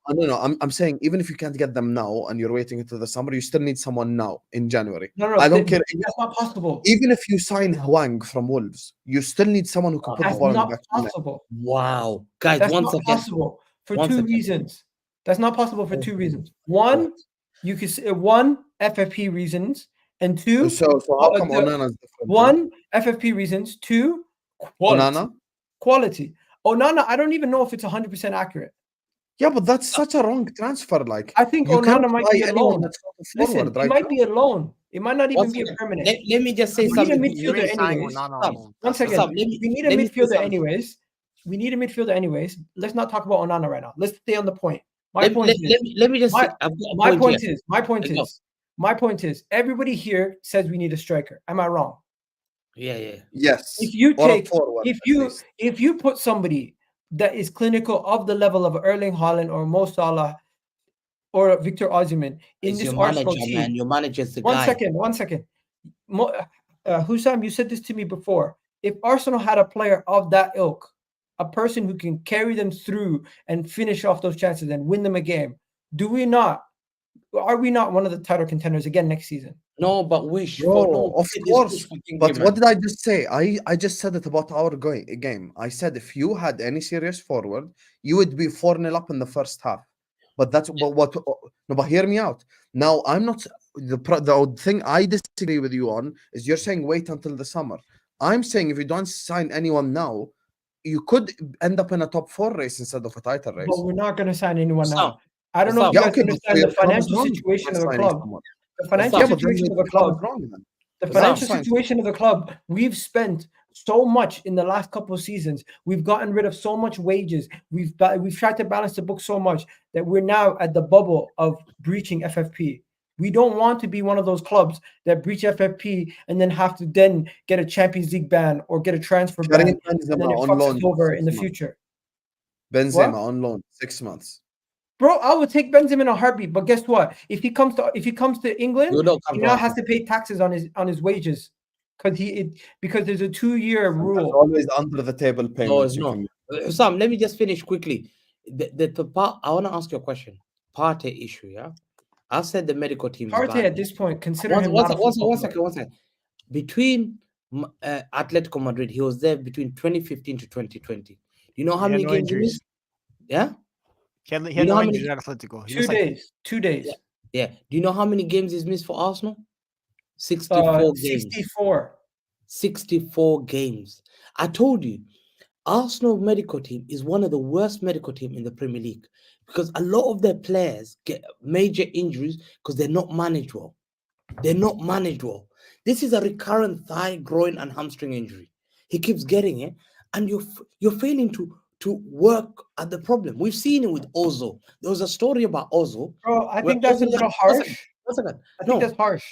I'm saying even if you can't get them now and you're waiting until the summer, you still need someone now in January. No, I don't care. That's not possible. Even if you sign Hwang from Wolves, you still need someone who can put the ball in the back. That's not possible. Wow, guys, that's not possible for two reasons. That's not possible for 2 reasons. One, you could say FFP reasons, and 2. So how come Onana is different? 1, FFP reasons. 2, quality. Onana, I don't even know if it's 100% accurate. Yeah, but that's such a wrong transfer. Like, I think Onana might be a loan. Listen, it might be a loan. It might not even be a permanent. Let me just say something. We need a midfielder anyways. One second. We need a midfielder anyways. We need a midfielder anyways. Let's not talk about Onana right now. Let's stay on the point. My point is, everybody here says we need a striker. Am I wrong? Yeah. Yes. If you put somebody that is clinical of the level of Erling Haaland or Mo Salah or Victor Osimhen in this Arsenal team. Man. Your manager's the guy. One second. Hussam, you said this to me before. If Arsenal had a player of that ilk, a person who can carry them through and finish off those chances and win them a game, are we not one of the title contenders again next season? No, but we should. Of course. But what did I just say? I just said it about our game. I said if you had any serious forward, you would be 4-0 up in the first half. But hear me out. Now, I'm not the thing I disagree with you on is you're saying wait until the summer. I'm saying if you don't sign anyone now, you could end up in a top 4 race instead of a title race. But we're not going to sign anyone What's now. up? I don't know if What's you up? guys understand the financial situation of the club. The financial Yeah, but then situation of the the club is club. wrong then. The What's up? financial Fine. situation of the club. We've spent so much in the last couple of seasons. We've gotten rid of so much wages. We've tried to balance the book so much that we're now at the bubble of breaching FFP. We don't want to be one of those clubs that breach FFP and then have to then get a Champions League ban or get a transfer ban, and then it fucks us over in the future. Benzema What? on loan 6 months. Bro, I would take Benzema in a heartbeat, but guess what? If he comes to England, You don't come he to now us. has to pay taxes on his wages because there's a 2-year There's rule. always under the table payments. No, it's you not. can- Sam, let me just finish quickly. The part I want to ask you a question. Partey issue, yeah. I've said the medical team. Partey at this point, consider him not a one football second, player. one second. Between Atletico Madrid, he was there between 2015 to 2020. Do you know how He had many no games he injuries. missed? Yeah. He had You know no how many- injuries at Atletico. He 2 missed like days. 2 days. Yeah. Do you know how many games he's missed for Arsenal? 64 games. 64. 64 games. I told you, Arsenal medical team is one of the worst medical team in the Premier League because a lot of their players get major injuries because they're not managed well. They're not managed well. This is a recurrent thigh, groin, and hamstring injury. He keeps getting it, and you're failing to work at the problem. We've seen it with Ozil. There was a story about Ozil. Bro, I where think that's a Ozil- little One harsh. second, one second. I think that's harsh.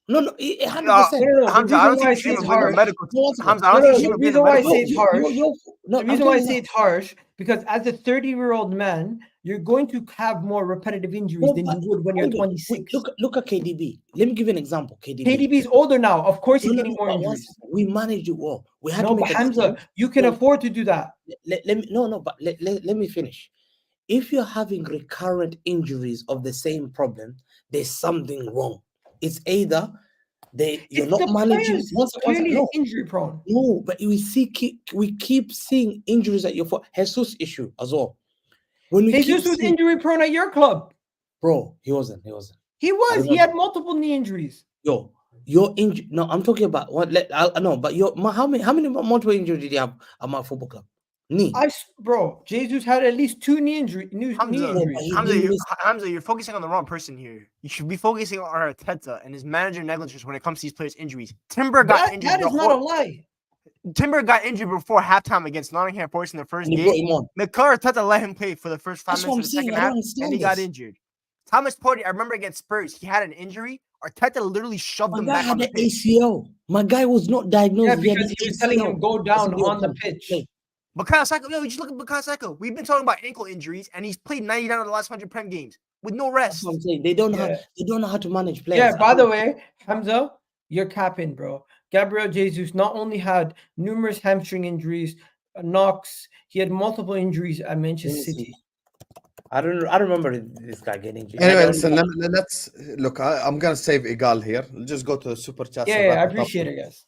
No, 100%. No, Hamza, I don't think you should even blame the medical team. Hamza, I don't think you should The even blame the reason why I medical say it's team. harsh. No, The reason why I say it's harsh because as a 30-year-old man, you're going to have more repetitive injuries than you would when you're 26. Look at KDB. Let me give you an example. KDB's older now. Of course, he's getting more but injuries. we managed it well. We had No, to make but a Hamza, decision. you can afford to do that. Let me finish. If you're having recurrent injuries of the same problem, there's something wrong. It's either you're not managing. Clearly injury prone. No, but we keep seeing injuries at your foot. Jesus issue as well. When we Jesus was injury prone at your club. Bro, he wasn't. He was. He had multiple knee injuries. Yo, you're injured. No, I'm talking about what. No, but how many multiple injuries did you have at my football club? Knee. Bro, Jesus had at least 2 knee injuries. Hamza, you're focusing on the wrong person here. You should be focusing on Arteta and his manager negligence when it comes to these players' injuries. Timber got injured. That is not a lie. Timber got injured before halftime against Nottingham Forest in the first And he game. brought him on. Mikel Arteta let him play for the first 5 That's what minutes of the I'm saying. second I don't half, understand and he got this. injured. Thomas Partey, I remember against Spurs, he had an injury. Arteta literally shoved him My guy back on had the an pitch. ACL. My guy was not diagnosed. Yeah, because he was telling him go down on the pitch. Bukayo Saka, you just look at Bukayo Saka. We've been talking about ankle injuries, and he's played 99 of the last 100 Prem games with no rest. That's what I'm saying. They don't know how to manage players. Yeah, by the way, Hamza, you're capping, bro. Gabriel Jesus not only had numerous hamstring injuries, knocks, he had multiple injuries at Manchester City. I don't remember this guy getting injured. Anyway, listen, let's look. I'm gonna save Egal here. Let's just go to the super chat. Yeah, I appreciate it, guys.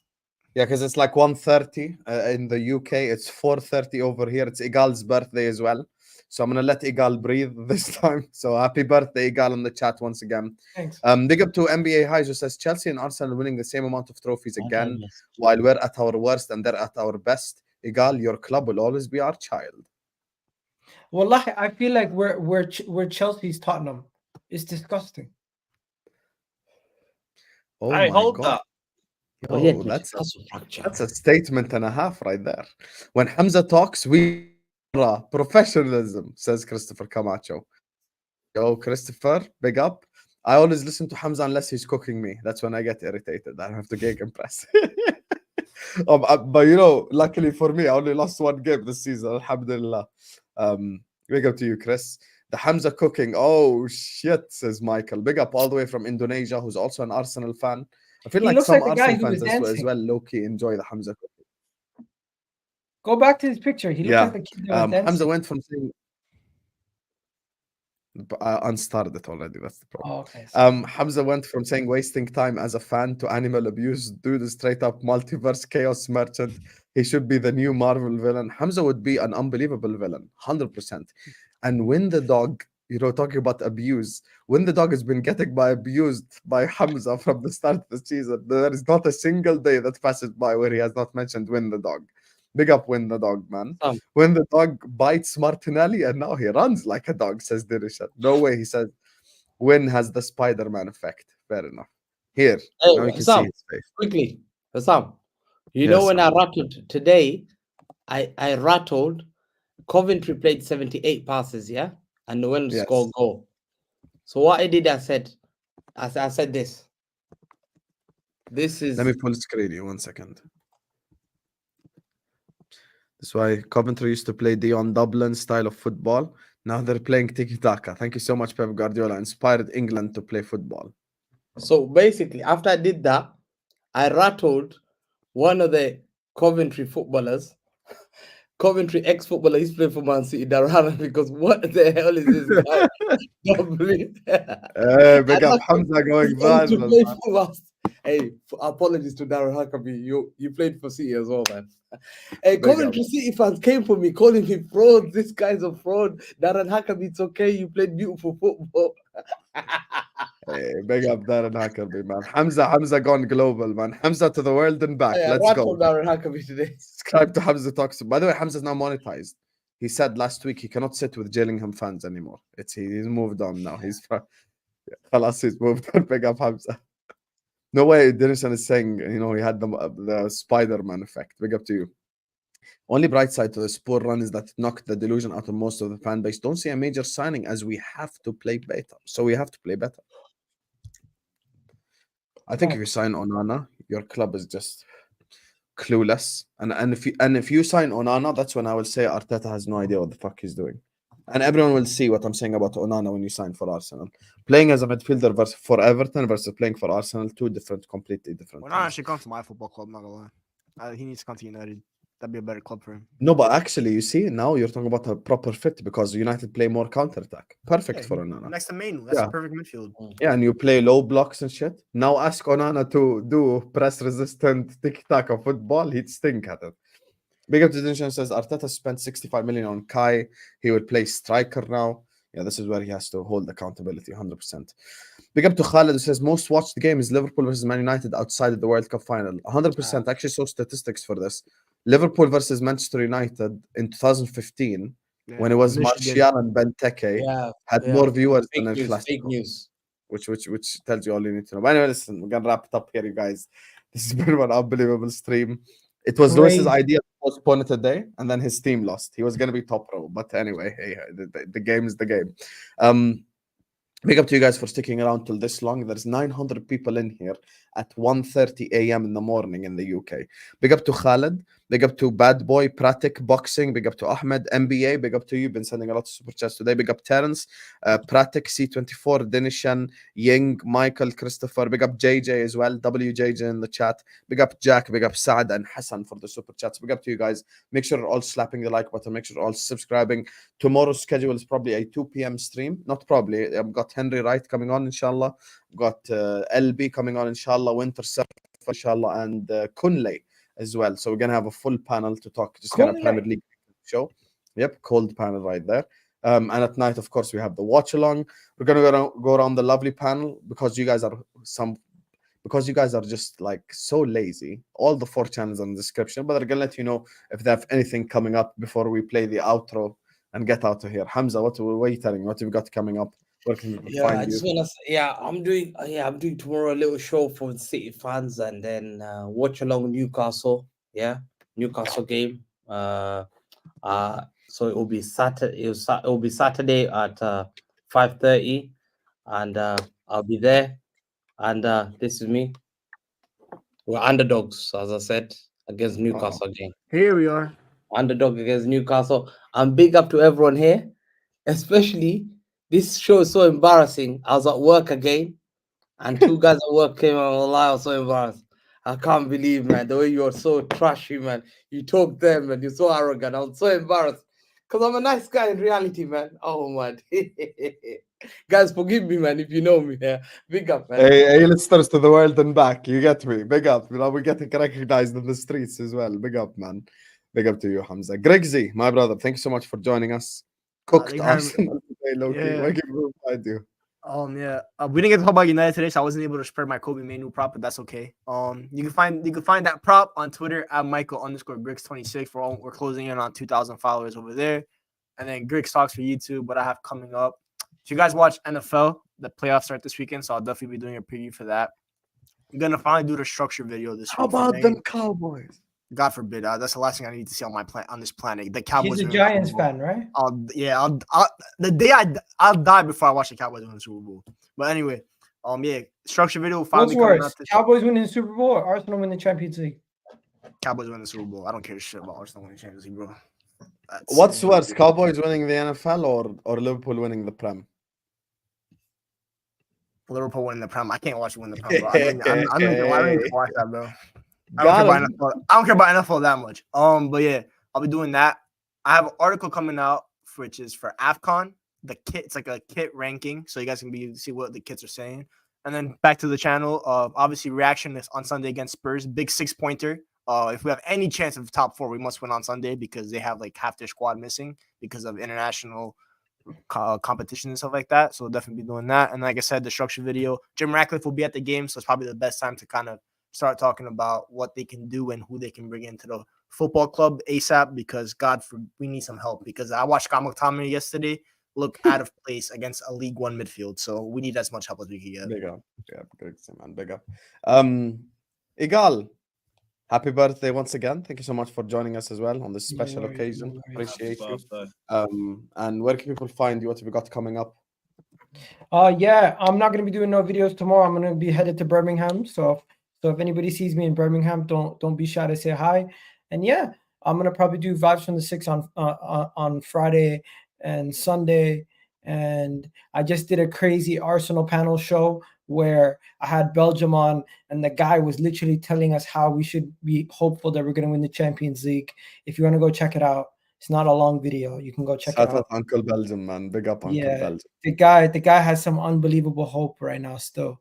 Yeah, because it's like 1:30 in the UK. It's 4:30 over here. It's Egal's birthday as well. So I'm going to let Egal breathe this time. So happy birthday, Egal, in the chat once again. Thanks. Big up to NBA Highs, who says Chelsea and Arsenal winning the same amount of trophies again while we're at our worst and they're at our best. Egal, your club will always be our child. Wallahi, I feel like we're Chelsea's Tottenham. It's disgusting. Oh, I my hold God. that. Yo, that's a statement and a half right there. When Hamza talks, we professionalism, says Christopher Camacho. Yo, Christopher, big up. I always listen to Hamza unless he's cooking me. That's when I get irritated. I have to gig impress. But you know, luckily for me, I only lost 1 game this season. Alhamdulillah. Big up to you, Chris. The Hamza cooking. Oh shit, says Michael. Big up all the way from Indonesia, who's also an Arsenal fan. I feel like some Arsenal fans as well low-key enjoy the Hamza cooking. Go back to his picture. He looks like the kid that was dancing. Hamza went from saying unstarred it already. That's the problem. Oh, okay. Hamza went from saying wasting time as a fan to animal abuse. Dude is straight up multiverse chaos merchant. He should be the new Marvel villain. Hamza would be an unbelievable villain, 100%. And when the dog you know, talking about abuse. When the dog has been getting abused by Hamza from the start of the season, there is not a single day that passes by where he has not mentioned Win the dog. Big up Win the dog, man. When the dog bites Martinelli and now he runs like a dog, says Dirisha. No way, he says Win has the Spider-Man effect. Fair enough. Here, Hey, now you can Sam, see his face. quickly, Sam. You Yes, know when I Sam. rattled today, I rattled. Coventry played 78 passes, yeah, and no one Yes. scored goal. So what I did, I said this. This is. Let me full screen you 1 second. That's why Coventry used to play Dion Dublin style of football. Now they're playing tiki-taka. Thank you so much, Pep Guardiola. Inspired England to play football. So basically, after I did that, I rattled one of the Coventry footballers, Coventry ex-footballer. He's playing for Man City, Darana, because what the hell is this guy doubling? Big up Hamza going viral. Hey, apologies to Darren Huckabee. You played for City as well, man. Hey, Coventry City fans came for me, calling me fraud. This guy's a fraud. Darren Huckabee, it's okay. You played beautiful football. Hey, big up Darren Huckabee, man. Hamza gone global, man. Hamza to the world and back. Hey, Let's go. Darren Huckabee today. Subscribe to Hamza Talks. By the way, Hamza's now monetized. He said last week he cannot sit with Gillingham fans anymore. He's moved on now. He's moved on. Big up Hamza. No way Denison is saying, you know, he had the Spider-Man effect. Big up to you. Only bright side to the Spur run is that it knocked the delusion out of most of the fan base. Don't see a major signing as we have to play better. So we have to play better. I think if you sign Onana, your club is just clueless. And if you sign Onana, that's when I will say Arteta has no idea what the fuck he's doing. And everyone will see what I'm saying about Onana when you sign for Arsenal. Playing as a midfielder for Everton versus playing for Arsenal, completely different. Onana should come to my football club, not gonna lie. He needs to come to United. That'd be a better club for him. No, but actually, you see, now you're talking about a proper fit because United play more counter-attack. Perfect for Onana. Next to Mainu, that's a perfect midfield. Yeah, and you play low blocks and shit. Now ask Onana to do press-resistant tiki-taka football, he'd stink at it. Big up to Dinshan says, Arteta spent 65 million on Kai. He will play striker now. Yeah, this is where he has to hold accountability, 100%. Big up to Khaled who says, most watched game is Liverpool versus Man United outside of the World Cup final. 100%. Actually saw statistics for this. Liverpool versus Manchester United in 2015, when it was Martial and Benteke, had more viewers than El Clasico. Fake news. Which tells you all you need to know. But anyway, listen, we're going to wrap it up here, you guys. This has been one unbelievable stream. It was Lewis's idea to postpone it today, and then his team lost. He was going to be top row. But anyway, hey, the game is the game. Big up to you guys for sticking around till this long. There's 900 people in here at 1:30 a.m. in the morning in the UK. Big up to Khaled. Big up to Bad Boy, Pratik, Boxing. Big up to Ahmed, NBA. Big up to you. Been sending a lot of super chats today. Big up Terence, Pratik, C24, Denishan, Ying, Michael, Christopher. Big up JJ as well. WJJ in the chat. Big up Jack. Big up Saad and Hassan for the super chats. Big up to you guys. Make sure you're all slapping the like button. Make sure you're all subscribing. Tomorrow's schedule is probably a 2 p.m. stream. Not probably. I've got Henry Wright coming on, inshallah. I've got LB coming on, inshallah. Winter Surf, inshallah. And Kunle as well. So we're going to have a full panel to talk, just kind of Premier League show. Yep, cold panel right there. And at night, of course, we have the watch along. We're going to go around the lovely panel because you guys are just like so lazy. All the 4 channels in the description, but they're going to let you know if they have anything coming up before we play the outro and get out of here. Hamza, what are you telling me? What have you got coming up? Where can people find I just you? want to say, I'm doing tomorrow a little show for the City fans, and then watch along Newcastle. Yeah, Newcastle game. So it will be Saturday. It will be Saturday at 5:30, and I'll be there. And this is me. We're underdogs, as I said, against Newcastle again. Here we are. Underdog against Newcastle. I'm big up to everyone here, especially. This show is so embarrassing. I was at work again, and 2 guys at work came on the line. I was so embarrassed. I can't believe, man, the way you are so trashy, man. You talk them, and you're so arrogant. I was so embarrassed because I'm a nice guy in reality, man. Oh, man. Guys, forgive me, man, if you know me. Yeah. Big up, man. Hey, Alisters to the world and back. You get me. Big up. You know, we're getting recognized in the streets as well. Big up, man. Big up to you, Hamza. Grigsy, my brother, thank you so much for joining us. Cooked they have- Arsenal today, Loki. Yeah. Where can we find you? Yeah. We didn't get to talk about United today, so I wasn't able to spread my Kobe Manu prop, but that's okay. You can find that prop on Twitter at Michael_Grigs26. We're closing in on 2,000 followers over there. And then Grigs Talks for YouTube, what I have coming up. If you guys watch NFL, the playoffs start this weekend, so I'll definitely be doing a preview for that. I'm gonna finally do the structure video this week. How about them Cowboys? God forbid. That's the last thing I need to see on on this planet. The Cowboys. He's a Giants fan, right? The day I'll die before I watch the Cowboys win the Super Bowl. But anyway, structure video will finally What's come worse, out. Cowboys winning the Super Bowl or Arsenal win the Champions League? Cowboys win the Super Bowl. I don't care shit about Arsenal winning the Champions League, bro. What's worse, Cowboys winning the NFL or Liverpool winning the Prem? Liverpool winning the Prem. I can't watch it win the Prem, bro. I don't even watch that, bro. I don't care about NFL that much. But yeah, I'll be doing that. I have an article coming out which is for AFCON. The kit, it's like a kit ranking, so you guys can see what the kits are saying. And then back to the channel. Obviously, reaction is on Sunday against Spurs. Big 6-pointer. If we have any chance of top 4, we must win on Sunday because they have like half their squad missing because of international competition and stuff like that. So we'll definitely be doing that. And like I said, the structure video, Jim Ratcliffe will be at the game, so it's probably the best time to kind of start talking about what they can do and who they can bring into the football club ASAP, because we need some help, because I watched Scott McTominay yesterday look out of place against a League One midfield. So we need as much help as we can get. Big up. Yeah, Grigs, man. Big up. Egal, happy birthday once again. Thank you so much for joining us as well on this special occasion. Appreciate you. And where can people find you? What have you got coming up? Yeah, I'm not going to be doing no videos tomorrow. I'm going to be headed to Birmingham. So if anybody sees me in Birmingham, don't be shy to say hi. And yeah, I'm going to probably do Vibes from the 6 on Friday and Sunday. And I just did a crazy Arsenal panel show where I had Belgium on, and the guy was literally telling us how we should be hopeful that we're going to win the Champions League. If you want to go check it out, it's not a long video. You can go check it out. Uncle Belgium, man. Big up Uncle Belgium. The guy has some unbelievable hope right now still.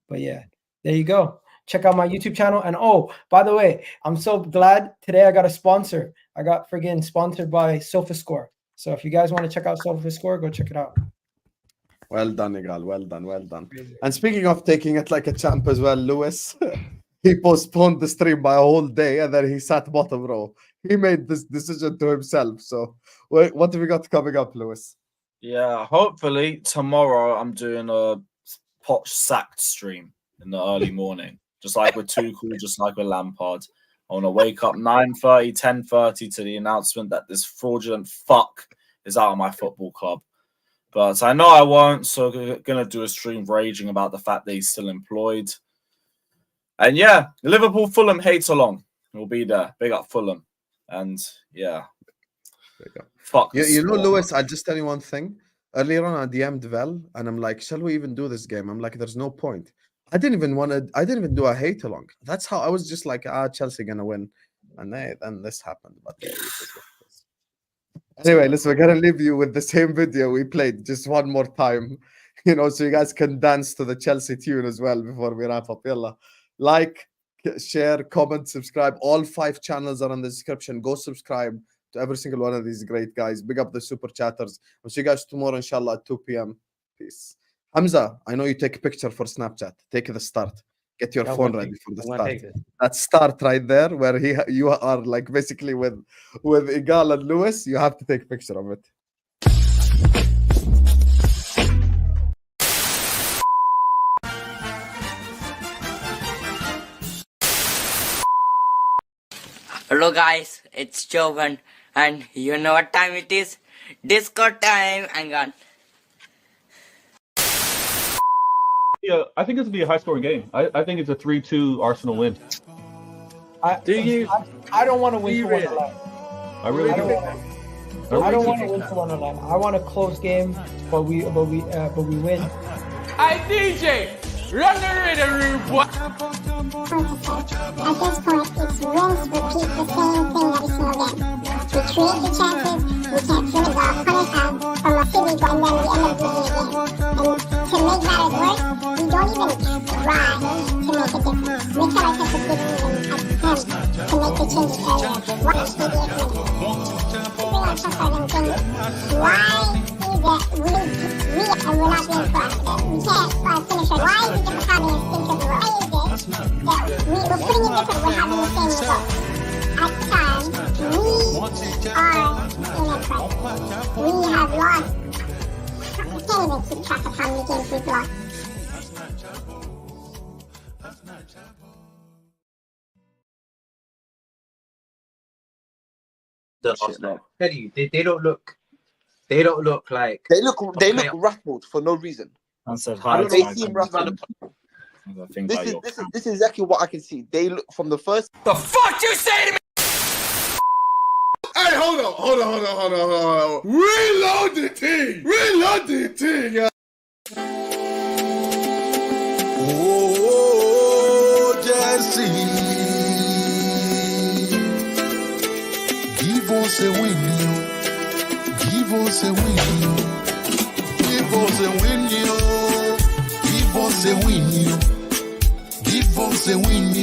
But yeah, there you go. Check out my YouTube channel. And oh, by the way, I'm so glad today I got a sponsor. I got friggin' sponsored by SofaScore. So if you guys want to check out SofaScore, go check it out. Well done, Egal. Well done. Well done. And speaking of taking it like a champ as well, Lewis, he postponed the stream by a whole day and then he sat bottom row. He made this decision to himself. So what have we got coming up, Lewis? Yeah, hopefully tomorrow I'm doing a Poch sacked stream in the early morning. Just like with Tuchel, just like with Lampard. I want to wake up 9:30, 10:30 to the announcement that this fraudulent fuck is out of my football club. But I know I won't, so I'm going to do a stream raging about the fact that he's still employed. And yeah, Liverpool, Fulham, hates along. We'll be there. Big up Fulham. And yeah. Fuck. You know, Lewis, I'll just tell you one thing. Earlier on, I DM'd Vel, and I'm like, shall we even do this game? I'm like, there's no point. I didn't even do a hate along. That's how I was just like, Chelsea gonna win. And then this happened. But anyway, listen, we're gonna leave you with the same video we played just one more time, so you guys can dance to the Chelsea tune as well before we wrap up. Yalla. Like, share, comment, subscribe. All 5 channels are in the description. Go subscribe to every single one of these great guys. Big up the super chatters. I'll see you guys tomorrow, inshallah, at 2 p.m. Peace. Hamza, I know you take a picture for Snapchat. Take the start. Get your phone ready for the start. That start right there, where you are like basically with Egal and Lewis. You have to take a picture of it. Hello guys, it's Jovan, and you know what time it is? Disco time. Hang on. Yeah, I think this will be a high-scoring game. I think it's a 3-2 Arsenal win. I don't want to win 2-1. I really do. I don't want to win 2-1. I want a close game, but we win. Hey DJ, run the rhythm, boy. At this point, it's rinse, repeat the same thing every single game. We create the chances, we can't finish off, punish out, almost silly, but then we end up losing the game. And to make matters worse, we don't even try to make a difference. We try to put this in attempt to make the changes earlier. Watch the game. and tougher than things. Why is it we are not being proactive? We can't finish it. Why is it just having instinctive? Why is it that we're putting it different, we're having the same results? At times, we are in a crisis. We have lost. We can't even keep track of how many games we've lost. Tell you, they don't look like they look rattled for no reason. I said I hi. don't they seem rattled. This is exactly what I can see. They look from the first. The fuck you say to me? Hey, hold on. Reload the thing. Oh, Jesse. Give us a win, give us a win, give us a win, give us a win, give us a win.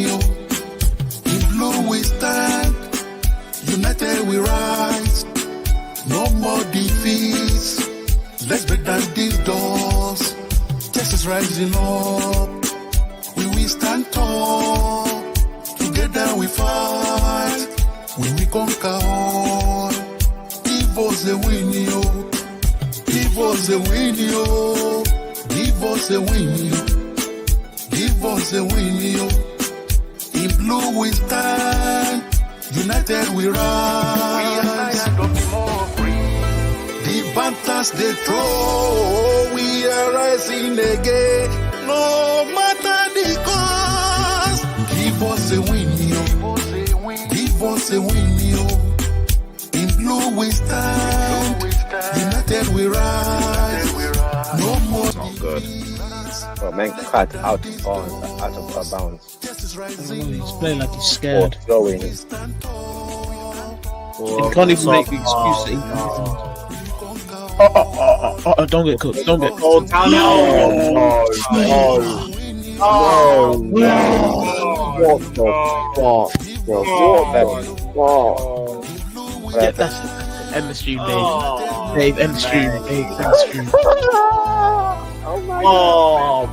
In blue we stand, united we rise, no more defeats. Let's break down these doors. Justice rising up, we stand tall. Together we fight. When we conquer all, give us a win, yo. Give us a win, yo. Give us a win, yo. Give us a win, yo. In blue we stand, united we rise. The Panthers they throw, we are rising again. No matter the cost, give us a win, yo. Give us a win, yo. In blue we stand, united we rise. No more. Not good. Well, man, cut out of bounds. He's playing like he's scared. Or throwing. He can't even make the excuse that he don't get cooked. Don't get cooked. No. What the fuck? Yeah, that's end the stream, Dave. End the stream. Oh